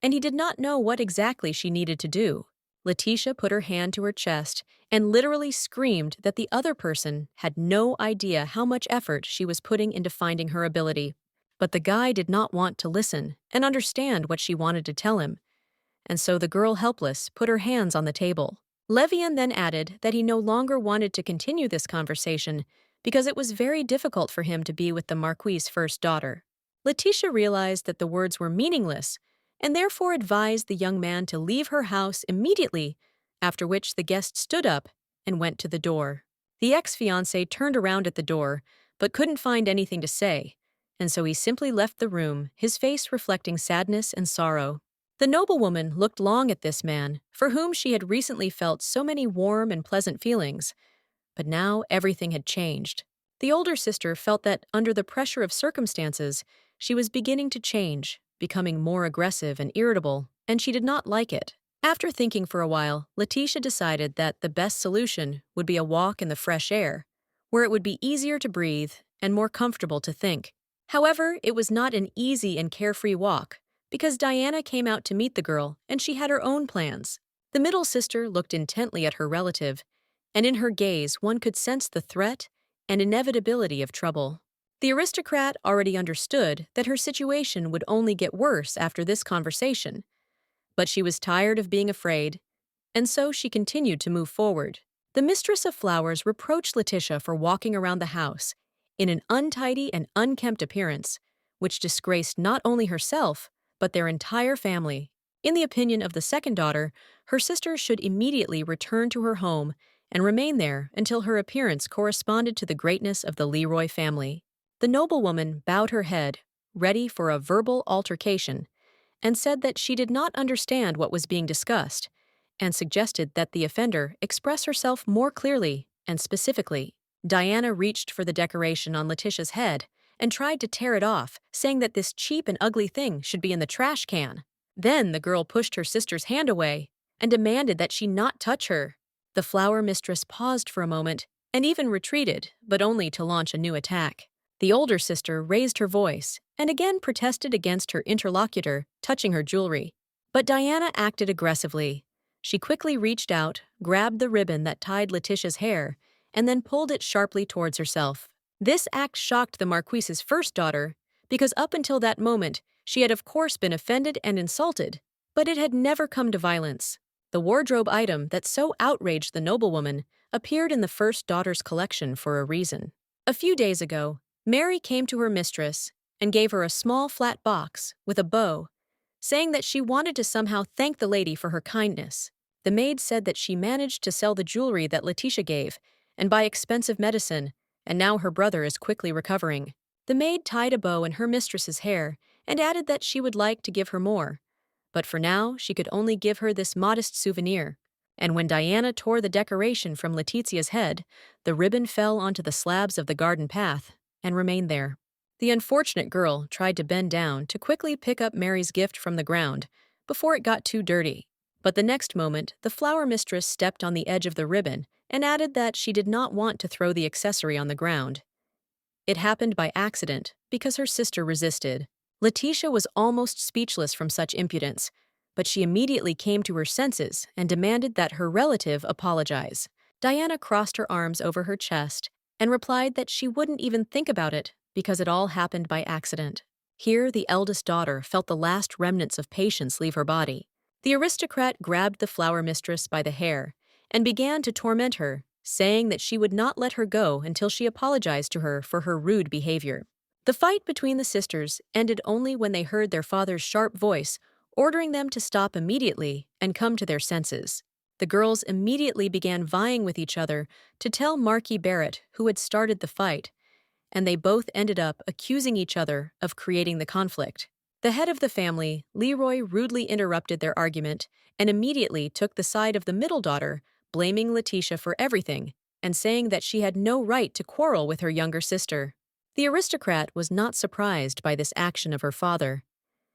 and he did not know what exactly she needed to do. Letitia put her hand to her chest and literally screamed that the other person had no idea how much effort she was putting into finding her ability. But the guy did not want to listen and understand what she wanted to tell him, and so the girl, helpless, put her hands on the table. Levian then added that he no longer wanted to continue this conversation because it was very difficult for him to be with the Marquis's first daughter. Letitia realized that the words were meaningless and therefore advised the young man to leave her house immediately, after which the guest stood up and went to the door. The ex-fiancé turned around at the door but couldn't find anything to say, and so he simply left the room, his face reflecting sadness and sorrow. The noblewoman looked long at this man, for whom she had recently felt so many warm and pleasant feelings, but now everything had changed. The older sister felt that, under the pressure of circumstances, she was beginning to change, becoming more aggressive and irritable, and she did not like it. After thinking for a while, Letitia decided that the best solution would be a walk in the fresh air, where it would be easier to breathe and more comfortable to think. However, it was not an easy and carefree walk, because Diana came out to meet the girl and she had her own plans. The middle sister looked intently at her relative, and in her gaze one could sense the threat and inevitability of trouble. The aristocrat already understood that her situation would only get worse after this conversation, but she was tired of being afraid, and so she continued to move forward. The mistress of flowers reproached Letitia for walking around the house in an untidy and unkempt appearance, which disgraced not only herself, but their entire family. In the opinion of the second daughter, her sister should immediately return to her home and remain there until her appearance corresponded to the greatness of the Leroy family. The noblewoman bowed her head, ready for a verbal altercation, and said that she did not understand what was being discussed, and suggested that the offender express herself more clearly and specifically. Diana reached for the decoration on Letitia's head and tried to tear it off, saying that this cheap and ugly thing should be in the trash can. Then the girl pushed her sister's hand away and demanded that she not touch her. The flower mistress paused for a moment and even retreated, but only to launch a new attack. The older sister raised her voice and again protested against her interlocutor touching her jewelry. But Diana acted aggressively. She quickly reached out, grabbed the ribbon that tied Letitia's hair, and then pulled it sharply towards herself. This act shocked the Marquis's first daughter, because up until that moment, she had of course been offended and insulted, but it had never come to violence. The wardrobe item that so outraged the noblewoman appeared in the first daughter's collection for a reason. A few days ago, Mary came to her mistress and gave her a small flat box with a bow, saying that she wanted to somehow thank the lady for her kindness. The maid said that she managed to sell the jewelry that Letitia gave and buy expensive medicine, and now her brother is quickly recovering. The maid tied a bow in her mistress's hair and added that she would like to give her more, but for now she could only give her this modest souvenir. And when Diana tore the decoration from Letitia's head, the ribbon fell onto the slabs of the garden path and remained there. The unfortunate girl tried to bend down to quickly pick up Mary's gift from the ground before it got too dirty. But the next moment, the flower mistress stepped on the edge of the ribbon and added that she did not want to throw the accessory on the ground. It happened by accident because her sister resisted. Letitia was almost speechless from such impudence, but she immediately came to her senses and demanded that her relative apologize. Diana crossed her arms over her chest and replied that she wouldn't even think about it because it all happened by accident. Here, the eldest daughter felt the last remnants of patience leave her body. The aristocrat grabbed the flower mistress by the hair and began to torment her, saying that she would not let her go until she apologized to her for her rude behavior. The fight between the sisters ended only when they heard their father's sharp voice ordering them to stop immediately and come to their senses. The girls immediately began vying with each other to tell Marquis Barrett who had started the fight, and they both ended up accusing each other of creating the conflict. The head of the family, Leroy, rudely interrupted their argument and immediately took the side of the middle daughter, blaming Letitia for everything and saying that she had no right to quarrel with her younger sister. The aristocrat was not surprised by this action of her father.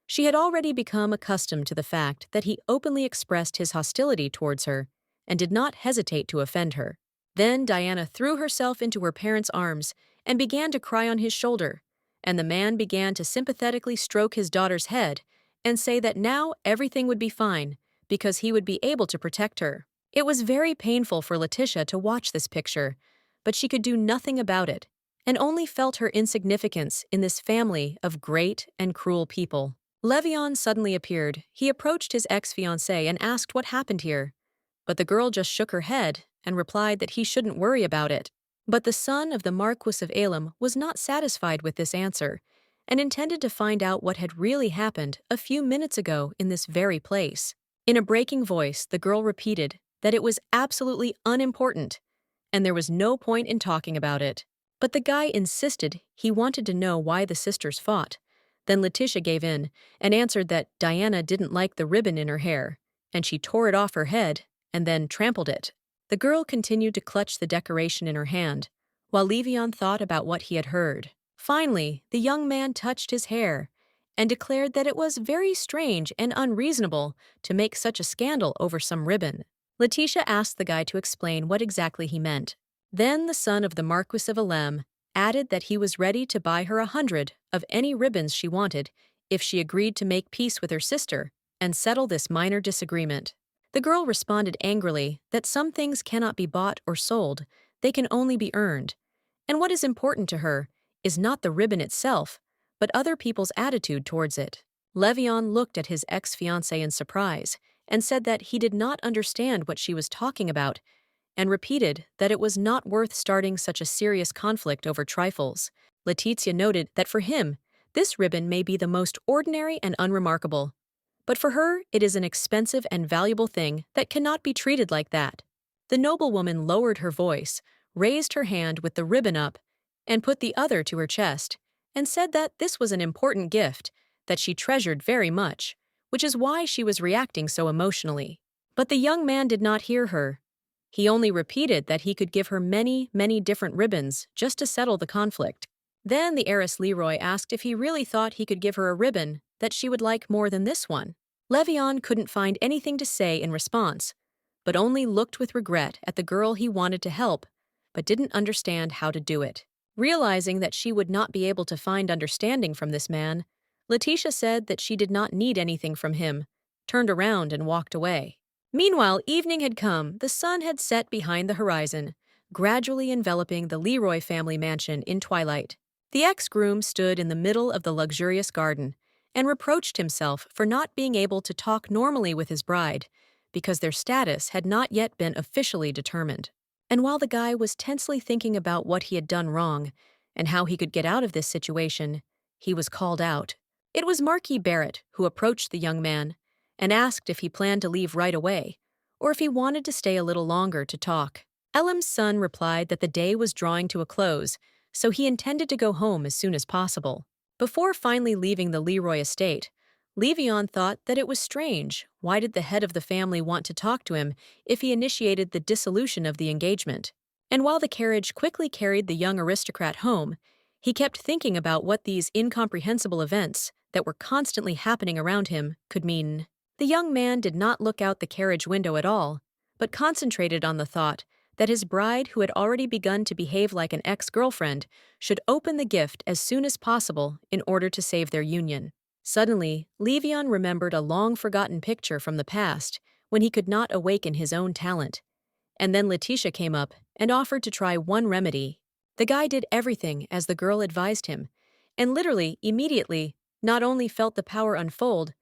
She had already become accustomed to the fact that he openly expressed his hostility towards her and did not hesitate to offend her. Then Diana threw herself into her parents' arms and began to cry on his shoulder, and the man began to sympathetically stroke his daughter's head and say that now everything would be fine because he would be able to protect her. It was very painful for Letitia to watch this picture, but she could do nothing about it and only felt her insignificance in this family of great and cruel people. Levion suddenly appeared. He approached his ex-fiancée and asked what happened here, but the girl just shook her head and replied that he shouldn't worry about it. But the son of the Marquis of Elam was not satisfied with this answer and intended to find out what had really happened a few minutes ago in this very place. In a breaking voice, the girl repeated that it was absolutely unimportant and there was no point in talking about it. But the guy insisted he wanted to know why the sisters fought. Then Letitia gave in and answered that Diana didn't like the ribbon in her hair, and she tore it off her head and then trampled it. The girl continued to clutch the decoration in her hand, while Levion thought about what he had heard. Finally, the young man touched his hair and declared that it was very strange and unreasonable to make such a scandal over some ribbon. Letitia asked the guy to explain what exactly he meant. Then the son of the Marquis of Elam added that he was ready to buy her 100 of any ribbons she wanted if she agreed to make peace with her sister and settle this minor disagreement. The girl responded angrily that some things cannot be bought or sold, they can only be earned, and what is important to her is not the ribbon itself, but other people's attitude towards it. Levion looked at his ex-fiancée in surprise and said that he did not understand what she was talking about and repeated that it was not worth starting such a serious conflict over trifles. Letitia noted that for him, this ribbon may be the most ordinary and unremarkable, but for her it is an expensive and valuable thing that cannot be treated like that. The noblewoman lowered her voice, raised her hand with the ribbon up, and put the other to her chest, and said that this was an important gift that she treasured very much, which is why she was reacting so emotionally. But the young man did not hear her. He only repeated that he could give her many, many different ribbons just to settle the conflict. Then the heiress Leroy asked if he really thought he could give her a ribbon that she would like more than this one. Levion couldn't find anything to say in response, but only looked with regret at the girl he wanted to help, but didn't understand how to do it. Realizing that she would not be able to find understanding from this man, Letitia said that she did not need anything from him, turned around and walked away. Meanwhile, evening had come. The sun had set behind the horizon, gradually enveloping the Leroy family mansion in twilight. The ex-groom stood in the middle of the luxurious garden and reproached himself for not being able to talk normally with his bride because their status had not yet been officially determined. And while the guy was tensely thinking about what he had done wrong and how he could get out of this situation, he was called out. It was Marquis Barrett who approached the young man and asked if he planned to leave right away, or if he wanted to stay a little longer to talk. Elam's son replied that the day was drawing to a close, so he intended to go home as soon as possible. Before finally leaving the Leroy estate, Levion thought that it was strange. Why did the head of the family want to talk to him if he initiated the dissolution of the engagement? And while the carriage quickly carried the young aristocrat home, he kept thinking about what these incomprehensible events that were constantly happening around him could mean. The young man did not look out the carriage window at all, but concentrated on the thought that his bride, who had already begun to behave like an ex-girlfriend, should open the gift as soon as possible in order to save their union. Suddenly, Levion remembered a long-forgotten picture from the past when he could not awaken his own talent. And then Letitia came up and offered to try one remedy. The guy did everything as the girl advised him, and literally, immediately, not only felt the power unfold,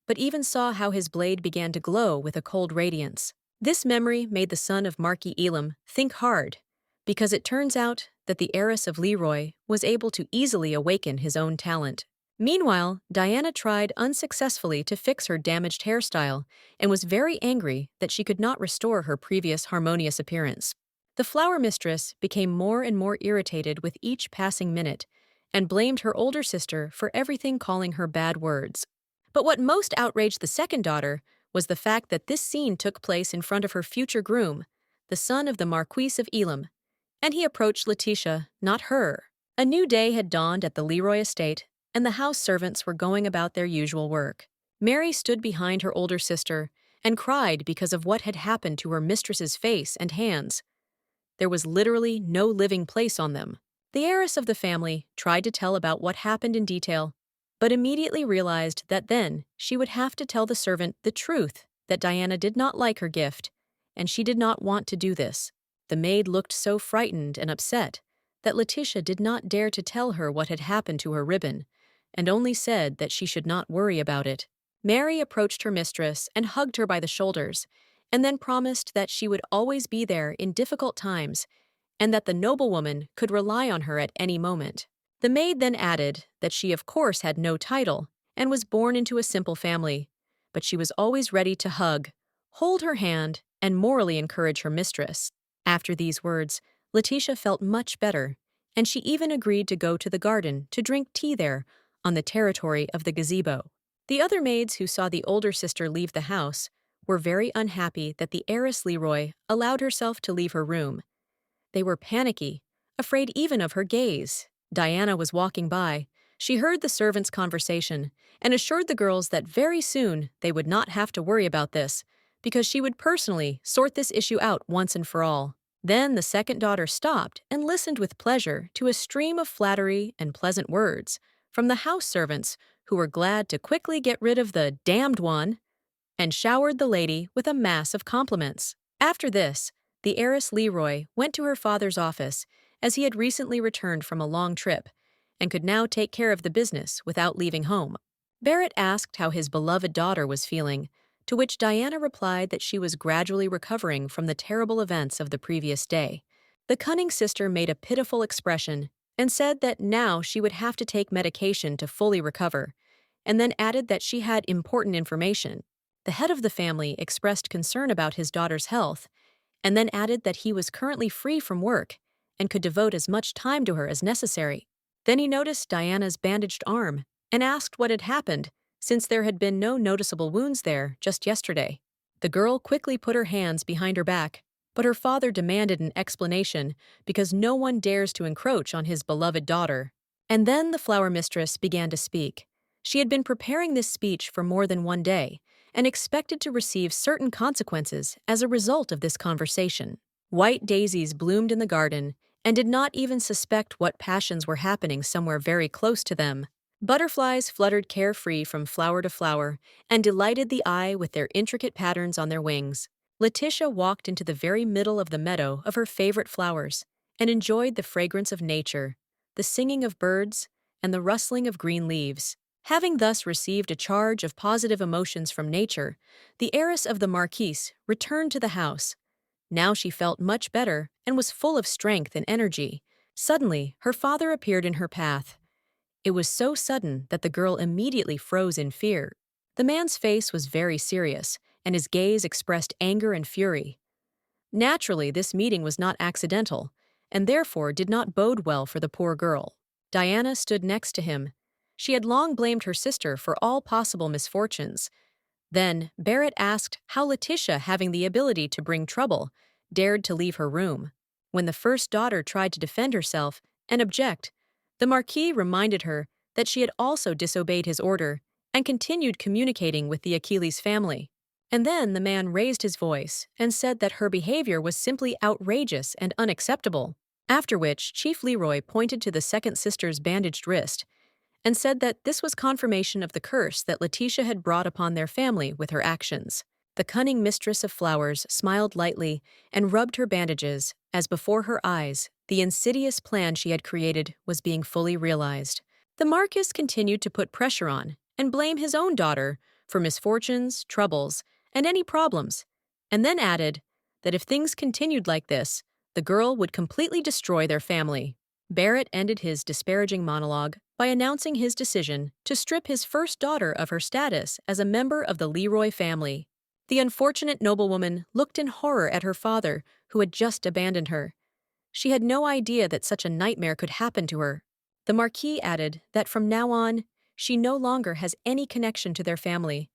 but even saw how his blade began to glow with a cold radiance. This memory made the son of Marquis Elam think hard, because it turns out that the heiress of Leroy was able to easily awaken his own talent. Meanwhile, Diana tried unsuccessfully to fix her damaged hairstyle and was very angry that she could not restore her previous harmonious appearance. The flower mistress became more and more irritated with each passing minute and blamed her older sister for everything, calling her bad words. But what most outraged the second daughter was the fact that this scene took place in front of her future groom, the son of the Marquis of Elam, and he approached Letitia, not her. A new day had dawned at the Leroy estate, and the house servants were going about their usual work. Mary stood behind her older sister and cried because of what had happened to her mistress's face and hands. There was literally no living place on them. The heiress of the family tried to tell about what happened in detail, but immediately realized that then she would have to tell the servant the truth, that Diana did not like her gift, and she did not want to do this. The maid looked so frightened and upset that Letitia did not dare to tell her what had happened to her ribbon, and only said that she should not worry about it. Mary approached her mistress and hugged her by the shoulders, and then promised that she would always be there in difficult times, and that the noblewoman could rely on her at any moment. The maid then added that she of course had no title and was born into a simple family, but she was always ready to hug, hold her hand, and morally encourage her mistress. After these words, Letitia felt much better, and she even agreed to go to the garden to drink tea there on the territory of the gazebo. The other maids who saw the older sister leave the house were very unhappy that the heiress Leroy allowed herself to leave her room. They were panicky, afraid even of her gaze. Diana was walking by. She heard the servants' conversation and assured the girls that very soon they would not have to worry about this, because she would personally sort this issue out once and for all. Then the second daughter stopped and listened with pleasure to a stream of flattery and pleasant words from the house servants, who were glad to quickly get rid of the damned one, and showered the lady with a mass of compliments. After this, the heiress Leroy went to her father's office, as he had recently returned from a long trip and could now take care of the business without leaving home. Barrett asked how his beloved daughter was feeling, to which Diana replied that she was gradually recovering from the terrible events of the previous day. The cunning sister made a pitiful expression and said that now she would have to take medication to fully recover, and then added that she had important information. The head of the family expressed concern about his daughter's health, and then added that he was currently free from work and could devote as much time to her as necessary. Then he noticed Diana's bandaged arm and asked what had happened, since there had been no noticeable wounds there just yesterday. The girl quickly put her hands behind her back, but her father demanded an explanation because no one dares to encroach on his beloved daughter. And then the flower mistress began to speak. She had been preparing this speech for more than one day and expected to receive certain consequences as a result of this conversation. White daisies bloomed in the garden and did not even suspect what passions were happening somewhere very close to them. Butterflies fluttered carefree from flower to flower and delighted the eye with their intricate patterns on their wings. Letitia walked into the very middle of the meadow of her favorite flowers and enjoyed the fragrance of nature, the singing of birds, and the rustling of green leaves. Having thus received a charge of positive emotions from nature, the heiress of the Marquise returned to the house. Now she felt much better and was full of strength and energy. Suddenly, her father appeared in her path. It was so sudden that the girl immediately froze in fear. The man's face was very serious, and his gaze expressed anger and fury. Naturally, this meeting was not accidental, and therefore did not bode well for the poor girl. Diana stood next to him. She had long blamed her sister for all possible misfortunes. Then, Barrett asked how Letitia, having the ability to bring trouble, dared to leave her room. When the first daughter tried to defend herself and object, the Marquis reminded her that she had also disobeyed his order and continued communicating with the Achilles family. And then the man raised his voice and said that her behavior was simply outrageous and unacceptable, after which Chief Leroy pointed to the second sister's bandaged wrist and said that this was confirmation of the curse that Letitia had brought upon their family with her actions. The cunning mistress of flowers smiled lightly and rubbed her bandages as before her eyes the insidious plan she had created was being fully realized. The Marquis continued to put pressure on and blame his own daughter for misfortunes, troubles, and any problems, and then added that if things continued like this, the girl would completely destroy their family. Barrett ended his disparaging monologue by announcing his decision to strip his first daughter of her status as a member of the Leroy family. The unfortunate noblewoman looked in horror at her father, who had just abandoned her. She had no idea that such a nightmare could happen to her. The Marquis added that from now on, she no longer has any connection to their family.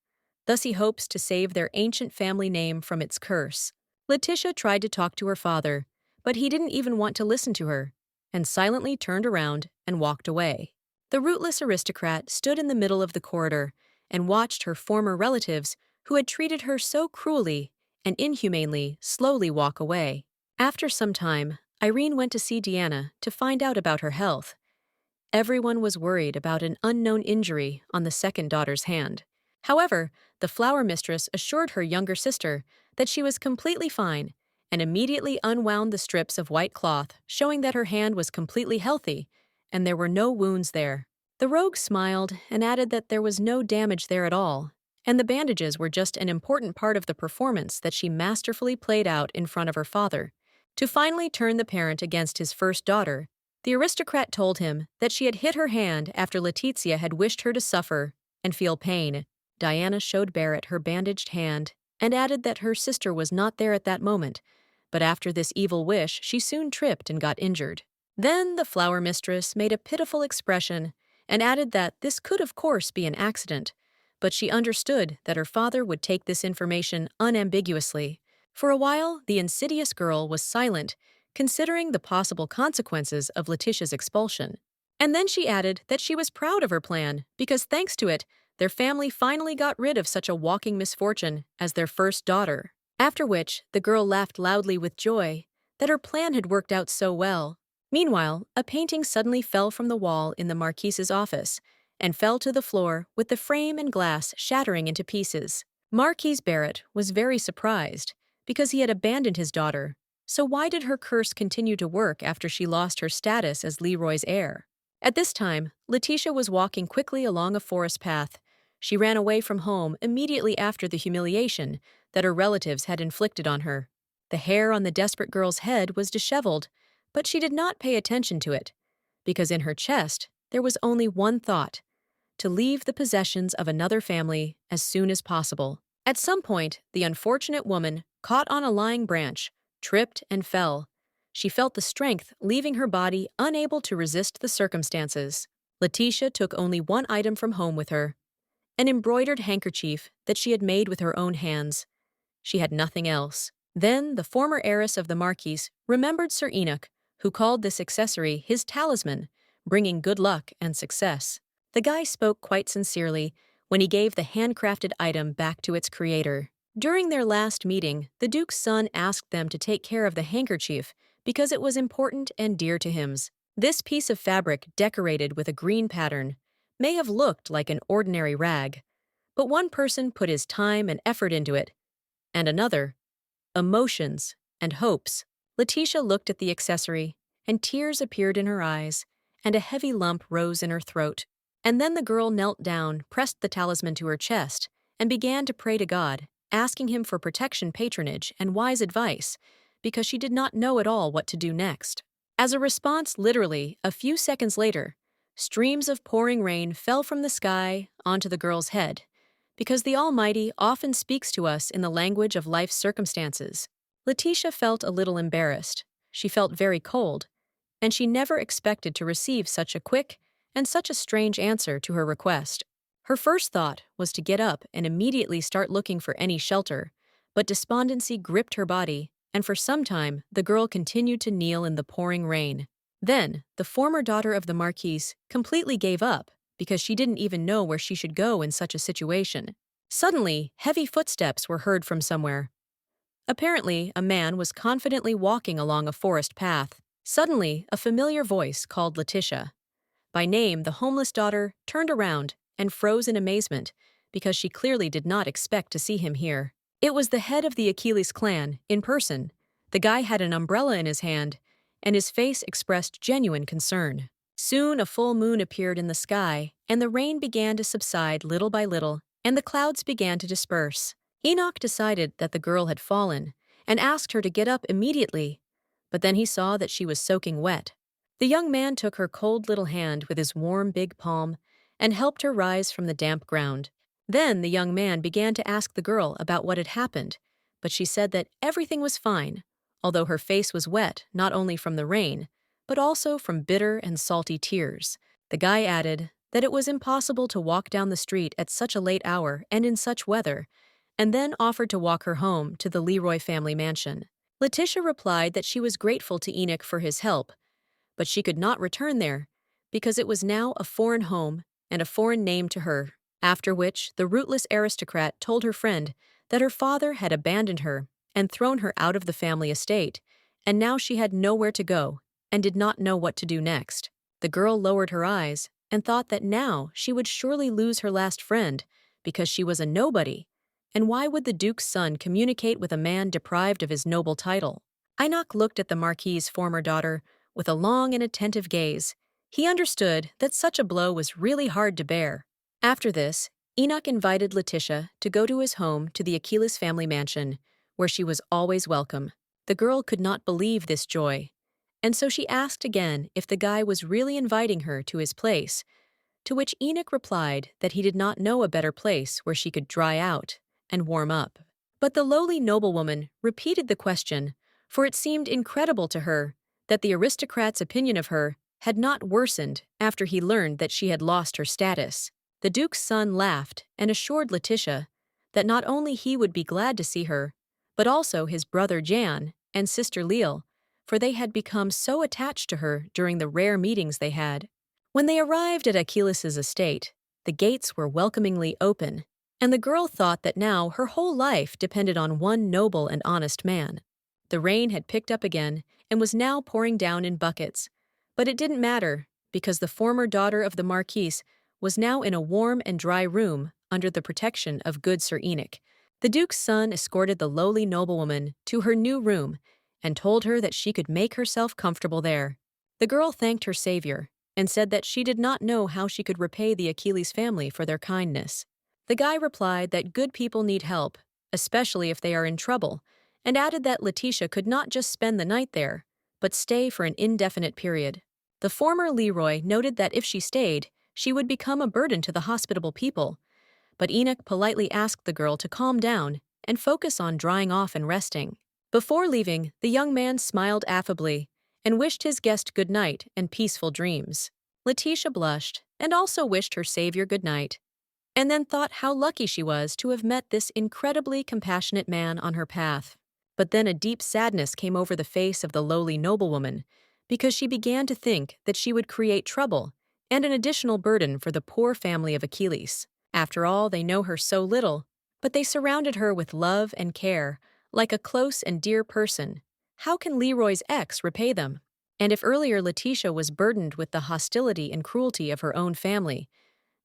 Thus he hopes to save their ancient family name from its curse. Letitia tried to talk to her father, but he didn't even want to listen to her, and silently turned around and walked away. The rootless aristocrat stood in the middle of the corridor and watched her former relatives, who had treated her so cruelly and inhumanely, slowly walk away. After some time, Irene went to see Deanna to find out about her health. Everyone was worried about an unknown injury on the second daughter's hand. However, the flower mistress assured her younger sister that she was completely fine and immediately unwound the strips of white cloth, showing that her hand was completely healthy and there were no wounds there. The rogue smiled and added that there was no damage there at all, and the bandages were just an important part of the performance that she masterfully played out in front of her father. To finally turn the parent against his first daughter, the aristocrat told him that she had hit her hand after Letizia had wished her to suffer and feel pain. Diana showed Barrett her bandaged hand and added that her sister was not there at that moment, but after this evil wish she soon tripped and got injured. Then the flower mistress made a pitiful expression and added that this could of course be an accident, but she understood that her father would take this information unambiguously. For a while, the insidious girl was silent, considering the possible consequences of Letitia's expulsion. And then she added that she was proud of her plan because thanks to it, their family finally got rid of such a walking misfortune as their first daughter. After which, the girl laughed loudly with joy that her plan had worked out so well. Meanwhile, a painting suddenly fell from the wall in the Marquise's office and fell to the floor with the frame and glass shattering into pieces. Marquis Barrett was very surprised because he had abandoned his daughter, so why did her curse continue to work after she lost her status as Leroy's heir? At this time, Letitia was walking quickly along a forest path. She ran away from home immediately after the humiliation that her relatives had inflicted on her. The hair on the desperate girl's head was disheveled, but she did not pay attention to it, because in her chest there was only one thought: to leave the possessions of another family as soon as possible. At some point, the unfortunate woman caught on a lying branch, tripped, and fell. She felt the strength leaving her body, unable to resist the circumstances. Letitia took only one item from home with her: an embroidered handkerchief that she had made with her own hands. She had nothing else. Then the former heiress of the Marquis remembered Sir Enoch, who called this accessory his talisman, bringing good luck and success. The guy spoke quite sincerely when he gave the handcrafted item back to its creator. During their last meeting, the Duke's son asked them to take care of the handkerchief because it was important and dear to him. This piece of fabric, decorated with a green pattern, may have looked like an ordinary rag, but one person put his time and effort into it, and another, emotions and hopes. Letitia looked at the accessory, and tears appeared in her eyes, and a heavy lump rose in her throat. And then the girl knelt down, pressed the talisman to her chest, and began to pray to God, asking him for protection, patronage, and wise advice, because she did not know at all what to do next. As a response, literally, a few seconds later, streams of pouring rain fell from the sky onto the girl's head, because the Almighty often speaks to us in the language of life's circumstances. Letitia felt a little embarrassed. She felt very cold, and she never expected to receive such a quick and such a strange answer to her request. Her first thought was to get up and immediately start looking for any shelter, but despondency gripped her body, and for some time the girl continued to kneel in the pouring rain. Then, the former daughter of the Marquise completely gave up because she didn't even know where she should go in such a situation. Suddenly, heavy footsteps were heard from somewhere. Apparently, a man was confidently walking along a forest path. Suddenly, a familiar voice called Letitia. By name, the homeless daughter turned around and froze in amazement because she clearly did not expect to see him here. It was the head of the Achilles clan, in person. The guy had an umbrella in his hand, and his face expressed genuine concern. Soon a full moon appeared in the sky, and the rain began to subside little by little, and the clouds began to disperse. Enoch decided that the girl had fallen, and asked her to get up immediately, but then he saw that she was soaking wet. The young man took her cold little hand with his warm big palm and helped her rise from the damp ground. Then the young man began to ask the girl about what had happened, but she said that everything was fine, although her face was wet not only from the rain, but also from bitter and salty tears. The guy added that it was impossible to walk down the street at such a late hour and in such weather, and then offered to walk her home to the Leroy family mansion. Letitia replied that she was grateful to Enoch for his help, but she could not return there because it was now a foreign home and a foreign name to her. After which, the rootless aristocrat told her friend that her father had abandoned her and thrown her out of the family estate, and now she had nowhere to go and did not know what to do next. The girl lowered her eyes and thought that now she would surely lose her last friend because she was a nobody. And why would the Duke's son communicate with a man deprived of his noble title? Enoch looked at the Marquis's former daughter with a long and attentive gaze. He understood that such a blow was really hard to bear. After this, Enoch invited Letitia to go to his home to the Achilles family mansion, where she was always welcome. The girl could not believe this joy, and so she asked again if the guy was really inviting her to his place, to which Enoch replied that he did not know a better place where she could dry out and warm up. But the lowly noblewoman repeated the question, for it seemed incredible to her that the aristocrat's opinion of her had not worsened after he learned that she had lost her status. The Duke's son laughed and assured Letitia that not only he would be glad to see her, but also his brother Jan and sister Leal, for they had become so attached to her during the rare meetings they had. When they arrived at Achilles' estate, the gates were welcomingly open, and the girl thought that now her whole life depended on one noble and honest man. The rain had picked up again and was now pouring down in buckets, but it didn't matter because the former daughter of the Marquise was now in a warm and dry room under the protection of good Sir Enoch. The Duke's son escorted the lowly noblewoman to her new room and told her that she could make herself comfortable there. The girl thanked her savior and said that she did not know how she could repay the Achilles family for their kindness. The guy replied that good people need help, especially if they are in trouble, and added that Letitia could not just spend the night there, but stay for an indefinite period. The former Leroy noted that if she stayed, she would become a burden to the hospitable people, but Enoch politely asked the girl to calm down and focus on drying off and resting. Before leaving, the young man smiled affably and wished his guest good night and peaceful dreams. Letitia blushed and also wished her savior good night, and then thought how lucky she was to have met this incredibly compassionate man on her path. But then a deep sadness came over the face of the lowly noblewoman, because she began to think that she would create trouble and an additional burden for the poor family of Achilles. After all, they know her so little, but they surrounded her with love and care, like a close and dear person. How can Leroy's ex repay them? And if earlier Letitia was burdened with the hostility and cruelty of her own family,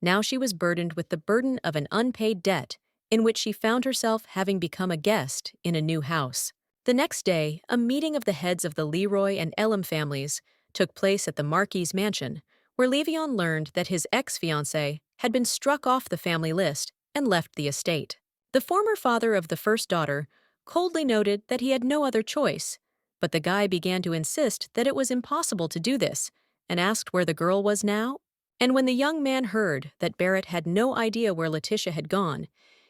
now she was burdened with the burden of an unpaid debt in which she found herself having become a guest in a new house. The next day, a meeting of the heads of the Leroy and Elam families took place at the Marquis' mansion, where Levion learned that his ex-fiancée had been struck off the family list and left the estate. The former father of the first daughter coldly noted that he had no other choice, but the guy began to insist that it was impossible to do this and asked where the girl was now. And when the young man heard that Barrett had no idea where Letitia had gone,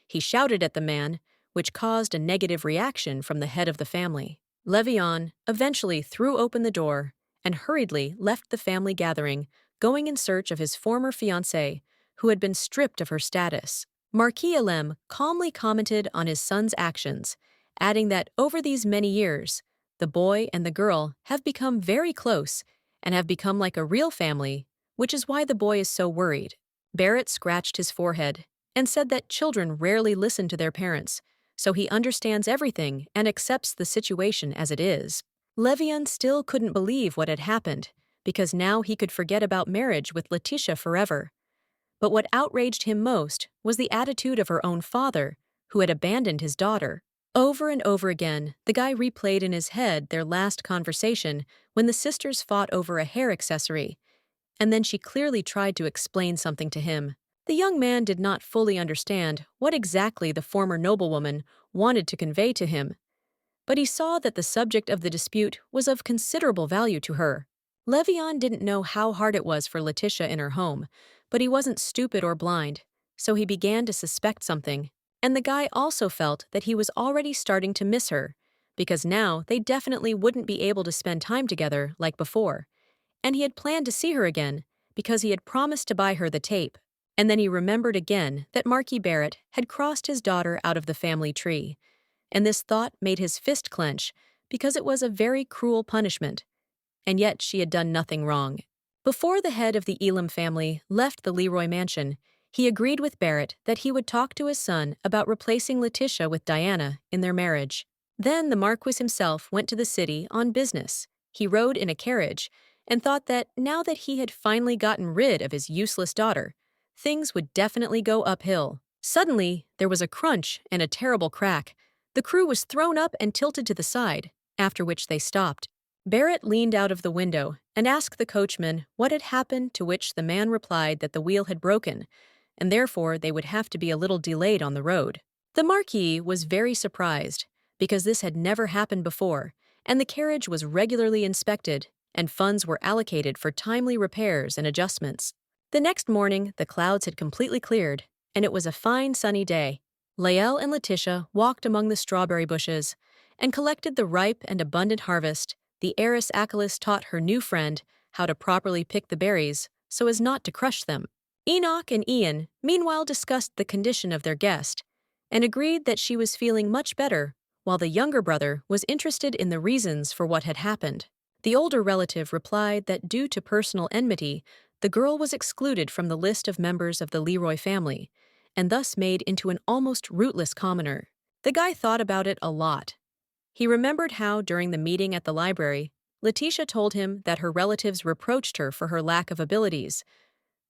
he shouted at the man, which caused a negative reaction from the head of the family. Levion eventually threw open the door and hurriedly left the family gathering, going in search of his former fiancée, who had been stripped of her status. Marquis Alem calmly commented on his son's actions, adding that over these many years, the boy and the girl have become very close and have become like a real family, which is why the boy is so worried. Barrett scratched his forehead and said that children rarely listen to their parents, so he understands everything and accepts the situation as it is. Levion still couldn't believe what had happened, because now he could forget about marriage with Letitia forever. But what outraged him most was the attitude of her own father, who had abandoned his daughter. Over and over again, the guy replayed in his head their last conversation when the sisters fought over a hair accessory, and then she clearly tried to explain something to him. The young man did not fully understand what exactly the former noblewoman wanted to convey to him, but he saw that the subject of the dispute was of considerable value to her. Levion didn't know how hard it was for Letitia in her home, but he wasn't stupid or blind, so he began to suspect something. And the guy also felt that he was already starting to miss her, because now they definitely wouldn't be able to spend time together like before. And he had planned to see her again, because he had promised to buy her the tape. And then he remembered again that Marquis Barrett had crossed his daughter out of the family tree, and this thought made his fist clench, because it was a very cruel punishment, and yet she had done nothing wrong. Before the head of the Elam family left the Leroy mansion, he agreed with Barrett that he would talk to his son about replacing Letitia with Diana in their marriage. Then the Marquis himself went to the city on business. He rode in a carriage and thought that now that he had finally gotten rid of his useless daughter, things would definitely go uphill. Suddenly, there was a crunch and a terrible crack. The crew was thrown up and tilted to the side, after which they stopped. Barrett leaned out of the window and asked the coachman what had happened, to which the man replied that the wheel had broken, and therefore they would have to be a little delayed on the road. The Marquis was very surprised, because this had never happened before, and the carriage was regularly inspected, and funds were allocated for timely repairs and adjustments. The next morning, the clouds had completely cleared, and it was a fine sunny day. Lael and Letitia walked among the strawberry bushes and collected the ripe and abundant harvest. The heiress Achilles taught her new friend how to properly pick the berries so as not to crush them. Enoch and Ian meanwhile discussed the condition of their guest and agreed that she was feeling much better, while the younger brother was interested in the reasons for what had happened. The older relative replied that due to personal enmity, the girl was excluded from the list of members of the Leroy family, and thus made into an almost rootless commoner. The guy thought about it a lot. He remembered how, during the meeting at the library, Letitia told him that her relatives reproached her for her lack of abilities.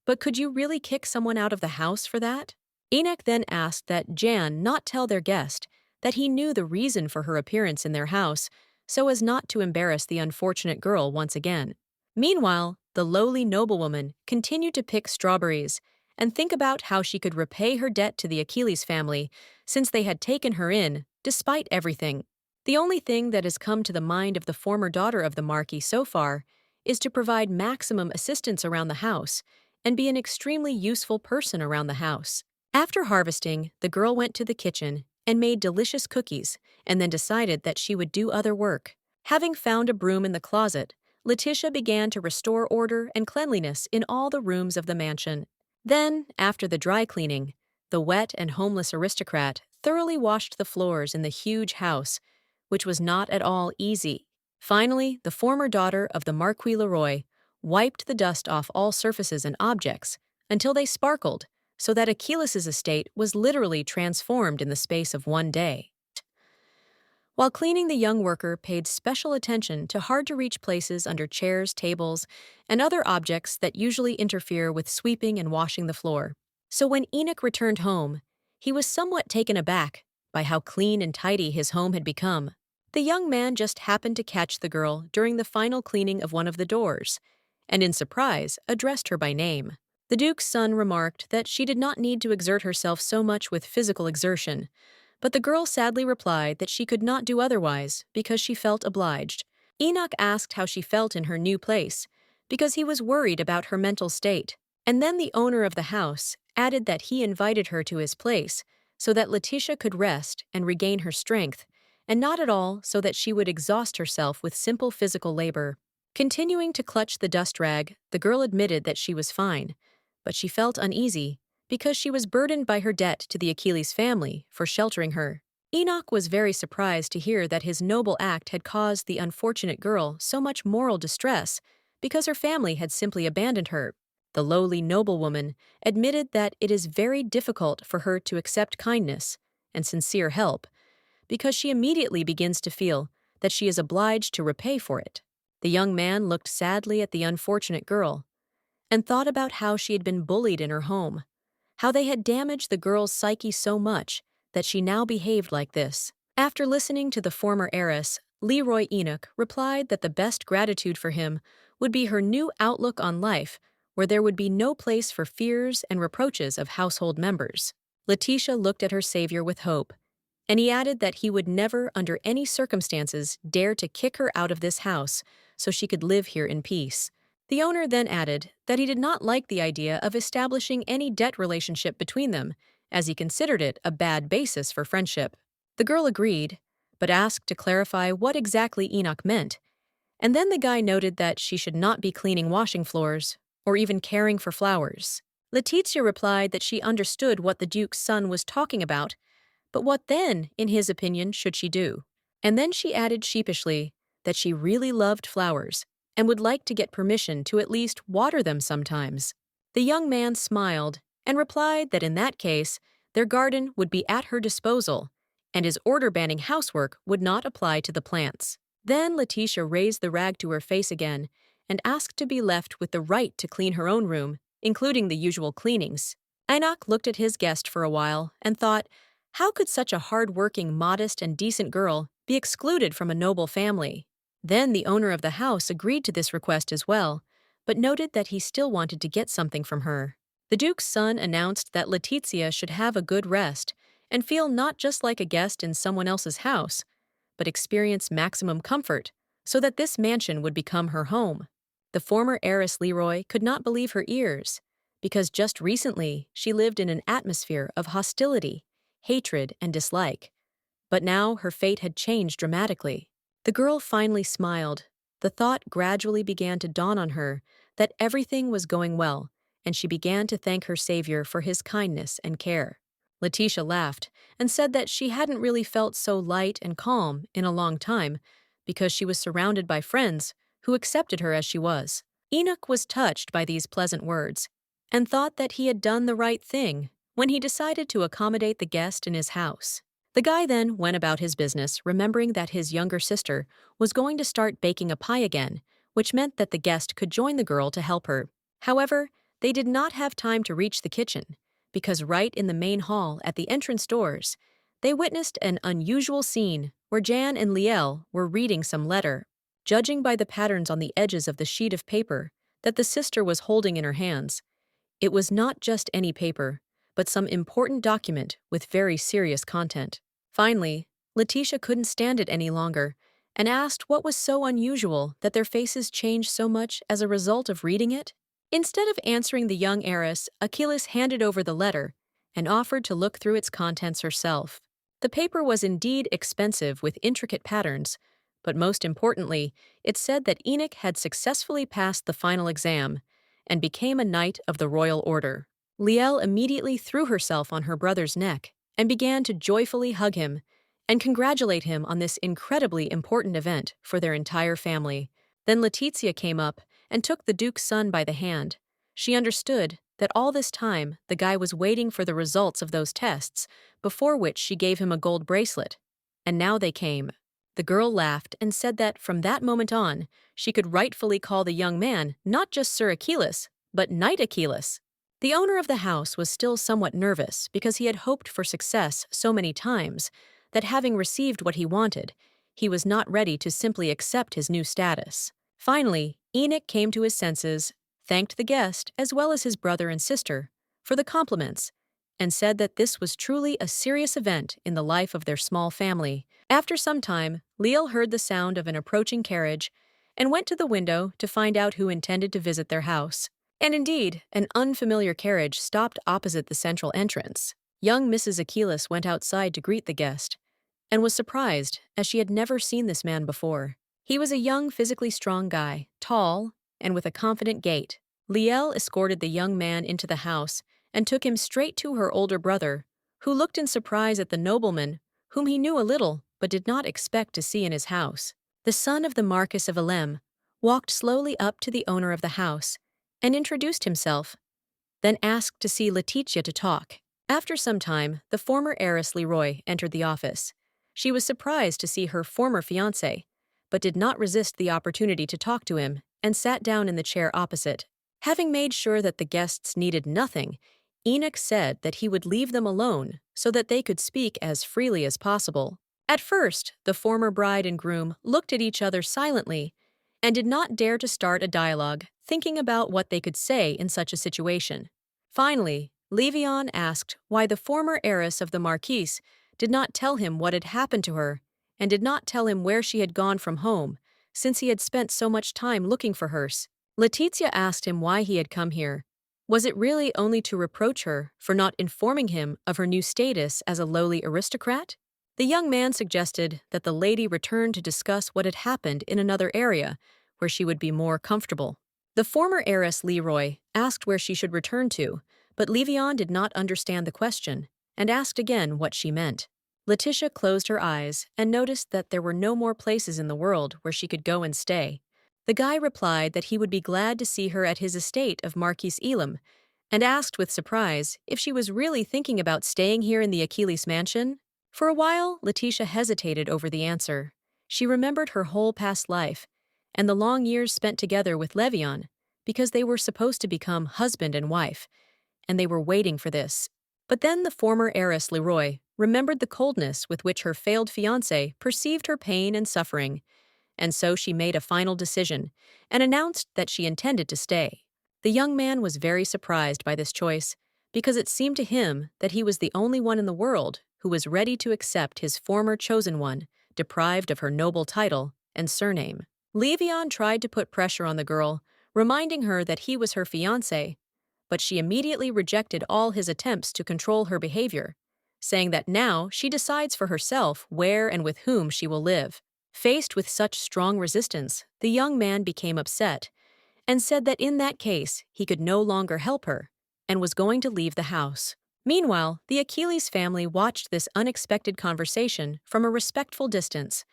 But could you really kick someone out of the house for that? Enoch then asked that Jan not tell their guest that he knew the reason for her appearance in their house, so as not to embarrass the unfortunate girl once again. Meanwhile, the lowly noblewoman continued to pick strawberries and think about how she could repay her debt to the Achilles family, since they had taken her in, despite everything. The only thing that has come to the mind of the former daughter of the Marquis so far is to provide maximum assistance around the house and be an extremely useful person around the house. After harvesting, the girl went to the kitchen and made delicious cookies, and then decided that she would do other work. Having found a broom in the closet, Letitia began to restore order and cleanliness in all the rooms of the mansion. Then, after the dry cleaning, the wet and homeless aristocrat thoroughly washed the floors in the huge house, which was not at all easy. Finally, the former daughter of the Marquis Leroy wiped the dust off all surfaces and objects until they sparkled, so that Achilles' estate was literally transformed in the space of one day. While cleaning, the young worker paid special attention to hard-to-reach places under chairs, tables, and other objects that usually interfere with sweeping and washing the floor. So when Enoch returned home, he was somewhat taken aback by how clean and tidy his home had become. The young man just happened to catch the girl during the final cleaning of one of the doors, and in surprise addressed her by name. The Duke's son remarked that she did not need to exert herself so much with physical exertion, but the girl sadly replied that she could not do otherwise because she felt obliged. Enoch asked how she felt in her new place, because he was worried about her mental state. And then the owner of the house added that he invited her to his place so that Letitia could rest and regain her strength, and not at all so that she would exhaust herself with simple physical labor. Continuing to clutch the dust rag, the girl admitted that she was fine, but she felt uneasy because she was burdened by her debt to the Achilles family for sheltering her. Enoch was very surprised to hear that his noble act had caused the unfortunate girl so much moral distress because her family had simply abandoned her. The lowly noblewoman admitted that it is very difficult for her to accept kindness and sincere help because she immediately begins to feel that she is obliged to repay for it. The young man looked sadly at the unfortunate girl and thought about how she had been bullied in her home, how they had damaged the girl's psyche so much that she now behaved like this. After listening to the former heiress, Leroy Enoch replied that the best gratitude for him would be her new outlook on life, where there would be no place for fears and reproaches of household members. Letitia looked at her savior with hope, and he added that he would never, under any circumstances, dare to kick her out of this house so she could live here in peace. The owner then added that he did not like the idea of establishing any debt relationship between them, as he considered it a bad basis for friendship. The girl agreed, but asked to clarify what exactly Enoch meant, and then the guy noted that she should not be cleaning washing floors or even caring for flowers. Letitia replied that she understood what the Duke's son was talking about, but what then, in his opinion, should she do? And then she added sheepishly that she really loved flowers and would like to get permission to at least water them sometimes. The young man smiled and replied that in that case, their garden would be at her disposal, and his order banning housework would not apply to the plants. Then Letitia raised the rag to her face again and asked to be left with the right to clean her own room, including the usual cleanings. Enoch looked at his guest for a while and thought, how could such a hard-working, modest, and decent girl be excluded from a noble family? Then the owner of the house agreed to this request as well, but noted that he still wanted to get something from her. The Duke's son announced that Letitia should have a good rest and feel not just like a guest in someone else's house, but experience maximum comfort so that this mansion would become her home. The former heiress Leroy could not believe her ears, because just recently she lived in an atmosphere of hostility, hatred, and dislike. But now her fate had changed dramatically. The girl finally smiled. The thought gradually began to dawn on her that everything was going well, and she began to thank her savior for his kindness and care. Letitia laughed and said that she hadn't really felt so light and calm in a long time because she was surrounded by friends who accepted her as she was. Enoch was touched by these pleasant words and thought that he had done the right thing when he decided to accommodate the guest in his house. The guy then went about his business, remembering that his younger sister was going to start baking a pie again, which meant that the guest could join the girl to help her. However, they did not have time to reach the kitchen, because right in the main hall at the entrance doors, they witnessed an unusual scene where Jan and Liel were reading some letter. Judging by the patterns on the edges of the sheet of paper that the sister was holding in her hands, it was not just any paper, but some important document with very serious content. Finally, Letitia couldn't stand it any longer and asked what was so unusual that their faces changed so much as a result of reading it. Instead of answering the young heiress, Achilles handed over the letter and offered to look through its contents herself. The paper was indeed expensive with intricate patterns, but most importantly, it said that Enoch had successfully passed the final exam and became a knight of the royal order. Liel immediately threw herself on her brother's neck and began to joyfully hug him and congratulate him on this incredibly important event for their entire family. Then Letitia came up and took the Duke's son by the hand. She understood that all this time the guy was waiting for the results of those tests, before which she gave him a gold bracelet. And now they came. The girl laughed and said that from that moment on, she could rightfully call the young man not just Sir Achilles, but Knight Achilles. The owner of the house was still somewhat nervous because he had hoped for success so many times that having received what he wanted, he was not ready to simply accept his new status. Finally, Enoch came to his senses, thanked the guest as well as his brother and sister for the compliments, and said that this was truly a serious event in the life of their small family. After some time, Liel heard the sound of an approaching carriage and went to the window to find out who intended to visit their house. And indeed, an unfamiliar carriage stopped opposite the central entrance. Young Mrs. Achilles went outside to greet the guest, and was surprised, as she had never seen this man before. He was a young, physically strong guy, tall, and with a confident gait. Liel escorted the young man into the house and took him straight to her older brother, who looked in surprise at the nobleman, whom he knew a little but did not expect to see in his house. The son of the Marquis of Alem walked slowly up to the owner of the house and introduced himself, then asked to see Letitia to talk. After some time, the former heiress Leroy entered the office. She was surprised to see her former fiancé, but did not resist the opportunity to talk to him and sat down in the chair opposite. Having made sure that the guests needed nothing, Enoch said that he would leave them alone so that they could speak as freely as possible. At first, the former bride and groom looked at each other silently and did not dare to start a dialogue, thinking about what they could say in such a situation. Finally, Levion asked why the former heiress of the Marquise did not tell him what had happened to her and did not tell him where she had gone from home, since he had spent so much time looking for her. Letizia asked him why he had come here. Was it really only to reproach her for not informing him of her new status as a lowly aristocrat? The young man suggested that the lady return to discuss what had happened in another area, where she would be more comfortable. The former heiress Leroy asked where she should return to, but Levion did not understand the question and asked again what she meant. Letitia closed her eyes and noticed that there were no more places in the world where she could go and stay. The guy replied that he would be glad to see her at his estate of Marquis Elam, and asked with surprise if she was really thinking about staying here in the Achilles mansion. For a while, Letitia hesitated over the answer. She remembered her whole past life and the long years spent together with Levion, because they were supposed to become husband and wife, and they were waiting for this. But then the former heiress Leroy remembered the coldness with which her failed fiancé perceived her pain and suffering, and so she made a final decision and announced that she intended to stay. The young man was very surprised by this choice, because it seemed to him that he was the only one in the world who was ready to accept his former chosen one, deprived of her noble title and surname. Levion tried to put pressure on the girl, reminding her that he was her fiancé, but she immediately rejected all his attempts to control her behavior, saying that now she decides for herself where and with whom she will live. Faced with such strong resistance, the young man became upset and said that in that case he could no longer help her and was going to leave the house. Meanwhile, the Achilles family watched this unexpected conversation from a respectful distance.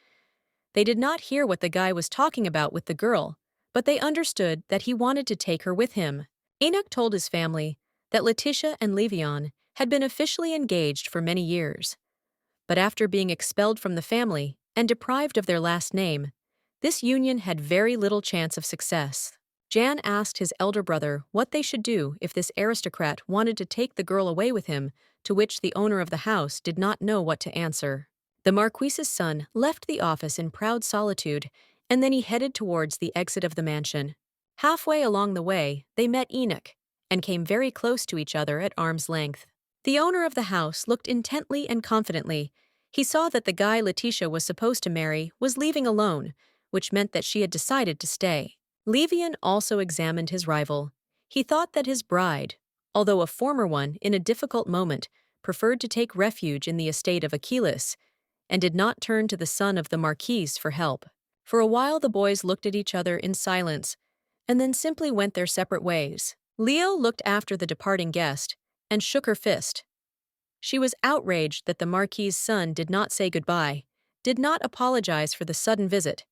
They did not hear what the guy was talking about with the girl, but they understood that he wanted to take her with him. Enoch told his family that Letitia and Levion had been officially engaged for many years. But after being expelled from the family and deprived of their last name, this union had very little chance of success. Jan asked his elder brother what they should do if this aristocrat wanted to take the girl away with him, to which the owner of the house did not know what to answer. The Marquise's son left the office in proud solitude, and then he headed towards the exit of the mansion. Halfway along the way, they met Enoch and came very close to each other at arm's length. The owner of the house looked intently and confidently. He saw that the guy Letitia was supposed to marry was leaving alone, which meant that she had decided to stay. Levion also examined his rival. He thought that his bride, although a former one in a difficult moment, preferred to take refuge in the estate of Achilles, and did not turn to the son of the Marquise for help. For a while the boys looked at each other in silence, and then simply went their separate ways. Leo looked after the departing guest and shook her fist. She was outraged that the Marquis's son did not say goodbye, did not apologize for the sudden visit,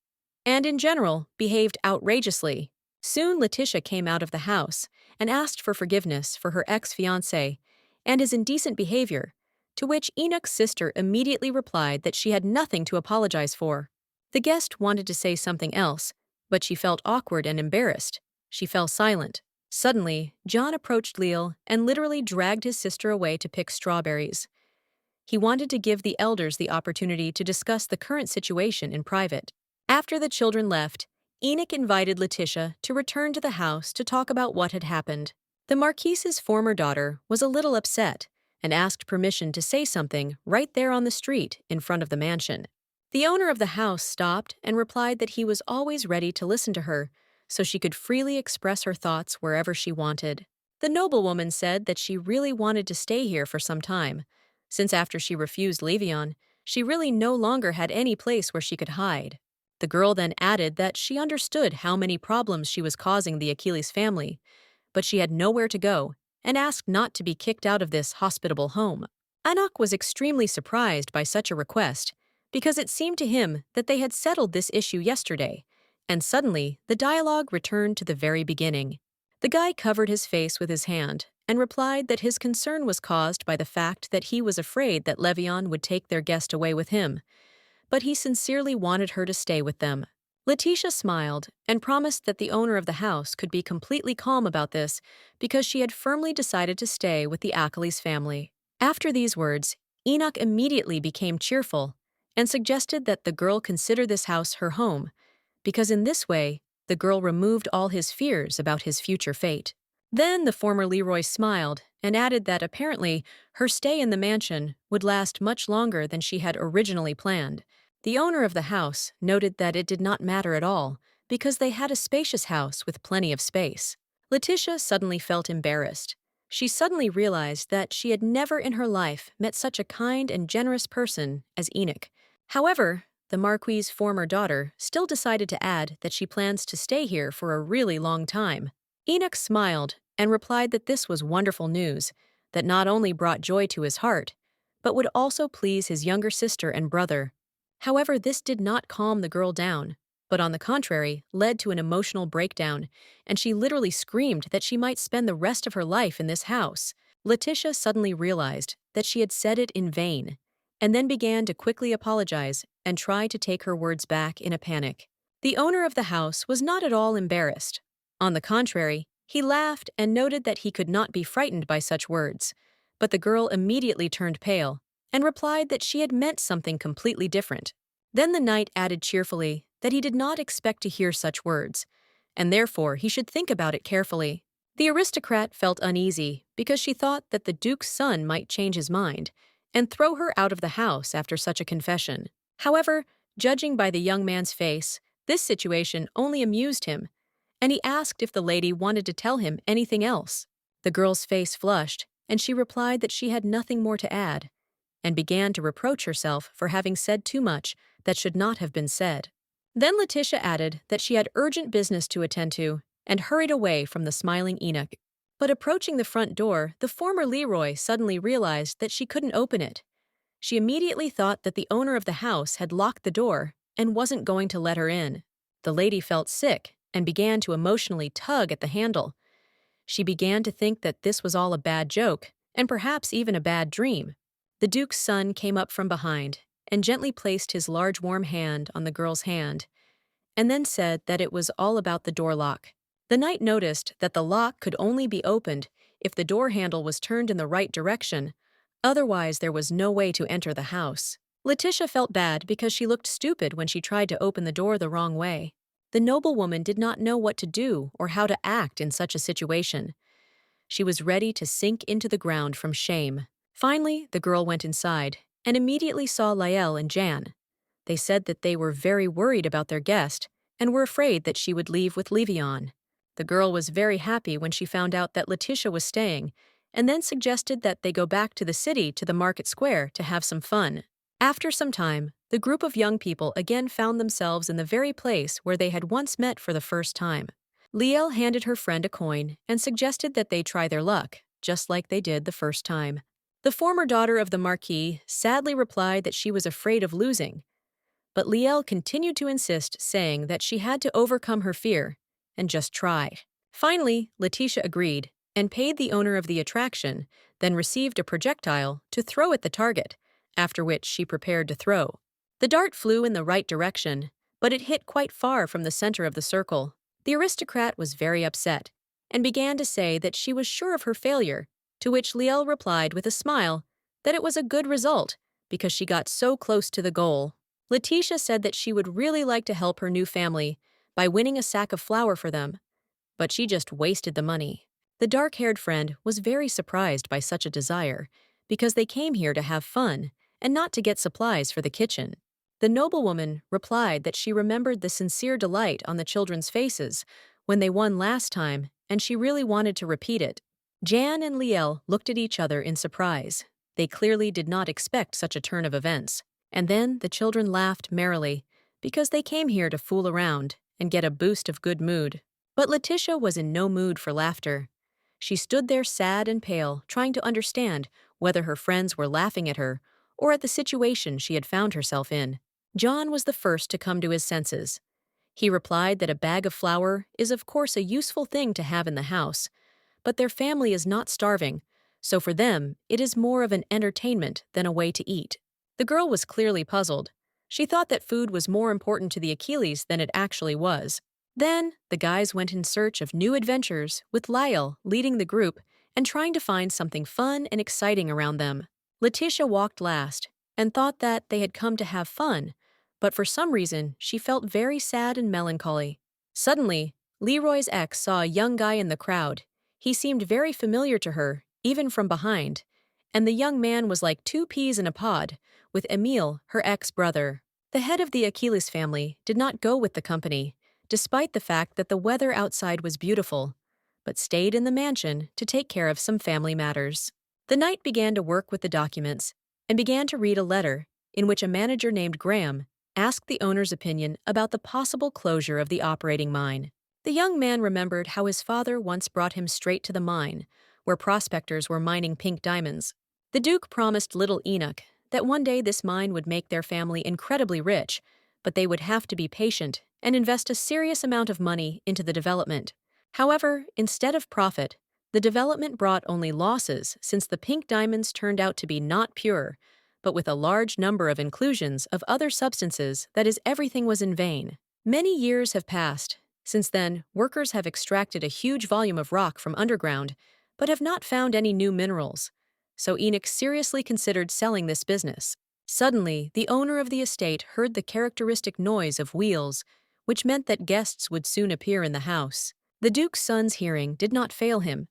and in general behaved outrageously. Soon Letitia came out of the house and asked for forgiveness for her ex-fiancé and his indecent behavior, to which Enoch's sister immediately replied that she had nothing to apologize for. The guest wanted to say something else, but she felt awkward and embarrassed. She fell silent. Suddenly, John approached Leal and literally dragged his sister away to pick strawberries. He wanted to give the elders the opportunity to discuss the current situation in private. After the children left, Enoch invited Letitia to return to the house to talk about what had happened. The Marquise's former daughter was a little upset and asked permission to say something right there on the street in front of the mansion. The owner of the house stopped and replied that he was always ready to listen to her, so she could freely express her thoughts wherever she wanted. The noblewoman said that she really wanted to stay here for some time, since after she refused Levion, she really no longer had any place where she could hide. The girl then added that she understood how many problems she was causing the Achilles family, but she had nowhere to go and asked not to be kicked out of this hospitable home. Anak was extremely surprised by such a request because it seemed to him that they had settled this issue yesterday, and suddenly the dialogue returned to the very beginning. The guy covered his face with his hand and replied that his concern was caused by the fact that he was afraid that Levion would take their guest away with him, but he sincerely wanted her to stay with them. Letitia smiled and promised that the owner of the house could be completely calm about this because she had firmly decided to stay with the Achilles family. After these words, Enoch immediately became cheerful and suggested that the girl consider this house her home, because in this way, the girl removed all his fears about his future fate. Then the former Leroy smiled and added that apparently her stay in the mansion would last much longer than she had originally planned. The owner of the house noted that it did not matter at all because they had a spacious house with plenty of space. Letitia suddenly felt embarrassed. She suddenly realized that she had never in her life met such a kind and generous person as Enoch. However, the Marquis's former daughter still decided to add that she plans to stay here for a really long time. Enoch smiled and replied that this was wonderful news that not only brought joy to his heart, but would also please his younger sister and brother. However, this did not calm the girl down, but on the contrary, led to an emotional breakdown, and she literally screamed that she might spend the rest of her life in this house. Letitia suddenly realized that she had said it in vain, and then began to quickly apologize and try to take her words back in a panic. The owner of the house was not at all embarrassed. On the contrary, he laughed and noted that he could not be frightened by such words, but the girl immediately turned pale and replied that she had meant something completely different. Then the knight added cheerfully that he did not expect to hear such words, and therefore he should think about it carefully. The aristocrat felt uneasy because she thought that the duke's son might change his mind and throw her out of the house after such a confession. However, judging by the young man's face, this situation only amused him, and he asked if the lady wanted to tell him anything else. The girl's face flushed, and she replied that she had nothing more to add, and began to reproach herself for having said too much that should not have been said. Then Letitia added that she had urgent business to attend to and hurried away from the smiling Enoch. But approaching the front door, the former Leroy suddenly realized that she couldn't open it. She immediately thought that the owner of the house had locked the door and wasn't going to let her in. The lady felt sick and began to emotionally tug at the handle. She began to think that this was all a bad joke and perhaps even a bad dream. The duke's son came up from behind and gently placed his large warm hand on the girl's hand, and then said that it was all about the door lock. The knight noticed that the lock could only be opened if the door handle was turned in the right direction, otherwise there was no way to enter the house. Letitia felt bad because she looked stupid when she tried to open the door the wrong way. The noblewoman did not know what to do or how to act in such a situation. She was ready to sink into the ground from shame. Finally, the girl went inside and immediately saw Lael and Jan. They said that they were very worried about their guest and were afraid that she would leave with Levion. The girl was very happy when she found out that Letitia was staying, and then suggested that they go back to the city to the market square to have some fun. After some time, the group of young people again found themselves in the very place where they had once met for the first time. Liel handed her friend a coin and suggested that they try their luck, just like they did the first time. The former daughter of the Marquis sadly replied that she was afraid of losing, but Liel continued to insist, saying that she had to overcome her fear and just try. Finally, Letitia agreed and paid the owner of the attraction, then received a projectile to throw at the target, after which she prepared to throw. The dart flew in the right direction, but it hit quite far from the center of the circle. The aristocrat was very upset and began to say that she was sure of her failure, to which Liel replied with a smile that it was a good result because she got so close to the goal. Letitia said that she would really like to help her new family by winning a sack of flour for them, but she just wasted the money. The dark-haired friend was very surprised by such a desire because they came here to have fun and not to get supplies for the kitchen. The noblewoman replied that she remembered the sincere delight on the children's faces when they won last time, and she really wanted to repeat it. Jan and Liel looked at each other in surprise. They clearly did not expect such a turn of events. And then the children laughed merrily, because they came here to fool around and get a boost of good mood. But Letitia was in no mood for laughter. She stood there sad and pale, trying to understand whether her friends were laughing at her or at the situation she had found herself in. John was the first to come to his senses. He replied that a bag of flour is of course a useful thing to have in the house, but their family is not starving, so for them it is more of an entertainment than a way to eat. The girl was clearly puzzled. She thought that food was more important to the Achilles than it actually was. Then, the guys went in search of new adventures, with Lyle leading the group and trying to find something fun and exciting around them. Letitia walked last and thought that they had come to have fun, but for some reason she felt very sad and melancholy. Suddenly, Leroy's ex saw a young guy in the crowd. He seemed very familiar to her, even from behind, and the young man was like two peas in a pod, with Emile, her ex-brother. The head of the Achilles family did not go with the company, despite the fact that the weather outside was beautiful, but stayed in the mansion to take care of some family matters. The knight began to work with the documents and began to read a letter in which a manager named Graham asked the owner's opinion about the possible closure of the operating mine. The young man remembered how his father once brought him straight to the mine, where prospectors were mining pink diamonds. The Duke promised little Enoch that one day this mine would make their family incredibly rich, but they would have to be patient and invest a serious amount of money into the development. However, instead of profit, the development brought only losses since the pink diamonds turned out to be not pure, but with a large number of inclusions of other substances, that is, everything was in vain. Many years have passed. Since then, workers have extracted a huge volume of rock from underground, but have not found any new minerals. So Enoch seriously considered selling this business. Suddenly, the owner of the estate heard the characteristic noise of wheels, which meant that guests would soon appear in the house. The Duke's son's hearing did not fail him.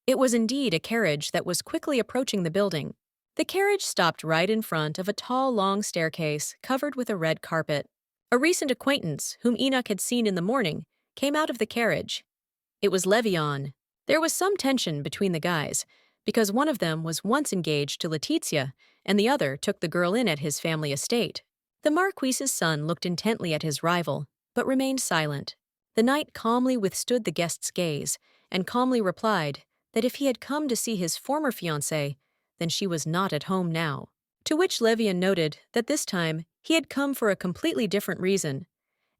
It was indeed a carriage that was quickly approaching the building. The carriage stopped right in front of a tall, long staircase covered with a red carpet. A recent acquaintance, whom Enoch had seen in the morning, came out of the carriage. It was Levion. There was some tension between the guys, because one of them was once engaged to Letizia, and the other took the girl in at his family estate. The Marquise's son looked intently at his rival, but remained silent. The knight calmly withstood the guest's gaze, and calmly replied that if he had come to see his former fiancée, then she was not at home now. To which Levion noted that this time he had come for a completely different reason,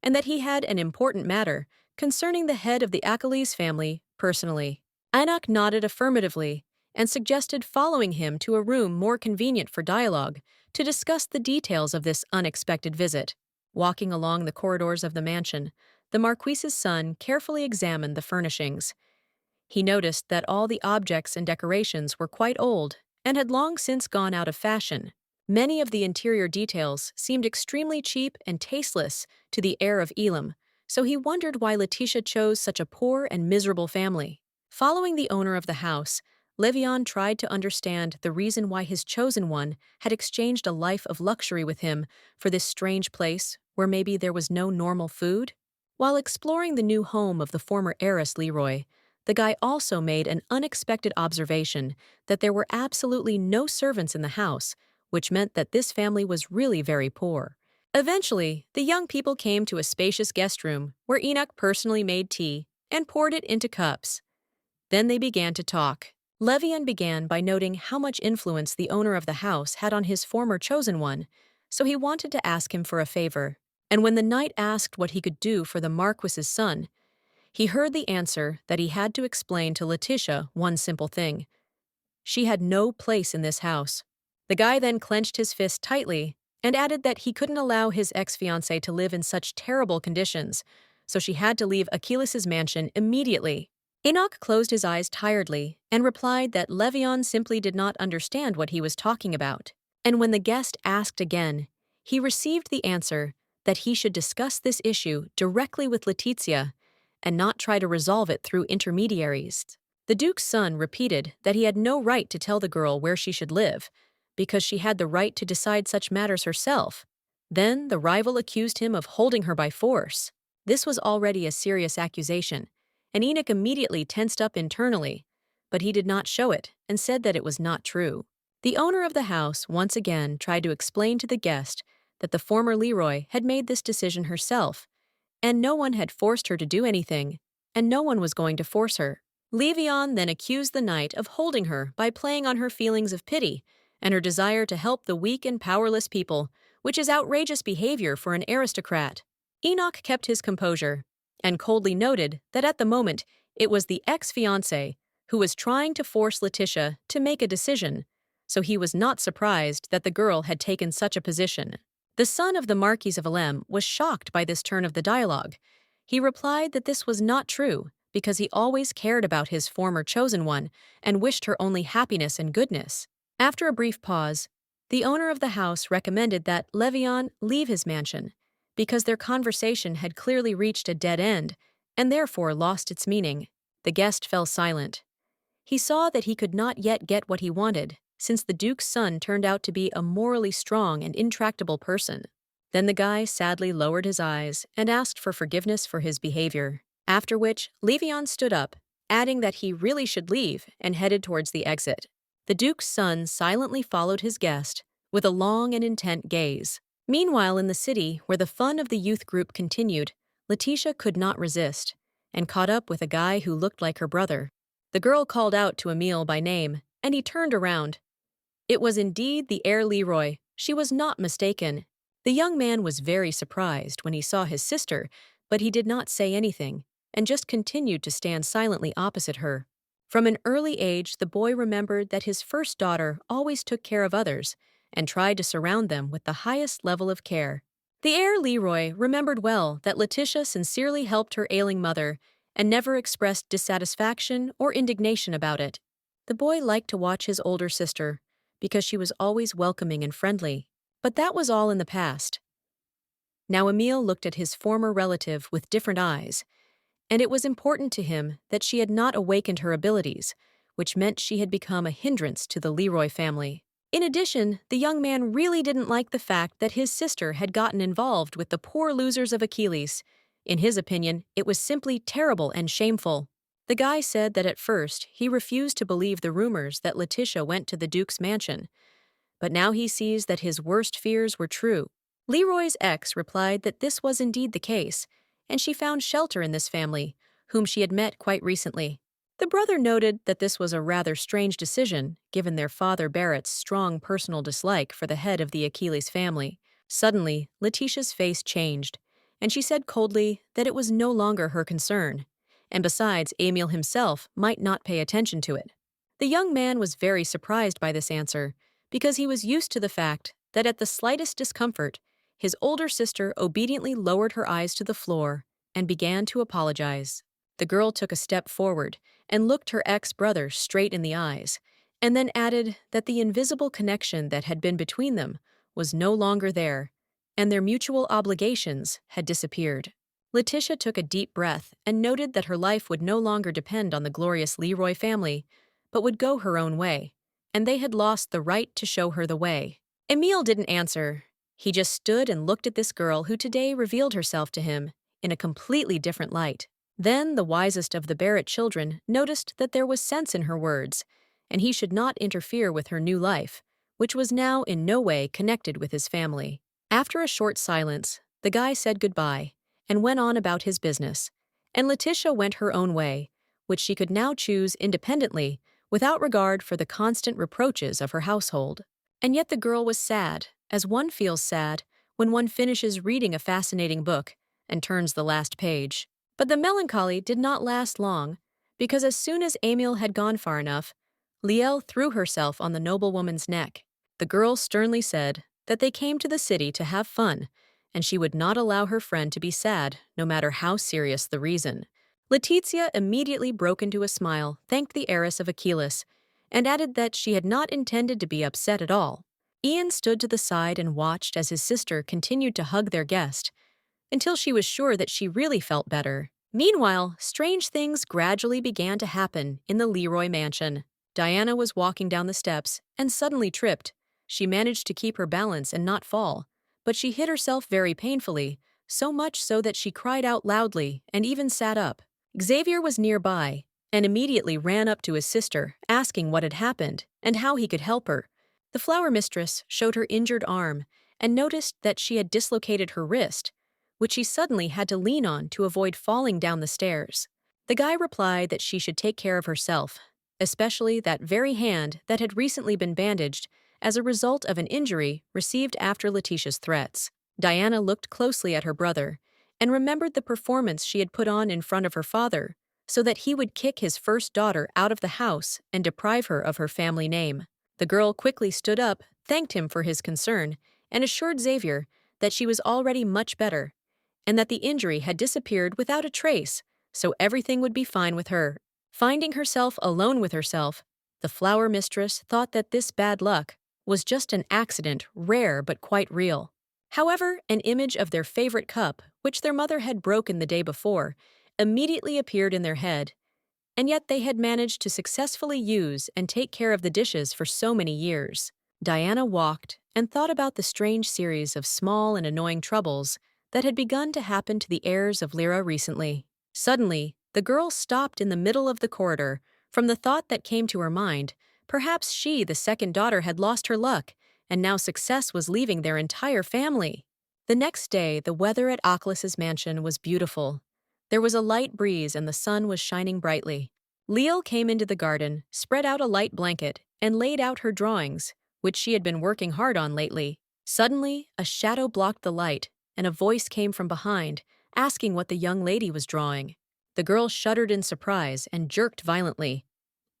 and that he had an important matter concerning the head of the Achilles family personally. Enoch nodded affirmatively and suggested following him to a room more convenient for dialogue to discuss the details of this unexpected visit. Walking along the corridors of the mansion, the Marquise's son carefully examined the furnishings. He noticed that all the objects and decorations were quite old and had long since gone out of fashion. Many of the interior details seemed extremely cheap and tasteless to the heir of Elam, so he wondered why Letitia chose such a poor and miserable family. Following the owner of the house, Levion tried to understand the reason why his chosen one had exchanged a life of luxury with him for this strange place where maybe there was no normal food. While exploring the new home of the former heiress Leroy, the guy also made an unexpected observation that there were absolutely no servants in the house, which meant that this family was really very poor. Eventually, the young people came to a spacious guest room where Enoch personally made tea and poured it into cups. Then they began to talk. Levion began by noting how much influence the owner of the house had on his former chosen one, so he wanted to ask him for a favor. And when the knight asked what he could do for the Marquis's son, he heard the answer that he had to explain to Letitia one simple thing. She had no place in this house. The guy then clenched his fist tightly and added that he couldn't allow his ex-fiancée to live in such terrible conditions, so she had to leave Achilles' mansion immediately. Enoch closed his eyes tiredly and replied that Levion simply did not understand what he was talking about. And when the guest asked again, he received the answer that he should discuss this issue directly with Letizia and not try to resolve it through intermediaries. The Duke's son repeated that he had no right to tell the girl where she should live, because she had the right to decide such matters herself. Then the rival accused him of holding her by force. This was already a serious accusation, and Enoch immediately tensed up internally, but he did not show it and said that it was not true. The owner of the house once again tried to explain to the guest that the former Leroy had made this decision herself, and no one had forced her to do anything, and no one was going to force her. Levion then accused the knight of holding her by playing on her feelings of pity and her desire to help the weak and powerless people, which is outrageous behavior for an aristocrat. Enoch kept his composure and coldly noted that at the moment it was the ex-fiancé who was trying to force Letitia to make a decision, so he was not surprised that the girl had taken such a position. The son of the Marquis of Alem was shocked by this turn of the dialogue. He replied that this was not true because he always cared about his former chosen one and wished her only happiness and goodness. After a brief pause, the owner of the house recommended that Levion leave his mansion because their conversation had clearly reached a dead end and therefore lost its meaning. The guest fell silent. He saw that he could not yet get what he wanted, since the Duke's son turned out to be a morally strong and intractable person. Then the guy sadly lowered his eyes and asked for forgiveness for his behavior, after which Levion stood up, adding that he really should leave and headed towards the exit. The Duke's son silently followed his guest with a long and intent gaze. Meanwhile, in the city, where the fun of the youth group continued, Letitia could not resist and caught up with a guy who looked like her brother. The girl called out to Emile by name, and he turned around. It was indeed the heir Leroy. She was not mistaken. The young man was very surprised when he saw his sister, but he did not say anything, and just continued to stand silently opposite her. From an early age, the boy remembered that his first daughter always took care of others and tried to surround them with the highest level of care. The heir Leroy remembered well that Letitia sincerely helped her ailing mother and never expressed dissatisfaction or indignation about it. The boy liked to watch his older sister because she was always welcoming and friendly, but that was all in the past. Now Emile looked at his former relative with different eyes, and it was important to him that she had not awakened her abilities, which meant she had become a hindrance to the Leroy family. In addition, the young man really didn't like the fact that his sister had gotten involved with the poor losers of Achilles. In his opinion, it was simply terrible and shameful. The guy said that at first he refused to believe the rumors that Letitia went to the Duke's mansion, but now he sees that his worst fears were true. Leroy's ex replied that this was indeed the case, and she found shelter in this family, whom she had met quite recently. The brother noted that this was a rather strange decision, given their father Barrett's strong personal dislike for the head of the Achilles family. Suddenly, Letitia's face changed, and she said coldly that it was no longer her concern, and besides, Emile himself might not pay attention to it. The young man was very surprised by this answer, because he was used to the fact that at the slightest discomfort, his older sister obediently lowered her eyes to the floor and began to apologize. The girl took a step forward and looked her ex-brother straight in the eyes, and then added that the invisible connection that had been between them was no longer there, and their mutual obligations had disappeared. Letitia took a deep breath and noted that her life would no longer depend on the glorious Leroy family, but would go her own way, and they had lost the right to show her the way. Emile didn't answer. He just stood and looked at this girl who today revealed herself to him in a completely different light. Then the wisest of the Barrett children noticed that there was sense in her words, and he should not interfere with her new life, which was now in no way connected with his family. After a short silence, the guy said goodbye and went on about his business, and Letitia went her own way, which she could now choose independently without regard for the constant reproaches of her household. And yet the girl was sad, as one feels sad when one finishes reading a fascinating book and turns the last page. But the melancholy did not last long, because as soon as Emile had gone far enough, Liel threw herself on the noblewoman's neck. The girl sternly said that they came to the city to have fun, and she would not allow her friend to be sad, no matter how serious the reason. Letizia immediately broke into a smile, thanked the heiress of Achilles, and added that she had not intended to be upset at all. Ian stood to the side and watched as his sister continued to hug their guest, until she was sure that she really felt better. Meanwhile, strange things gradually began to happen in the Leroy mansion. Diana was walking down the steps and suddenly tripped. She managed to keep her balance and not fall, but she hit herself very painfully, so much so that she cried out loudly and even sat up. Xavier was nearby and immediately ran up to his sister, asking what had happened and how he could help her. The flower mistress showed her injured arm and noticed that she had dislocated her wrist, which she suddenly had to lean on to avoid falling down the stairs. The guy replied that she should take care of herself, especially that very hand that had recently been bandaged as a result of an injury received after Letitia's threats. Diana looked closely at her brother and remembered the performance she had put on in front of her father, so that he would kick his first daughter out of the house and deprive her of her family name. The girl quickly stood up, thanked him for his concern, and assured Xavier that she was already much better, and that the injury had disappeared without a trace, so everything would be fine with her. Finding herself alone with herself, the flower mistress thought that this bad luck was just an accident, rare but quite real. However, an image of their favorite cup, which their mother had broken the day before, immediately appeared in their head, and yet they had managed to successfully use and take care of the dishes for so many years. Diana walked and thought about the strange series of small and annoying troubles that had begun to happen to the heirs of Lyra recently. Suddenly, the girl stopped in the middle of the corridor from the thought that came to her mind. Perhaps she, the second daughter, had lost her luck, and now success was leaving their entire family. The next day, the weather at Oculus' mansion was beautiful. There was a light breeze and the sun was shining brightly. Leal came into the garden, spread out a light blanket, and laid out her drawings, which she had been working hard on lately. Suddenly, a shadow blocked the light, and a voice came from behind, asking what the young lady was drawing. The girl shuddered in surprise and jerked violently.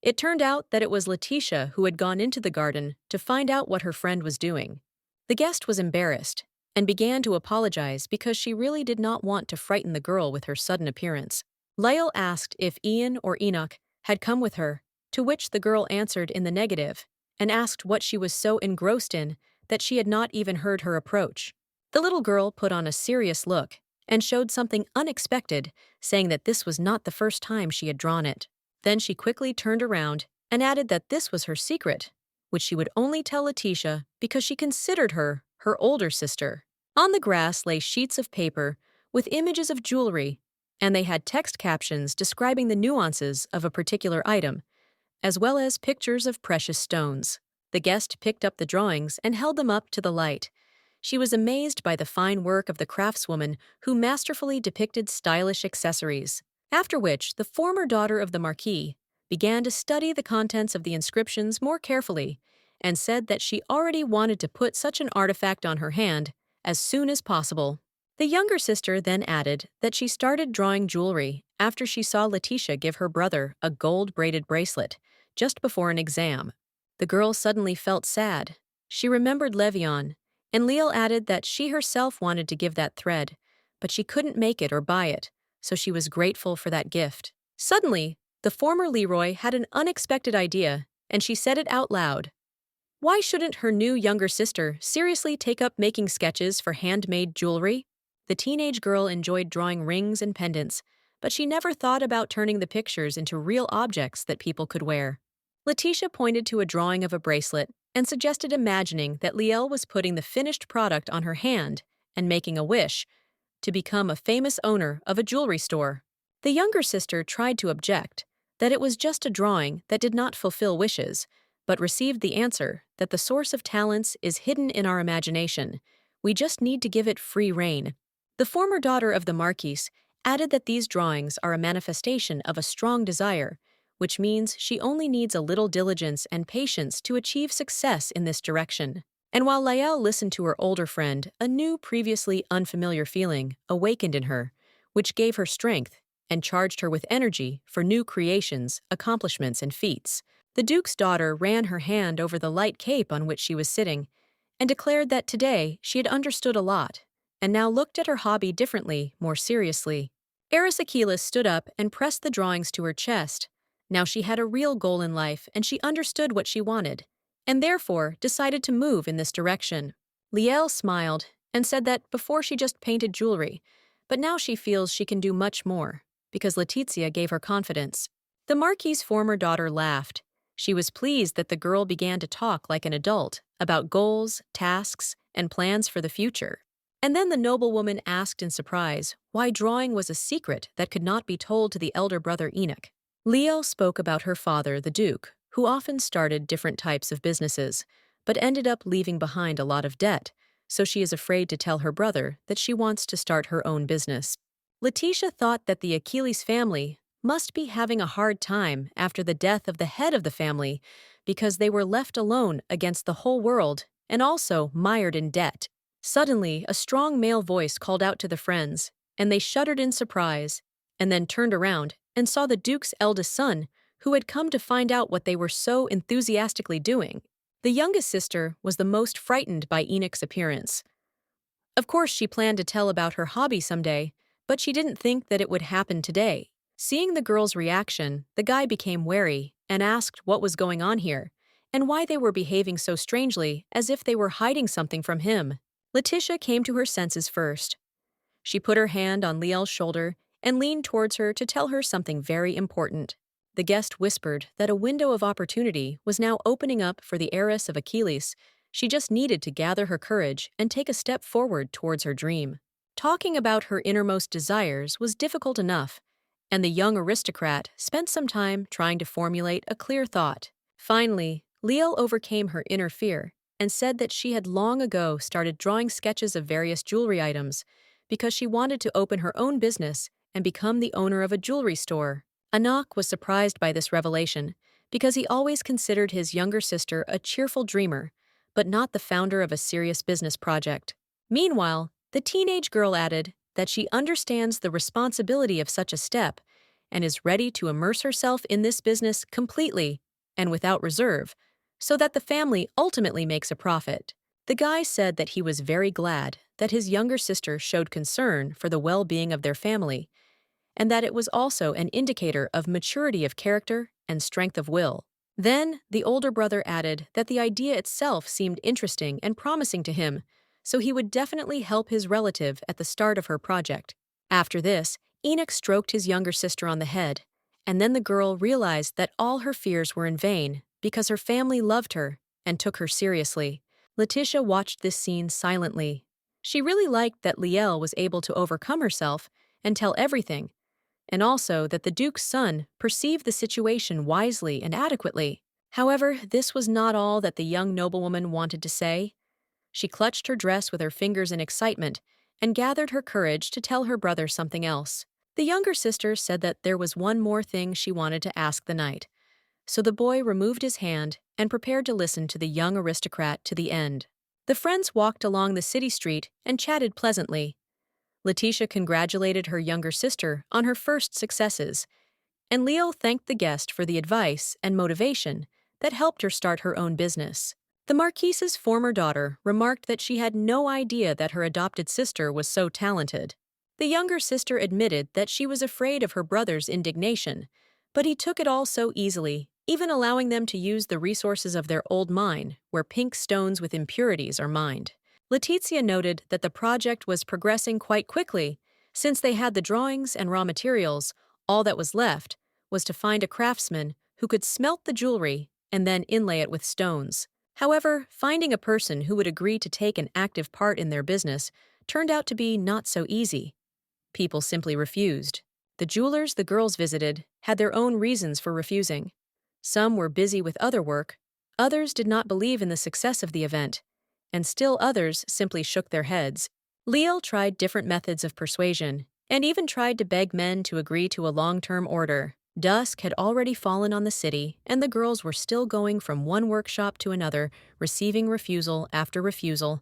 It turned out that it was Letitia who had gone into the garden to find out what her friend was doing. The guest was embarrassed and began to apologize because she really did not want to frighten the girl with her sudden appearance. Lyle asked if Ian or Enoch had come with her, to which the girl answered in the negative, and asked what she was so engrossed in that she had not even heard her approach. The little girl put on a serious look and showed something unexpected, saying that this was not the first time she had drawn it. Then she quickly turned around and added that this was her secret, which she would only tell Letitia because she considered her her older sister. On the grass lay sheets of paper with images of jewelry, and they had text captions describing the nuances of a particular item, as well as pictures of precious stones. The guest picked up the drawings and held them up to the light. She was amazed by the fine work of the craftswoman who masterfully depicted stylish accessories. After which, the former daughter of the Marquis began to study the contents of the inscriptions more carefully and said that she already wanted to put such an artifact on her hand as soon as possible. The younger sister then added that she started drawing jewelry after she saw Letitia give her brother a gold-braided bracelet just before an exam. The girl suddenly felt sad. She remembered Levion, and Leal added that she herself wanted to give that thread, but she couldn't make it or buy it, so she was grateful for that gift. Suddenly, the former Leroy had an unexpected idea, and she said it out loud. Why shouldn't her new younger sister seriously take up making sketches for handmade jewelry? The teenage girl enjoyed drawing rings and pendants, but she never thought about turning the pictures into real objects that people could wear. Letitia pointed to a drawing of a bracelet and suggested imagining that Liel was putting the finished product on her hand and making a wish to become a famous owner of a jewelry store. The younger sister tried to object, that it was just a drawing that did not fulfill wishes, but received the answer that the source of talents is hidden in our imagination. We just need to give it free rein. The former daughter of the Marquise added that these drawings are a manifestation of a strong desire, which means she only needs a little diligence and patience to achieve success in this direction. And while Lael listened to her older friend, a new, previously unfamiliar feeling awakened in her, which gave her strength and charged her with energy for new creations, accomplishments, and feats. The Duke's daughter ran her hand over the light cape on which she was sitting and declared that today she had understood a lot and now looked at her hobby differently, more seriously. Eris Achilles stood up and pressed the drawings to her chest. Now she had a real goal in life and she understood what she wanted, and therefore decided to move in this direction. Liel smiled and said that before she just painted jewelry, but now she feels she can do much more, because Letizia gave her confidence. The Marquis's former daughter laughed. She was pleased that the girl began to talk like an adult about goals, tasks, and plans for the future. And then the noblewoman asked in surprise why drawing was a secret that could not be told to the elder brother Enoch. Leo spoke about her father, the Duke, who often started different types of businesses, but ended up leaving behind a lot of debt, so she is afraid to tell her brother that she wants to start her own business. Letitia thought that the Achilles family must be having a hard time after the death of the head of the family because they were left alone against the whole world and also mired in debt. Suddenly, a strong male voice called out to the friends, and they shuddered in surprise, and then turned around and saw the Duke's eldest son, who had come to find out what they were so enthusiastically doing. The youngest sister was the most frightened by Enoch's appearance. Of course, she planned to tell about her hobby someday, but she didn't think that it would happen today. Seeing the girl's reaction, the guy became wary and asked what was going on here, and why they were behaving so strangely as if they were hiding something from him. Letitia came to her senses first. She put her hand on Liel's shoulder and leaned towards her to tell her something very important. The guest whispered that a window of opportunity was now opening up for the heiress of Achilles. She just needed to gather her courage and take a step forward towards her dream. Talking about her innermost desires was difficult enough, and the young aristocrat spent some time trying to formulate a clear thought. Finally, Liel overcame her inner fear and said that she had long ago started drawing sketches of various jewelry items because she wanted to open her own business and become the owner of a jewelry store. Anak was surprised by this revelation because he always considered his younger sister a cheerful dreamer, but not the founder of a serious business project. Meanwhile, the teenage girl added that she understands the responsibility of such a step and is ready to immerse herself in this business completely and without reserve, so that the family ultimately makes a profit. The guy said that he was very glad that his younger sister showed concern for the well-being of their family, and that it was also an indicator of maturity of character and strength of will. Then, the older brother added that the idea itself seemed interesting and promising to him, so he would definitely help his relative at the start of her project. After this, Enoch stroked his younger sister on the head, and then the girl realized that all her fears were in vain because her family loved her and took her seriously. Letitia watched this scene silently. She really liked that Liel was able to overcome herself and tell everything, and also that the Duke's son perceived the situation wisely and adequately. However, this was not all that the young noblewoman wanted to say. She clutched her dress with her fingers in excitement and gathered her courage to tell her brother something else. The younger sister said that there was one more thing she wanted to ask the knight, so the boy removed his hand and prepared to listen to the young aristocrat to the end. The friends walked along the city street and chatted pleasantly. Letitia congratulated her younger sister on her first successes, and Leo thanked the guest for the advice and motivation that helped her start her own business. The Marquise's former daughter remarked that she had no idea that her adopted sister was so talented. The younger sister admitted that she was afraid of her brother's indignation, but he took it all so easily, even allowing them to use the resources of their old mine, where pink stones with impurities are mined. Letizia noted that the project was progressing quite quickly. Since they had the drawings and raw materials, all that was left was to find a craftsman who could smelt the jewelry and then inlay it with stones. However, finding a person who would agree to take an active part in their business turned out to be not so easy. People simply refused. The jewelers the girls visited had their own reasons for refusing. Some were busy with other work, others did not believe in the success of the event, and still others simply shook their heads. Leo tried different methods of persuasion, and even tried to beg men to agree to a long-term order. Dusk had already fallen on the city, and the girls were still going from one workshop to another, receiving refusal after refusal.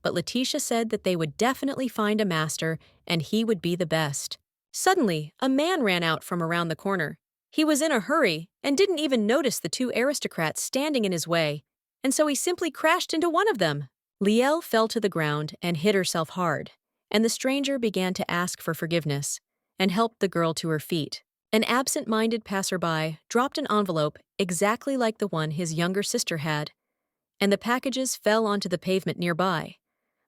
But Letitia said that they would definitely find a master, and he would be the best. Suddenly, a man ran out from around the corner. He was in a hurry and didn't even notice the two aristocrats standing in his way, and so he simply crashed into one of them. Liel fell to the ground and hit herself hard, and the stranger began to ask for forgiveness and helped the girl to her feet. An absent-minded passerby dropped an envelope exactly like the one his younger sister had, and the packages fell onto the pavement nearby.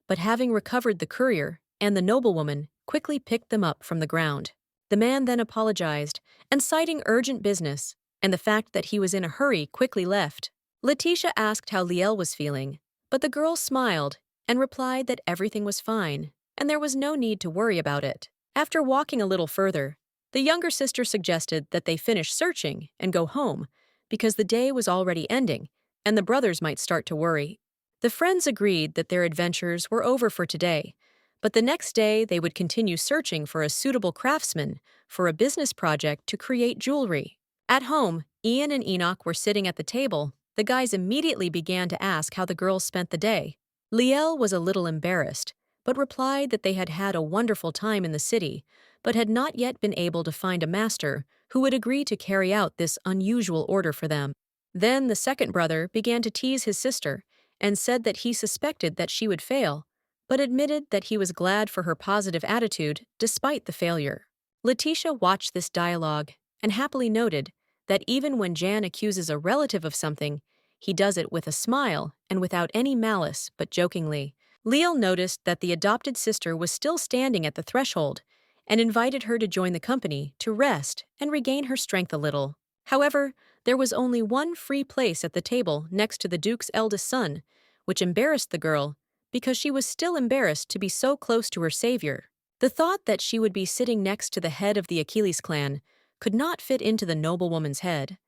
But having recovered the courier and the noblewoman quickly picked them up from the ground. The man then apologized, and citing urgent business and the fact that he was in a hurry, quickly left. Letitia asked how Liel was feeling, but the girl smiled and replied that everything was fine. and there was no need to worry about it. After walking a little further, the younger sister suggested that they finish searching and go home because the day was already ending and the brothers might start to worry. The friends agreed that their adventures were over for today, but the next day they would continue searching for a suitable craftsman for a business project to create jewelry. At home, Ian and Enoch were sitting at the table. The guys immediately began to ask how the girls spent the day. Liel was a little embarrassed, but replied that they had had a wonderful time in the city, but had not yet been able to find a master who would agree to carry out this unusual order for them. Then the second brother began to tease his sister and said that he suspected that she would fail, but admitted that he was glad for her positive attitude despite the failure. Letitia watched this dialogue and happily noted that even when Jan accuses a relative of something, he does it with a smile and without any malice, but jokingly. Liel noticed that the adopted sister was still standing at the threshold and invited her to join the company to rest and regain her strength a little. However, there was only one free place at the table next to the Duke's eldest son, which embarrassed the girl because she was still embarrassed to be so close to her savior. The thought that she would be sitting next to the head of the Achilles clan could not fit into the noblewoman's head,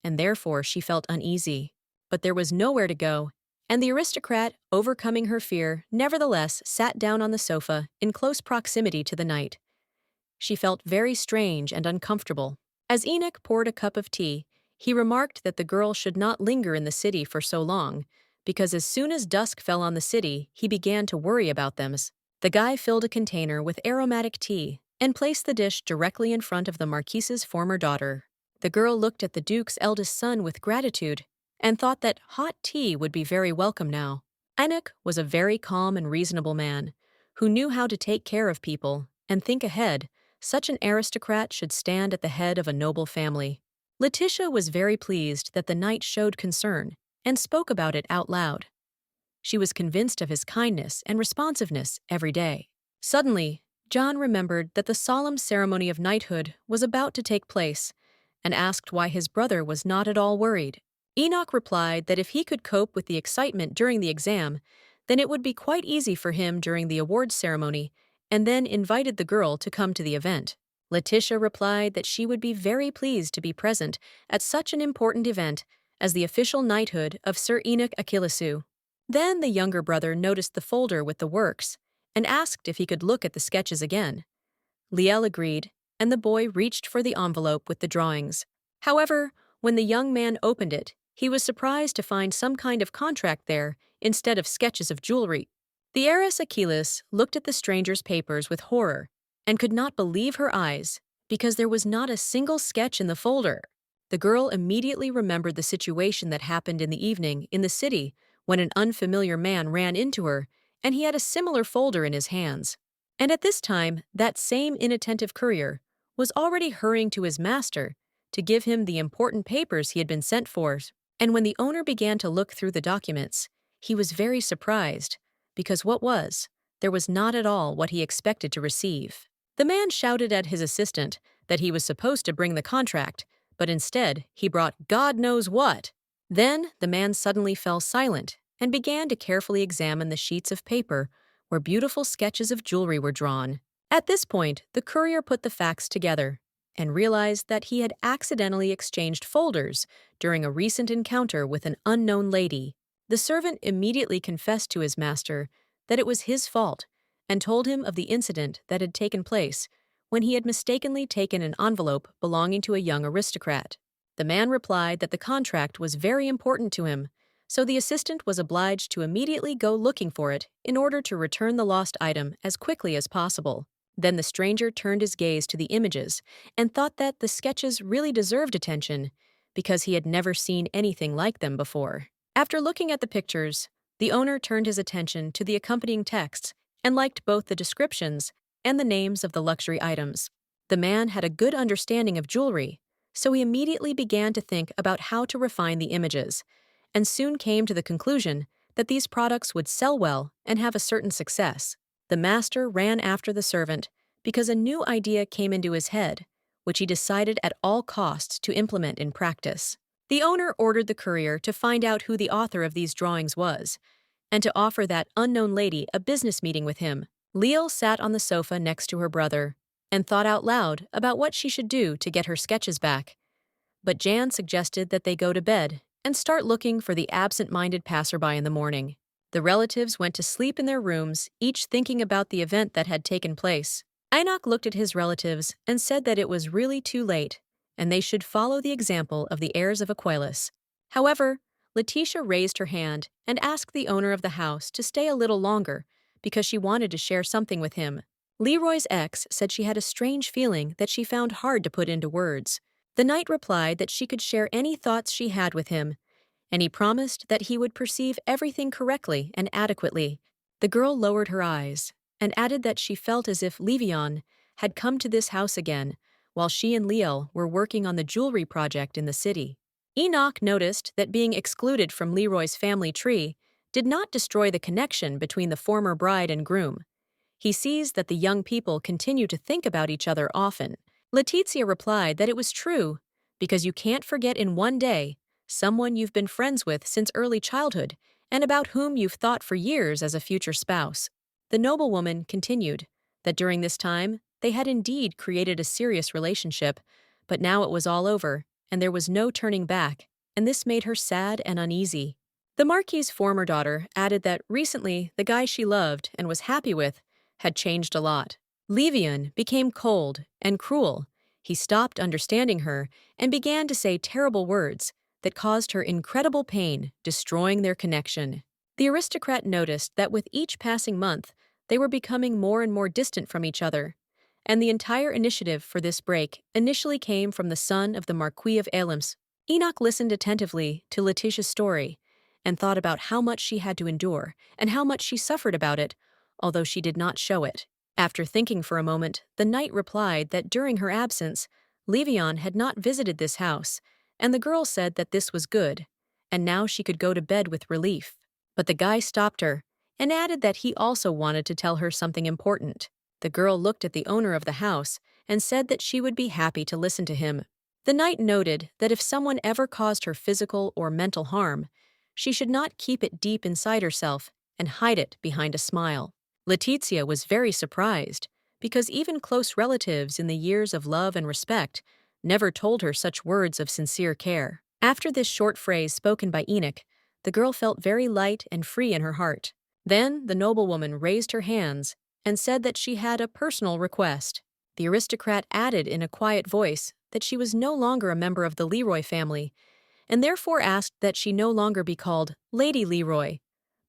and therefore she felt uneasy. But there was nowhere to go, and the aristocrat, overcoming her fear, nevertheless sat down on the sofa in close proximity to the knight. She felt very strange and uncomfortable. As Enoch poured a cup of tea, he remarked that the girl should not linger in the city for so long, because as soon as dusk fell on the city, he began to worry about them. The guy filled a container with aromatic tea and placed the dish directly in front of the Marquise's former daughter. The girl looked at the Duke's eldest son with gratitude and thought that hot tea would be very welcome now. Enoch was a very calm and reasonable man who knew how to take care of people and think ahead. Such an aristocrat should stand at the head of a noble family. Letitia was very pleased that the knight showed concern and spoke about it out loud. She was convinced of his kindness and responsiveness every day. Suddenly, John remembered that the solemn ceremony of knighthood was about to take place and asked why his brother was not at all worried. Enoch replied that if he could cope with the excitement during the exam, then it would be quite easy for him during the awards ceremony, and then invited the girl to come to the event. Letitia replied that she would be very pleased to be present at such an important event as the official knighthood of Sir Enoch Achillesu. Then the younger brother noticed the folder with the works and asked if he could look at the sketches again. Liel agreed, and the boy reached for the envelope with the drawings. However, when the young man opened it, he was surprised to find some kind of contract there instead of sketches of jewelry. The heiress Achilles looked at the stranger's papers with horror and could not believe her eyes because there was not a single sketch in the folder. The girl immediately remembered the situation that happened in the evening in the city when an unfamiliar man ran into her and he had a similar folder in his hands. And at this time, that same inattentive courier was already hurrying to his master to give him the important papers he had been sent for. And when the owner began to look through the documents, he was very surprised, because there was not at all what he expected to receive. The man shouted at his assistant that he was supposed to bring the contract, but instead he brought God knows what. Then the man suddenly fell silent and began to carefully examine the sheets of paper where beautiful sketches of jewelry were drawn. At this point, the courier put the facts together and realized that he had accidentally exchanged folders during a recent encounter with an unknown lady. The servant immediately confessed to his master that it was his fault and told him of the incident that had taken place when he had mistakenly taken an envelope belonging to a young aristocrat. The man replied that the contract was very important to him, so the assistant was obliged to immediately go looking for it in order to return the lost item as quickly as possible. Then the stranger turned his gaze to the images and thought that the sketches really deserved attention because he had never seen anything like them before. After looking at the pictures, the owner turned his attention to the accompanying texts and liked both the descriptions and the names of the luxury items. The man had a good understanding of jewelry, so he immediately began to think about how to refine the images, and soon came to the conclusion that these products would sell well and have a certain success. The master ran after the servant because a new idea came into his head, which he decided at all costs to implement in practice. The owner ordered the courier to find out who the author of these drawings was, and to offer that unknown lady a business meeting with him. Leal sat on the sofa next to her brother and thought out loud about what she should do to get her sketches back. But Jan suggested that they go to bed and start looking for the absent-minded passerby in the morning. The relatives went to sleep in their rooms, each thinking about the event that had taken place. Enoch looked at his relatives and said that it was really too late, and they should follow the example of the heirs of Aquilus. However, Letitia raised her hand and asked the owner of the house to stay a little longer because she wanted to share something with him. Leroy's ex said she had a strange feeling that she found hard to put into words. The knight replied that she could share any thoughts she had with him, and he promised that he would perceive everything correctly and adequately. The girl lowered her eyes and added that she felt as if Levion had come to this house again while she and Leal were working on the jewelry project in the city. Enoch noticed that being excluded from Leroy's family tree did not destroy the connection between the former bride and groom. He sees that the young people continue to think about each other often. Letizia replied that it was true, because you can't forget in one day someone you've been friends with since early childhood and about whom you've thought for years as a future spouse. The noblewoman continued that during this time they had indeed created a serious relationship, but now it was all over, and there was no turning back, and this made her sad and uneasy. The Marquis's former daughter added that recently the guy she loved and was happy with had changed a lot. Levian became cold and cruel. He stopped understanding her and began to say terrible words that caused her incredible pain, destroying their connection. The aristocrat noticed that with each passing month, they were becoming more and more distant from each other, and the entire initiative for this break initially came from the son of the Marquis of Elims. Enoch listened attentively to Letitia's story and thought about how much she had to endure and how much she suffered about it, although she did not show it. After thinking for a moment, the knight replied that during her absence, Levion had not visited this house, and the girl said that this was good, and now she could go to bed with relief. But the guy stopped her and added that he also wanted to tell her something important. The girl looked at the owner of the house and said that she would be happy to listen to him. The knight noted that if someone ever caused her physical or mental harm, she should not keep it deep inside herself and hide it behind a smile. Letizia was very surprised, because even close relatives in the years of love and respect never told her such words of sincere care. After this short phrase spoken by Enoch, the girl felt very light and free in her heart. Then the noblewoman raised her hands and said that she had a personal request. The aristocrat added in a quiet voice that she was no longer a member of the Leroy family, and therefore asked that she no longer be called Lady Leroy,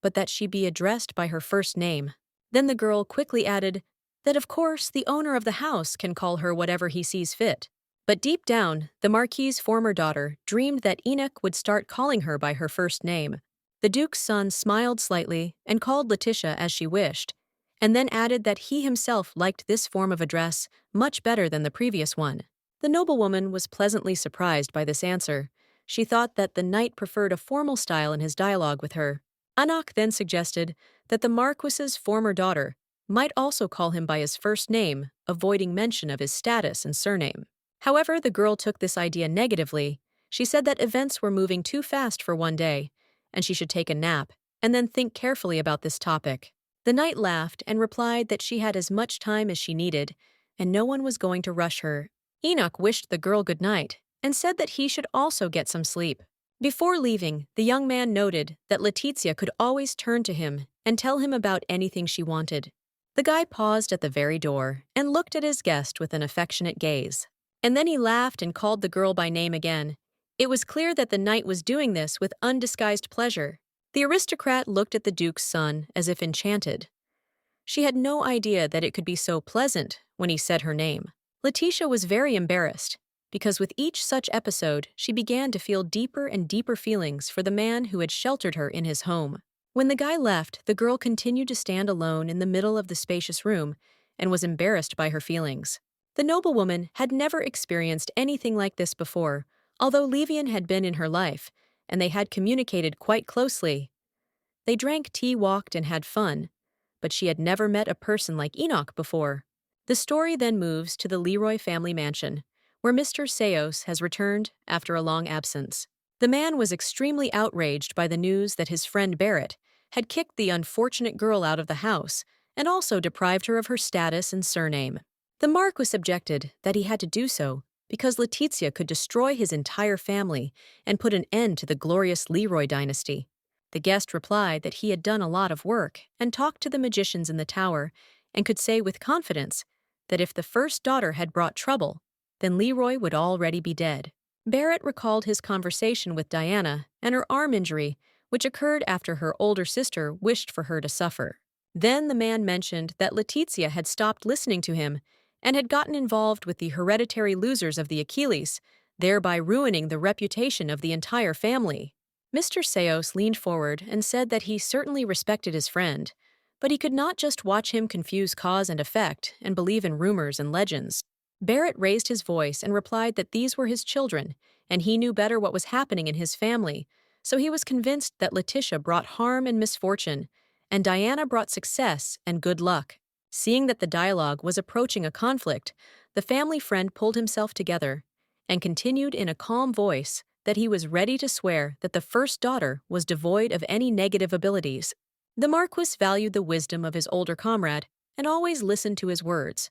but that she be addressed by her first name. Then the girl quickly added that of course the owner of the house can call her whatever he sees fit. But deep down, the Marquis's former daughter dreamed that Enoch would start calling her by her first name. The Duke's son smiled slightly and called Letitia as she wished, and then added that he himself liked this form of address much better than the previous one. The noblewoman was pleasantly surprised by this answer. She thought that the knight preferred a formal style in his dialogue with her. Enoch then suggested that the Marquis's former daughter might also call him by his first name, avoiding mention of his status and surname. However, the girl took this idea negatively. She said that events were moving too fast for one day, and she should take a nap and then think carefully about this topic. The knight laughed and replied that she had as much time as she needed, and no one was going to rush her. Enoch wished the girl good night and said that he should also get some sleep. Before leaving, the young man noted that Letizia could always turn to him and tell him about anything she wanted. The guy paused at the very door and looked at his guest with an affectionate gaze. And then he laughed and called the girl by name again. It was clear that the knight was doing this with undisguised pleasure. The aristocrat looked at the Duke's son as if enchanted. She had no idea that it could be so pleasant when he said her name. Letitia was very embarrassed, because with each such episode, she began to feel deeper and deeper feelings for the man who had sheltered her in his home. When the guy left, the girl continued to stand alone in the middle of the spacious room and was embarrassed by her feelings. The noblewoman had never experienced anything like this before, although Levian had been in her life, and they had communicated quite closely. They drank tea, walked, and had fun, but she had never met a person like Enoch before. The story then moves to the Leroy family mansion, where Mr. Seos has returned after a long absence. The man was extremely outraged by the news that his friend Barrett had kicked the unfortunate girl out of the house and also deprived her of her status and surname. The Marquis objected that he had to do so because Letizia could destroy his entire family and put an end to the glorious Leroy dynasty. The guest replied that he had done a lot of work and talked to the magicians in the tower and could say with confidence that if the first daughter had brought trouble, then Leroy would already be dead. Barrett recalled his conversation with Diana and her arm injury, which occurred after her older sister wished for her to suffer. Then the man mentioned that Letizia had stopped listening to him and had gotten involved with the hereditary losers of the Achilles, thereby ruining the reputation of the entire family. Mr. Seos leaned forward and said that he certainly respected his friend, but he could not just watch him confuse cause and effect and believe in rumors and legends. Barrett raised his voice and replied that these were his children, and he knew better what was happening in his family, so he was convinced that Letitia brought harm and misfortune, and Diana brought success and good luck. Seeing that the dialogue was approaching a conflict, the family friend pulled himself together and continued in a calm voice that he was ready to swear that the first daughter was devoid of any negative abilities. The Marquis valued the wisdom of his older comrade and always listened to his words.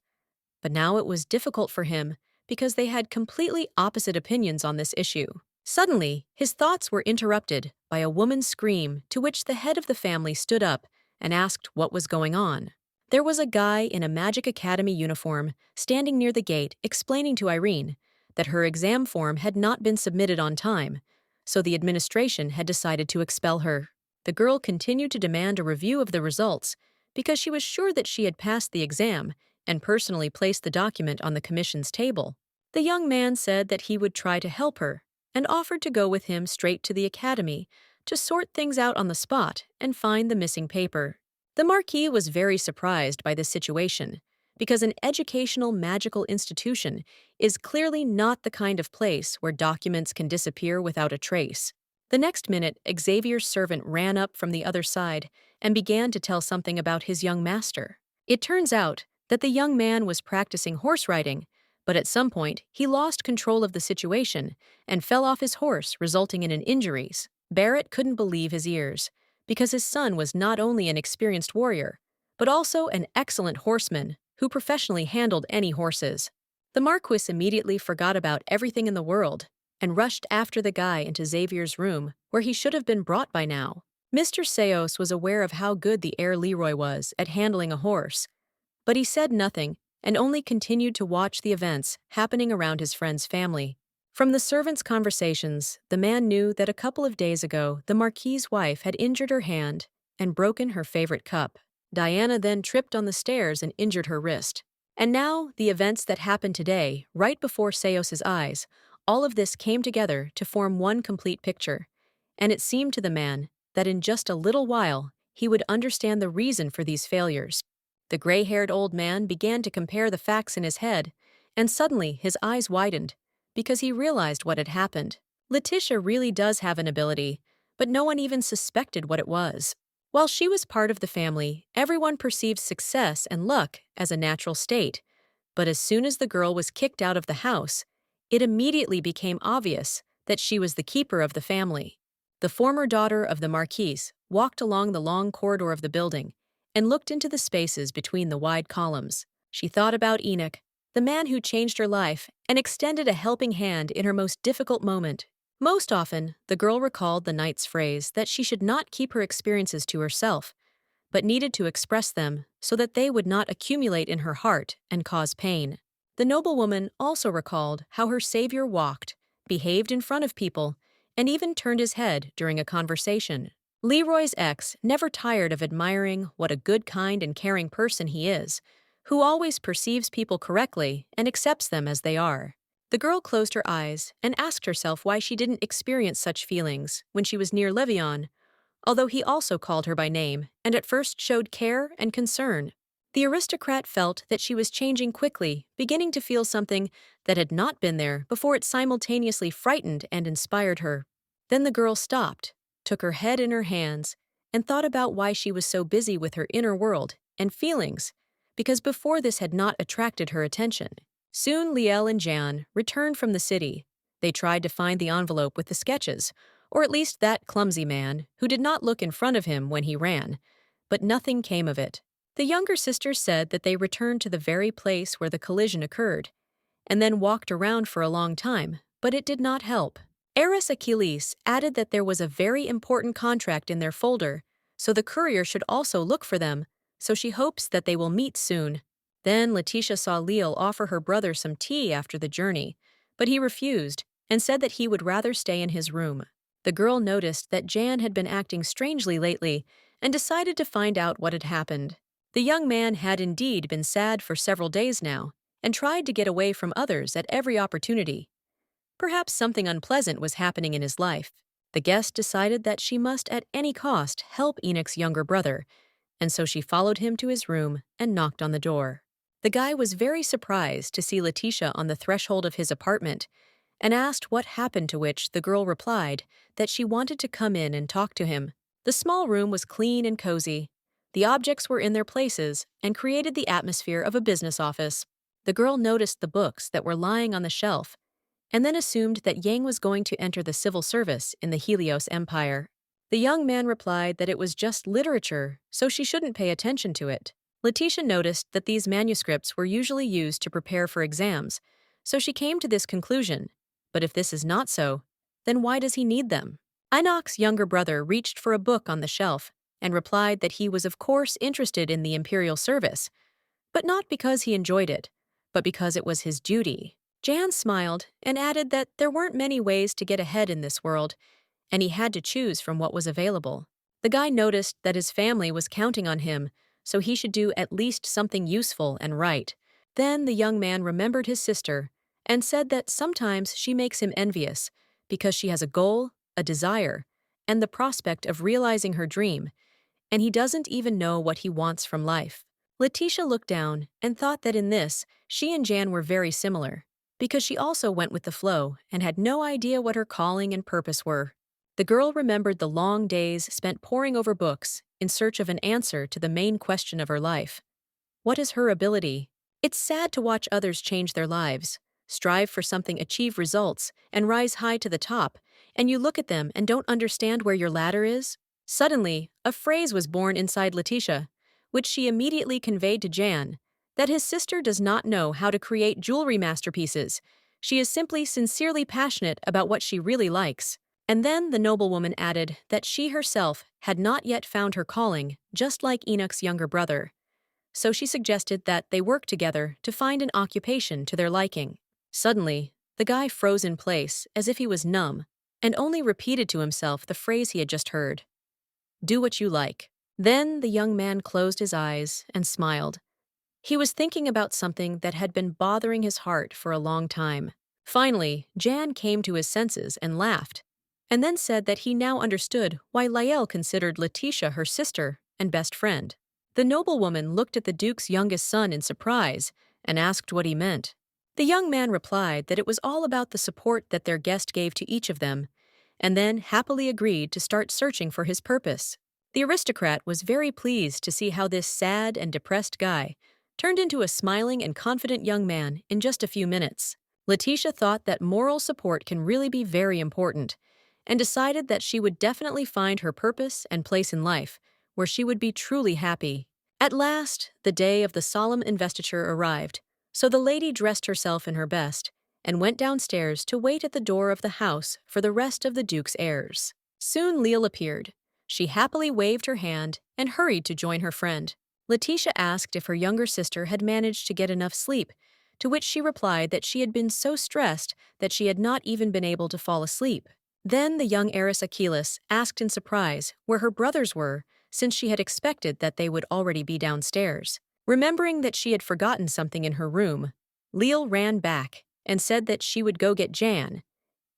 But now it was difficult for him because they had completely opposite opinions on this issue. Suddenly, his thoughts were interrupted by a woman's scream, to which the head of the family stood up and asked what was going on. There was a guy in a Magic Academy uniform standing near the gate explaining to Irene that her exam form had not been submitted on time, so the administration had decided to expel her. The girl continued to demand a review of the results because she was sure that she had passed the exam and personally placed the document on the commission's table. The young man said that he would try to help her and offered to go with him straight to the academy to sort things out on the spot and find the missing paper. The Marquis was very surprised by this situation because an educational magical institution is clearly not the kind of place where documents can disappear without a trace. The next minute, Xavier's servant ran up from the other side and began to tell something about his young master. It turns out that the young man was practicing horse riding, but at some point he lost control of the situation and fell off his horse, resulting in injuries. Barrett couldn't believe his ears, because his son was not only an experienced warrior, but also an excellent horseman who professionally handled any horses. The Marquis immediately forgot about everything in the world and rushed after the guy into Xavier's room, where he should have been brought by now. Mr. Seos was aware of how good the heir Leroy was at handling a horse, but he said nothing and only continued to watch the events happening around his friend's family. From the servants' conversations, the man knew that a couple of days ago the Marquis's wife had injured her hand and broken her favorite cup. Diana then tripped on the stairs and injured her wrist. And now, the events that happened today, right before Seos's eyes, all of this came together to form one complete picture. And it seemed to the man that in just a little while he would understand the reason for these failures. The gray-haired old man began to compare the facts in his head, and suddenly his eyes widened, because he realized what had happened. Letitia really does have an ability, but no one even suspected what it was. While she was part of the family, everyone perceived success and luck as a natural state, but as soon as the girl was kicked out of the house, it immediately became obvious that she was the keeper of the family. The former daughter of the Marquis walked along the long corridor of the building and looked into the spaces between the wide columns. She thought about Enoch, the man who changed her life and extended a helping hand in her most difficult moment. Most often, the girl recalled the knight's phrase that she should not keep her experiences to herself, but needed to express them so that they would not accumulate in her heart and cause pain. The noblewoman also recalled how her savior walked, behaved in front of people, and even turned his head during a conversation. Leroy's ex never tired of admiring what a good, kind, and caring person he is, who always perceives people correctly and accepts them as they are. The girl closed her eyes and asked herself why she didn't experience such feelings when she was near Levion, although he also called her by name and at first showed care and concern. The aristocrat felt that she was changing quickly, beginning to feel something that had not been there before it simultaneously frightened and inspired her. Then the girl stopped, took her head in her hands, and thought about why she was so busy with her inner world and feelings, because before this had not attracted her attention. Soon Liel and Jan returned from the city. They tried to find the envelope with the sketches, or at least that clumsy man who did not look in front of him when he ran, but nothing came of it. The younger sister said that they returned to the very place where the collision occurred, and then walked around for a long time, but it did not help. Eris Achilles added that there was a very important contract in their folder, so the courier should also look for them, so she hopes that they will meet soon. Then Letitia saw Leal offer her brother some tea after the journey, but he refused and said that he would rather stay in his room. The girl noticed that Jan had been acting strangely lately and decided to find out what had happened. The young man had indeed been sad for several days now and tried to get away from others at every opportunity. Perhaps something unpleasant was happening in his life. The guest decided that she must at any cost help Enoch's younger brother, and so she followed him to his room and knocked on the door. The guy was very surprised to see Letitia on the threshold of his apartment and asked what happened, to which the girl replied that she wanted to come in and talk to him. The small room was clean and cozy. The objects were in their places and created the atmosphere of a business office. The girl noticed the books that were lying on the shelf and then assumed that Yang was going to enter the civil service in the Helios Empire. The young man replied that it was just literature, so she shouldn't pay attention to it. Letitia noticed that these manuscripts were usually used to prepare for exams, so she came to this conclusion. But if this is not so, then why does he need them? Enoch's younger brother reached for a book on the shelf and replied that he was of course interested in the imperial service, but not because he enjoyed it, but because it was his duty. Jan smiled and added that there weren't many ways to get ahead in this world, and he had to choose from what was available. The guy noticed that his family was counting on him, so he should do at least something useful and right. Then the young man remembered his sister and said that sometimes she makes him envious because she has a goal, a desire, and the prospect of realizing her dream, and he doesn't even know what he wants from life. Letitia looked down and thought that in this, she and Jan were very similar, because she also went with the flow and had no idea what her calling and purpose were. The girl remembered the long days spent poring over books in search of an answer to the main question of her life. What is her ability? It's sad to watch others change their lives, strive for something, achieve results, and rise high to the top, and you look at them and don't understand where your ladder is. Suddenly, a phrase was born inside Letitia, which she immediately conveyed to Jan, that his sister does not know how to create jewelry masterpieces. She is simply sincerely passionate about what she really likes. And then the noblewoman added that she herself had not yet found her calling, just like Enoch's younger brother. So she suggested that they work together to find an occupation to their liking. Suddenly, the guy froze in place as if he was numb, and only repeated to himself the phrase he had just heard. Do what you like. Then the young man closed his eyes and smiled. He was thinking about something that had been bothering his heart for a long time. Finally, Jan came to his senses and laughed, and then said that he now understood why Lael considered Letitia her sister and best friend. The noblewoman looked at the duke's youngest son in surprise and asked what he meant. The young man replied that it was all about the support that their guest gave to each of them, and then happily agreed to start searching for his purpose. The aristocrat was very pleased to see how this sad and depressed guy turned into a smiling and confident young man in just a few minutes. Letitia thought that moral support can really be very important, and decided that she would definitely find her purpose and place in life, where she would be truly happy. At last, the day of the solemn investiture arrived, so the lady dressed herself in her best and went downstairs to wait at the door of the house for the rest of the duke's heirs. Soon Leal appeared. She happily waved her hand and hurried to join her friend. Letitia asked if her younger sister had managed to get enough sleep, to which she replied that she had been so stressed that she had not even been able to fall asleep. Then the young heiress Achilles asked in surprise where her brothers were, since she had expected that they would already be downstairs. Remembering that she had forgotten something in her room, Leal ran back and said that she would go get Jan,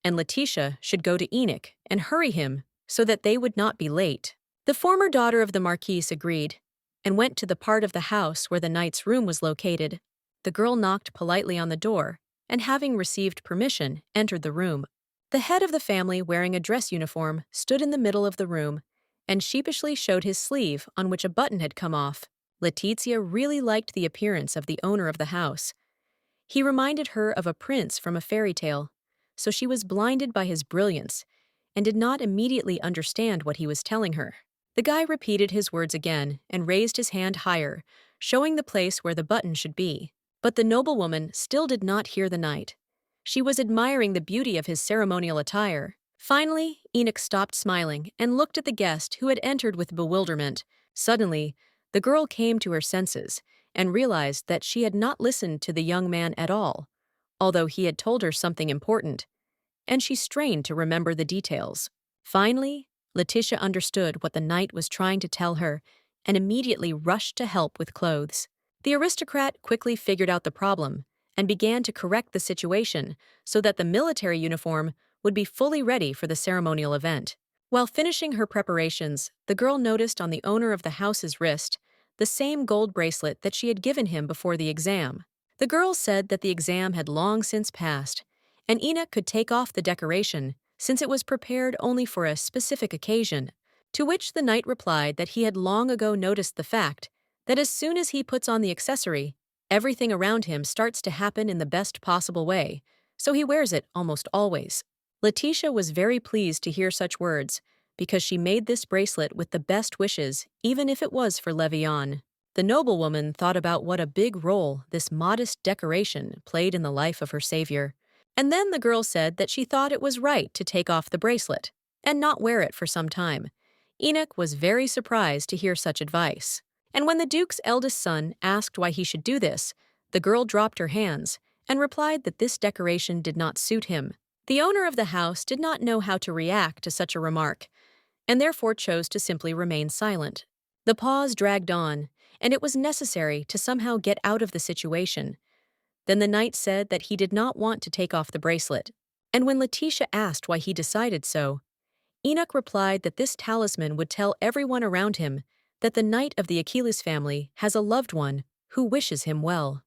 and Letitia should go to Enoch and hurry him so that they would not be late. The former daughter of the Marquise agreed and went to the part of the house where the knight's room was located. The girl knocked politely on the door, and having received permission, entered the room. The head of the family, wearing a dress uniform, stood in the middle of the room and sheepishly showed his sleeve on which a button had come off. Letitia really liked the appearance of the owner of the house. He reminded her of a prince from a fairy tale, so she was blinded by his brilliance and did not immediately understand what he was telling her. The guy repeated his words again and raised his hand higher, showing the place where the button should be. But the noblewoman still did not hear the knight. She was admiring the beauty of his ceremonial attire. Finally, Enoch stopped smiling and looked at the guest who had entered with bewilderment. Suddenly, the girl came to her senses and realized that she had not listened to the young man at all, although he had told her something important, and she strained to remember the details. Finally, Letitia understood what the knight was trying to tell her and immediately rushed to help with clothes. The aristocrat quickly figured out the problem and began to correct the situation so that the military uniform would be fully ready for the ceremonial event. While finishing her preparations, the girl noticed on the owner of the house's wrist the same gold bracelet that she had given him before the exam. The girl said that the exam had long since passed, and Enoch could take off the decoration since it was prepared only for a specific occasion, to which the knight replied that he had long ago noticed the fact that as soon as he puts on the accessory, everything around him starts to happen in the best possible way, so he wears it almost always. Letitia was very pleased to hear such words, because she made this bracelet with the best wishes, even if it was for Levian. The noblewoman thought about what a big role this modest decoration played in the life of her savior. And then the girl said that she thought it was right to take off the bracelet and not wear it for some time. Enoch was very surprised to hear such advice. And when the duke's eldest son asked why he should do this, the girl dropped her hands and replied that this decoration did not suit him. The owner of the house did not know how to react to such a remark, and therefore chose to simply remain silent. The pause dragged on, and it was necessary to somehow get out of the situation. Then the knight said that he did not want to take off the bracelet, and when Letitia asked why he decided so, Enoch replied that this talisman would tell everyone around him that the knight of the Achilles family has a loved one who wishes him well.